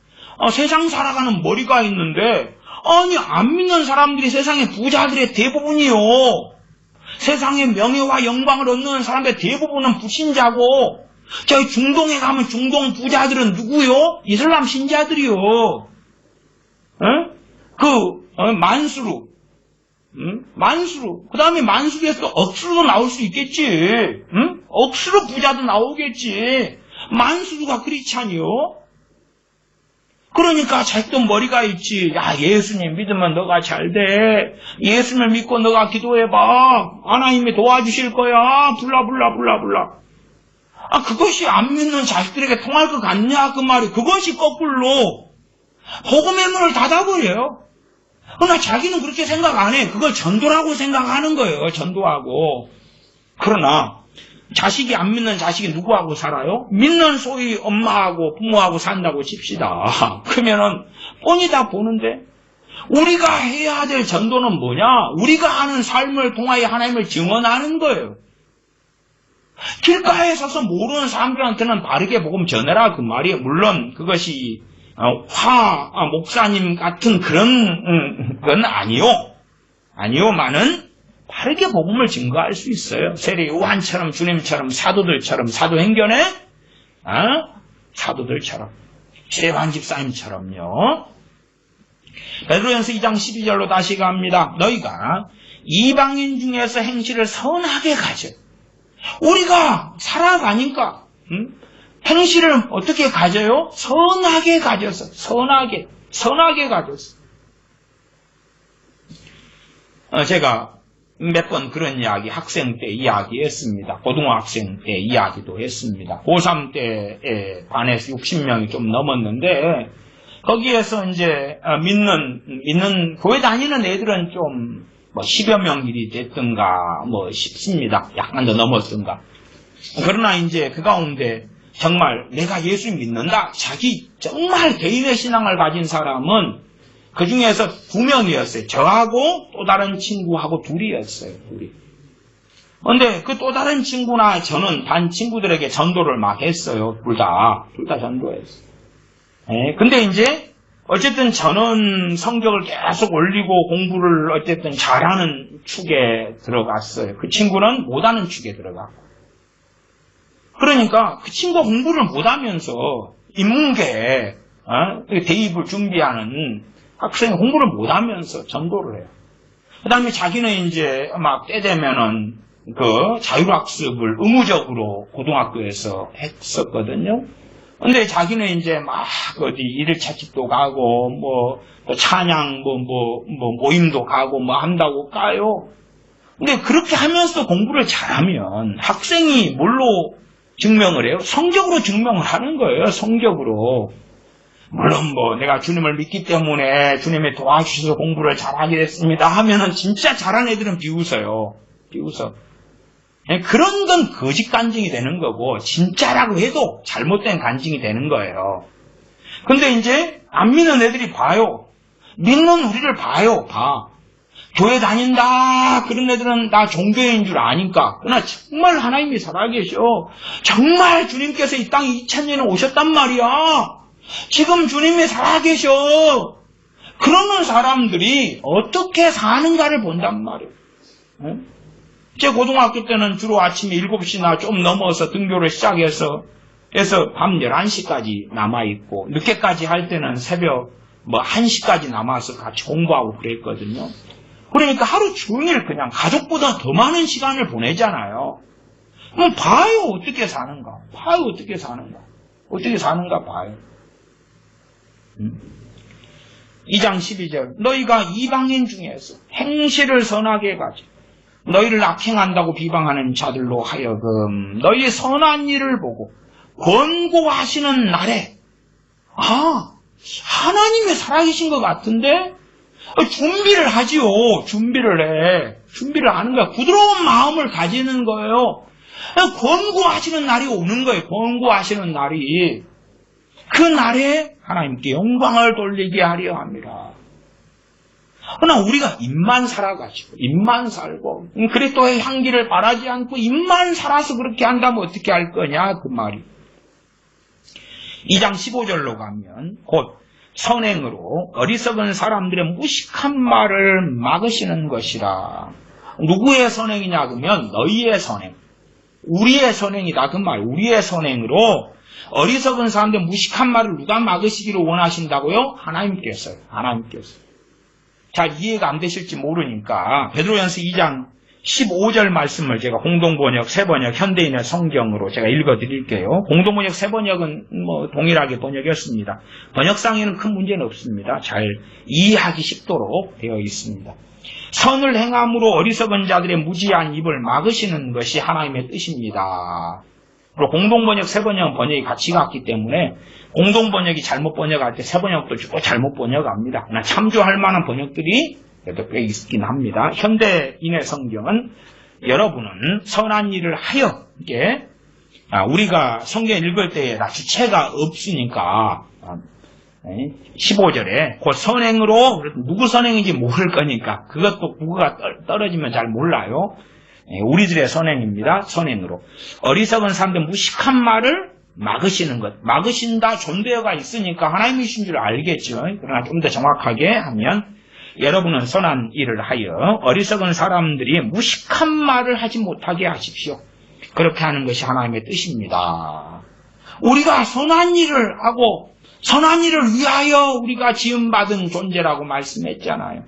세상 살아가는 머리가 있는데 아니 안 믿는 사람들이 세상의 부자들의 대부분이요. 세상의 명예와 영광을 얻는 사람들의 대부분은 불신자고 저희 중동에 가면 중동 부자들은 누구요? 이슬람 신자들이요. 만수르. 만수르. 그 다음에 만수르에서 억수로도 나올 수 있겠지. 억수로 부자도 나오겠지. 만수르가 그렇잖요. 그러니까 자식도 머리가 있지. 야 예수님 믿으면 너가 잘 돼. 예수님을 믿고 너가 기도해봐. 하나님이 도와주실 거야. 불라. 그것이 안 믿는 자식들에게 통할 것 같냐 그 말이. 그것이 거꾸로 복음의 문을 닫아버려요. 그러나 자기는 그렇게 생각 안 해. 그걸 전도라고 생각하는 거예요. 전도하고. 그러나 자식이 안 믿는 자식이 누구하고 살아요? 믿는 소위 엄마하고 부모하고 산다고 칩시다. 그러면은 뻔히 다 보는데 우리가 해야 될 전도는 뭐냐? 우리가 하는 삶을 통하여 하나님을 증언하는 거예요. 길가에 서서 모르는 사람들한테는 바르게 복음 전해라 그 말이에요. 물론 그것이 목사님 같은 그런 건 아니요만은 바르게 복음을 증거할 수 있어요. 세례 요한처럼 주님처럼 사도들처럼 사도행전에 사도들처럼 스데반 집사님처럼요. 베드로전서 2장 12절로 다시 갑니다. 너희가 이방인 중에서 행실을 선하게 가져. 우리가 살아가니까 행실을 어떻게 가져요? 선하게 가져서 선하게 가져서. 제가 몇 번 그런 이야기 학생 때 이야기했습니다. 고등학생 때 이야기도 했습니다. 고3 때 반에서 60명이 좀 넘었는데 거기에서 이제 믿는 교회 다니는 애들은 좀 10여 명 일이 됐든가 싶습니다. 약간 더 넘었든가. 그러나 이제 그 가운데 정말 내가 예수 믿는다. 자기 정말 개인의 신앙을 가진 사람은 그 중에서 2명이었어요. 저하고 또 다른 친구하고 둘이었어요. 둘이. 근데 그 또 다른 친구나 저는 반 친구들에게 전도를 막 했어요. 둘 다 전도했어요. 근데 이제 어쨌든 저는 성적을 계속 올리고 공부를 어쨌든 잘하는 축에 들어갔어요. 그 친구는 못하는 축에 들어갔고. 그러니까 그 친구가 공부를 못하면서 인문계 대입을 준비하는 학생이 공부를 못하면서 전도를 해요. 그 다음에 자기는 이제 막 때 되면은 그 자율학습을 의무적으로 고등학교에서 했었거든요. 근데 자기는 이제 막 어디 1일차 집도 가고 뭐 찬양 모임도 가고 뭐 한다고 까요. 근데 그렇게 하면서 공부를 잘하면 학생이 뭘로 증명을 해요? 성적으로 증명을 하는 거예요. 성적으로. 물론 뭐 내가 주님을 믿기 때문에 주님이 도와주셔서 공부를 잘하게 됐습니다 하면은 진짜 잘한 애들은 비웃어요. 비웃어. 그런 건 거짓 간증이 되는 거고 진짜라고 해도 잘못된 간증이 되는 거예요. 근데 이제 안 믿는 애들이 봐요. 믿는 우리를 봐요. 봐. 교회 다닌다. 그런 애들은 나 종교인 줄 아니까. 그러나 정말 하나님이 살아계셔. 정말 주님께서 이 땅 2000년에 오셨단 말이야. 지금 주님이 살아계셔. 그러는 사람들이 어떻게 사는가를 본단 말이에요. 제 고등학교 때는 주로 아침에 7시나 좀 넘어서 등교를 시작해서 밤 11시까지 남아있고 늦게까지 할 때는 새벽 1시까지 남아서 같이 공부하고 그랬거든요. 그러니까 하루 종일 그냥 가족보다 더 많은 시간을 보내잖아요. 그럼 봐요. 어떻게 사는가. 봐요. 어떻게 사는가. 어떻게 사는가 봐요. 2장 12절 너희가 이방인 중에서 행실을 선하게 가지고 너희를 악행한다고 비방하는 자들로 하여금 너희의 선한 일을 보고 권고하시는 날에 하나님이 살아계신 것 같은데 준비를 하지요. 준비를 해. 준비를 하는 거야. 부드러운 마음을 가지는 거예요. 권고하시는 날이 오는 거예요. 권고하시는 날이. 그 날에 하나님께 영광을 돌리게 하려 합니다. 그러나 우리가 입만 살아가지고 입만 살고 그리스도의 향기를 바라지 않고 입만 살아서 그렇게 한다면 어떻게 할 거냐 그 말이. 2장 15절로 가면 곧 선행으로 어리석은 사람들의 무식한 말을 막으시는 것이라. 누구의 선행이냐 그러면 너희의 선행. 우리의 선행이다 그 말. 우리의 선행으로 어리석은 사람들의 무식한 말을 누가 막으시기를 원하신다고요? 하나님께서요. 하나님께서. 잘 이해가 안 되실지 모르니까 베드로전서 2장 15절 말씀을 제가 공동번역, 새번역, 현대인의 성경으로 제가 읽어드릴게요. 공동번역, 새번역은 동일하게 번역했습니다. 번역상에는 큰 문제는 없습니다. 잘 이해하기 쉽도록 되어 있습니다. 선을 행함으로 어리석은 자들의 무지한 입을 막으시는 것이 하나님의 뜻입니다. 그리고 공동번역, 새번역은 번역이 같이 갔기 때문에 공동번역이 잘못 번역할 때 새번역도 쭉 잘못 번역합니다. 그러나 참조할 만한 번역들이 그래도 꽤 있긴 합니다. 현대인의 성경은 여러분은 선한 일을 하여 이게 우리가 성경 읽을 때에 주체가 없으니까 15절에 그 선행으로 누구 선행인지 모를 거니까 그것도 국어가 떨어지면 잘 몰라요. 우리들의 선행입니다. 선행으로 어리석은 사람들 무식한 말을 막으시는 것. 막으신다 존대어가 있으니까 하나님이신 줄 알겠죠. 그러나 좀 더 정확하게 하면 여러분은 선한 일을 하여 어리석은 사람들이 무식한 말을 하지 못하게 하십시오. 그렇게 하는 것이 하나님의 뜻입니다. 우리가 선한 일을 하고 선한 일을 위하여 우리가 지음받은 존재라고 말씀했잖아요.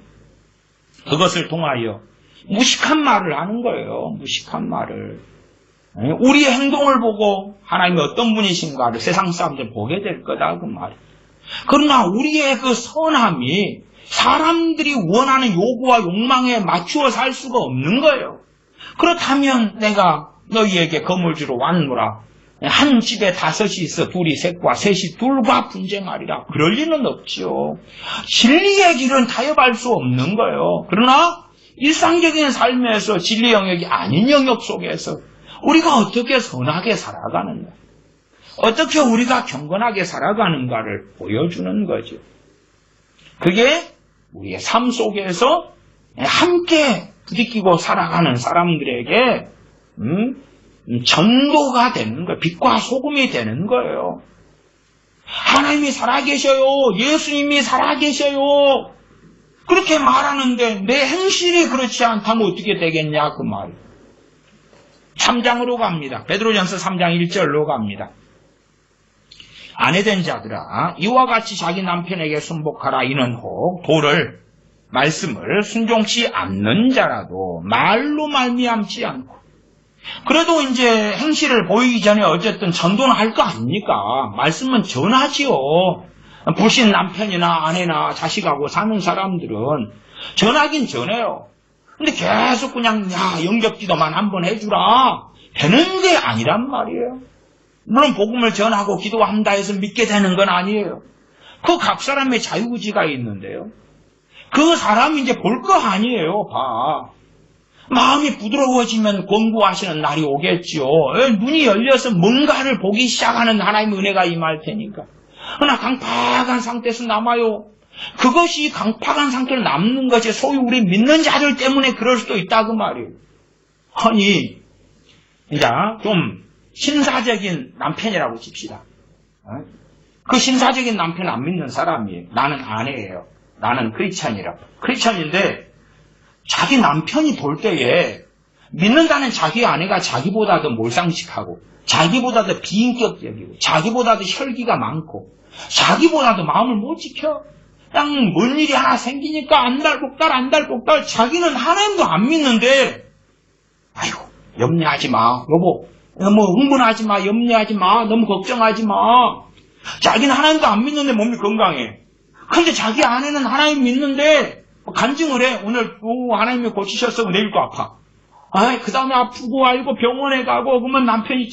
그것을 통하여 무식한 말을 하는 거예요. 무식한 말을. 우리의 행동을 보고 하나님이 어떤 분이신가를 세상 사람들 보게 될 거다 그 말. 그러나 우리의 그 선함이 사람들이 원하는 요구와 욕망에 맞추어 살 수가 없는 거예요. 그렇다면 내가 너희에게 거물주로 왔노라. 한 집에 5이 있어 둘이 셋과 셋이 둘과 분쟁하리라. 그럴 리는 없지요. 진리의 길은 타협할 수 없는 거예요. 그러나 일상적인 삶에서 진리 영역이 아닌 영역 속에서 우리가 어떻게 선하게 살아가느냐. 어떻게 우리가 경건하게 살아가는가를 보여주는 거죠. 그게 우리의 삶 속에서 함께 부딪히고 살아가는 사람들에게 전도가 되는 거예요. 빛과 소금이 되는 거예요. 하나님이 살아계셔요. 예수님이 살아계셔요. 그렇게 말하는데 내 행실이 그렇지 않다면 어떻게 되겠냐 그 말. 3장으로 갑니다. 베드로전서 3장 1절로 갑니다. 아내된 자들아 이와 같이 자기 남편에게 순복하라. 이는 혹 도를 말씀을 순종치 않는 자라도 말로 말미암지 않고 그래도 이제 행실을 보이기 전에 어쨌든 전도는 할 거 아닙니까? 말씀은 전하지요. 불신 남편이나 아내나 자식하고 사는 사람들은 전하긴 전해요. 근데 계속 그냥 영접기도만 한번 해주라 되는 게 아니란 말이에요. 물론 복음을 전하고 기도한다 해서 믿게 되는 건 아니에요. 그 각 사람의 자유의지가 있는데요. 그 사람이 이제 볼 거 아니에요. 봐. 마음이 부드러워지면 권고하시는 날이 오겠지요. 눈이 열려서 뭔가를 보기 시작하는 하나님의 은혜가 임할 테니까. 그러나 강팍한 상태에서 남아요. 그것이 강팍한 상태로 남는 것이 소위 우리 믿는 자들 때문에 그럴 수도 있다 그 말이에요. 아니 이제 좀 신사적인 남편이라고 칩시다. 그 신사적인 남편 안 믿는 사람이에요. 나는 아내예요. 나는 크리스찬이라고. 크리스찬인데 자기 남편이 볼 때에 믿는다는 자기 아내가 자기보다 더 몰상식하고 자기보다 더 비인격적이고 자기보다 더 혈기가 많고 자기보다 더 마음을 못 지켜. 그냥 뭔 일이 하나 생기니까 안달복달 자기는 하나님도 안 믿는데 아이고 염려하지 마 여보 너무 흥분하지 마 염려하지 마 너무 걱정하지 마. 자기는 하나님도 안 믿는데 몸이 건강해. 근데 자기 아내는 하나님 믿는데 간증을 해. 오늘 하나님이 고치셨어. 내일도 아파. 그 다음에 아프고 아이고 병원에 가고 그러면 남편이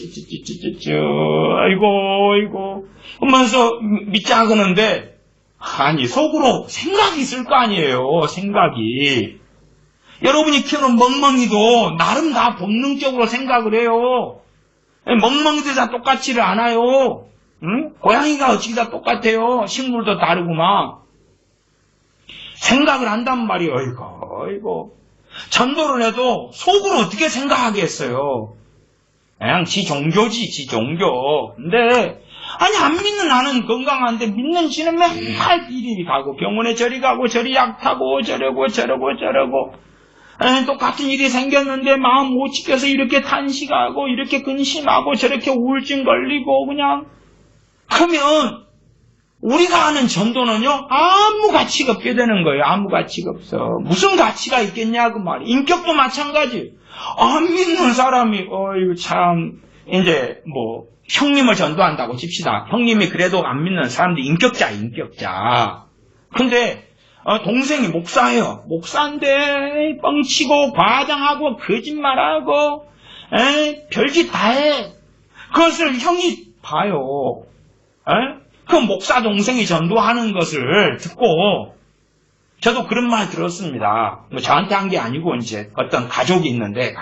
아이고 하면서 믿자 그러는데 아니 속으로 생각이 있을 거 아니에요. 생각이. 여러분이 키우는 멍멍이도 나름 다 본능적으로 생각을 해요. 멍멍이들 다 똑같지를 않아요. 응? 고양이가 어찌 다 똑같아요. 식물도 다르고 막. 생각을 한단 말이에요. 어이구. 전도를 해도 속으로 어떻게 생각하겠어요. 그냥 지 종교지, 지 종교. 근데, 아니, 안 믿는 나는 건강한데, 믿는 지는 맨날 이리 가고, 병원에 저리 가고, 저리 약 타고, 저러고. 똑같은 일이 생겼는데, 마음 못 지켜서 이렇게 탄식하고, 이렇게 근심하고, 저렇게 우울증 걸리고, 그냥. 그러면, 우리가 하는 전도는요, 아무 가치가 없게 되는 거예요. 아무 가치가 없어. 무슨 가치가 있겠냐, 그 말이. 인격도 마찬가지. 안 믿는 사람이, 이거 참, 이제, 형님을 전도한다고 칩시다. 형님이 그래도 안 믿는 사람들 인격자. 근데, 동생이 목사예요. 목사인데, 뻥치고, 과장하고, 거짓말하고, 별짓 다 해. 그것을 형이 봐요. 그 목사 동생이 전도하는 것을 듣고 저도 그런 말 들었습니다. 저한테 한 게 아니고 이제 어떤 가족이 있는데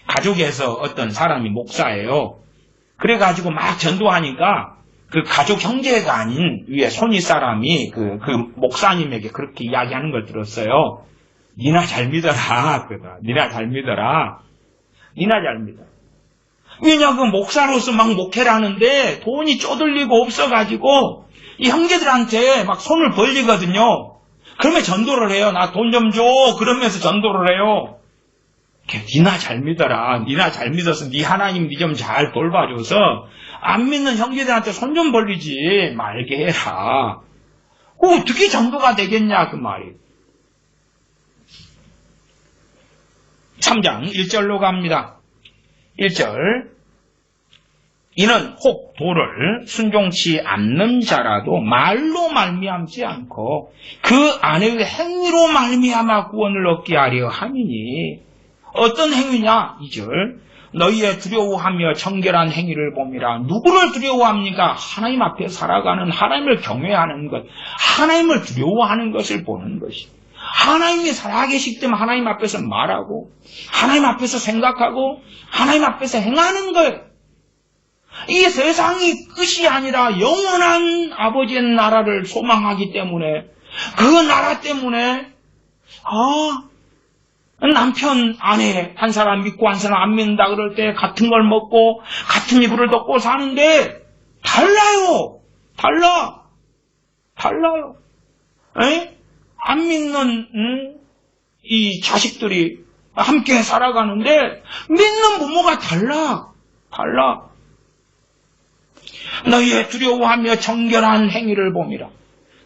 가족에서 어떤 사람이 목사예요. 그래가지고 막 전도하니까 그 가족 형제가 아닌 위에 손윗 사람이 그 목사님에게 그렇게 이야기하는 걸 들었어요. 니나 잘 믿어라. 니나 잘 믿어라. 왜냐, 그 목사로서 막 목회를 하는데 돈이 쪼들리고 없어가지고 이 형제들한테 막 손을 벌리거든요. 그러면 전도를 해요. 나 돈 좀 줘. 그러면서 전도를 해요. 니나 잘 믿어라. 니나 잘 믿어서 니 하나님 니 좀 잘 돌봐줘서 안 믿는 형제들한테 손 좀 벌리지 말게 해라. 어떻게 전도가 되겠냐 그 말이. 3장 1절로 갑니다. 1절 이는 혹 도를 순종치 않는 자라도 말로 말미암지 않고 그 안의 행위로 말미암아 구원을 얻게 하려 함이니 어떤 행위냐 2절 너희의 두려워하며 정결한 행위를 봄이라. 누구를 두려워합니까? 하나님 앞에 살아가는 하나님을 경외하는 것, 하나님을 두려워하는 것을 보는 것이. 하나님이 살아계시기 때문에 하나님 앞에서 말하고 하나님 앞에서 생각하고 하나님 앞에서 행하는 거예요. 이 세상이 끝이 아니라 영원한 아버지의 나라를 소망하기 때문에 그 나라 때문에 남편, 아내 한 사람 믿고 한 사람 안 믿는다 그럴 때 같은 걸 먹고 같은 이불을 덮고 사는데 달라요. 달라요. 안 믿는 이 자식들이 함께 살아가는데 믿는 부모가 달라. 너희의 두려워하며 정결한 행위를 봄이라.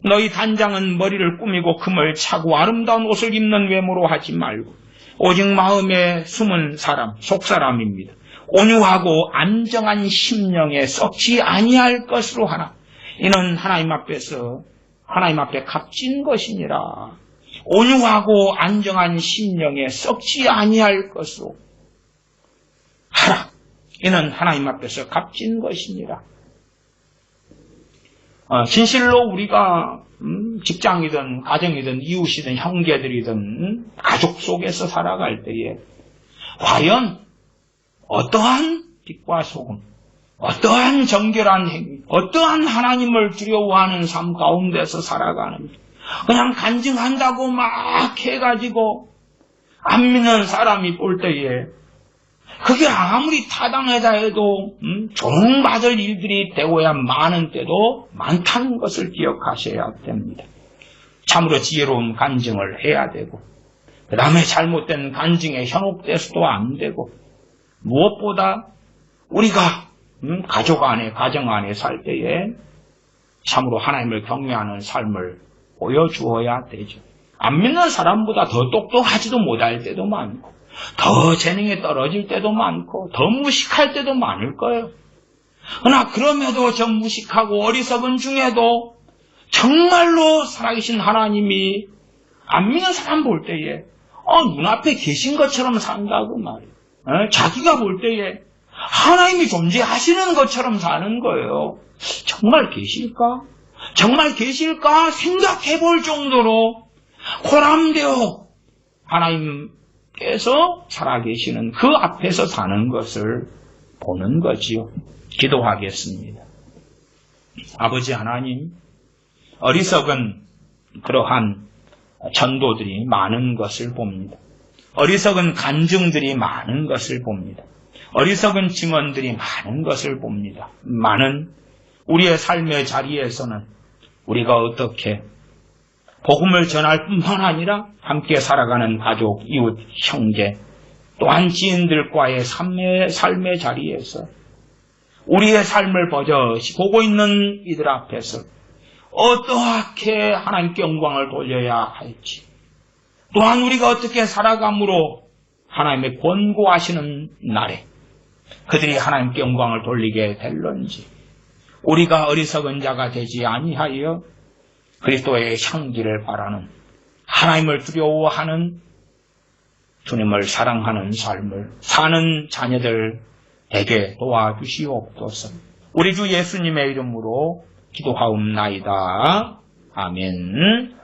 너희 단장은 머리를 꾸미고 금을 차고 아름다운 옷을 입는 외모로 하지 말고 오직 마음에 숨은 사람, 속사람입니다. 온유하고 안정한 심령에 썩지 아니할 것으로 하나. 이는 하나님 앞에 값진 것이니라. 온유하고 안정한 심령에 썩지 아니할 것으로 하라. 이는 하나님 앞에서 값진 것이니라. 진실로 우리가 직장이든 가정이든 이웃이든 형제들이든 가족 속에서 살아갈 때에 과연 어떠한 빛과 소금, 어떠한 정결한 행위, 어떠한 하나님을 두려워하는 삶 가운데서 살아가는지 그냥 간증한다고 막 해가지고 안 믿는 사람이 볼 때에 그게 아무리 타당하다 해도 조롱받을 일들이 되고야 많은 때도 많다는 것을 기억하셔야 됩니다. 참으로 지혜로운 간증을 해야 되고 그 다음에 잘못된 간증에 현혹돼서도 안 되고 무엇보다 우리가 가족 안에 가정 안에 살 때에 참으로 하나님을 경외하는 삶을 보여주어야 되죠. 안 믿는 사람보다 더 똑똑하지도 못할 때도 많고 더 재능이 떨어질 때도 많고 더 무식할 때도 많을 거예요. 그러나 그럼에도 저 무식하고 어리석은 중에도 정말로 살아계신 하나님이 안 믿는 사람 볼 때에 눈앞에 계신 것처럼 산다고 말이에요. 자기가 볼 때에 하나님이 존재하시는 것처럼 사는 거예요. 정말 계실까 생각해 볼 정도로 고람되어 하나님께서 살아계시는 그 앞에서 사는 것을 보는 거지요. 기도하겠습니다. 아버지 하나님, 어리석은 그러한 전도들이 많은 것을 봅니다. 어리석은 간증들이 많은 것을 봅니다. 어리석은 증언들이 많은 것을 봅니다. 많은 우리의 삶의 자리에서는 우리가 어떻게 복음을 전할 뿐만 아니라 함께 살아가는 가족, 이웃, 형제, 또한 지인들과의 삶의 자리에서 우리의 삶을 버젓이 보고 있는 이들 앞에서 어떻게 하나님께 영광을 돌려야 할지, 또한 우리가 어떻게 살아감으로 하나님의 권고하시는 날에 그들이 하나님께 영광을 돌리게 될런지, 우리가 어리석은 자가 되지 아니하여 그리스도의 향기를 바라는, 하나님을 두려워하는, 주님을 사랑하는 삶을 사는 자녀들 되게 도와주시옵소서. 우리 주 예수님의 이름으로 기도하옵나이다. 아멘.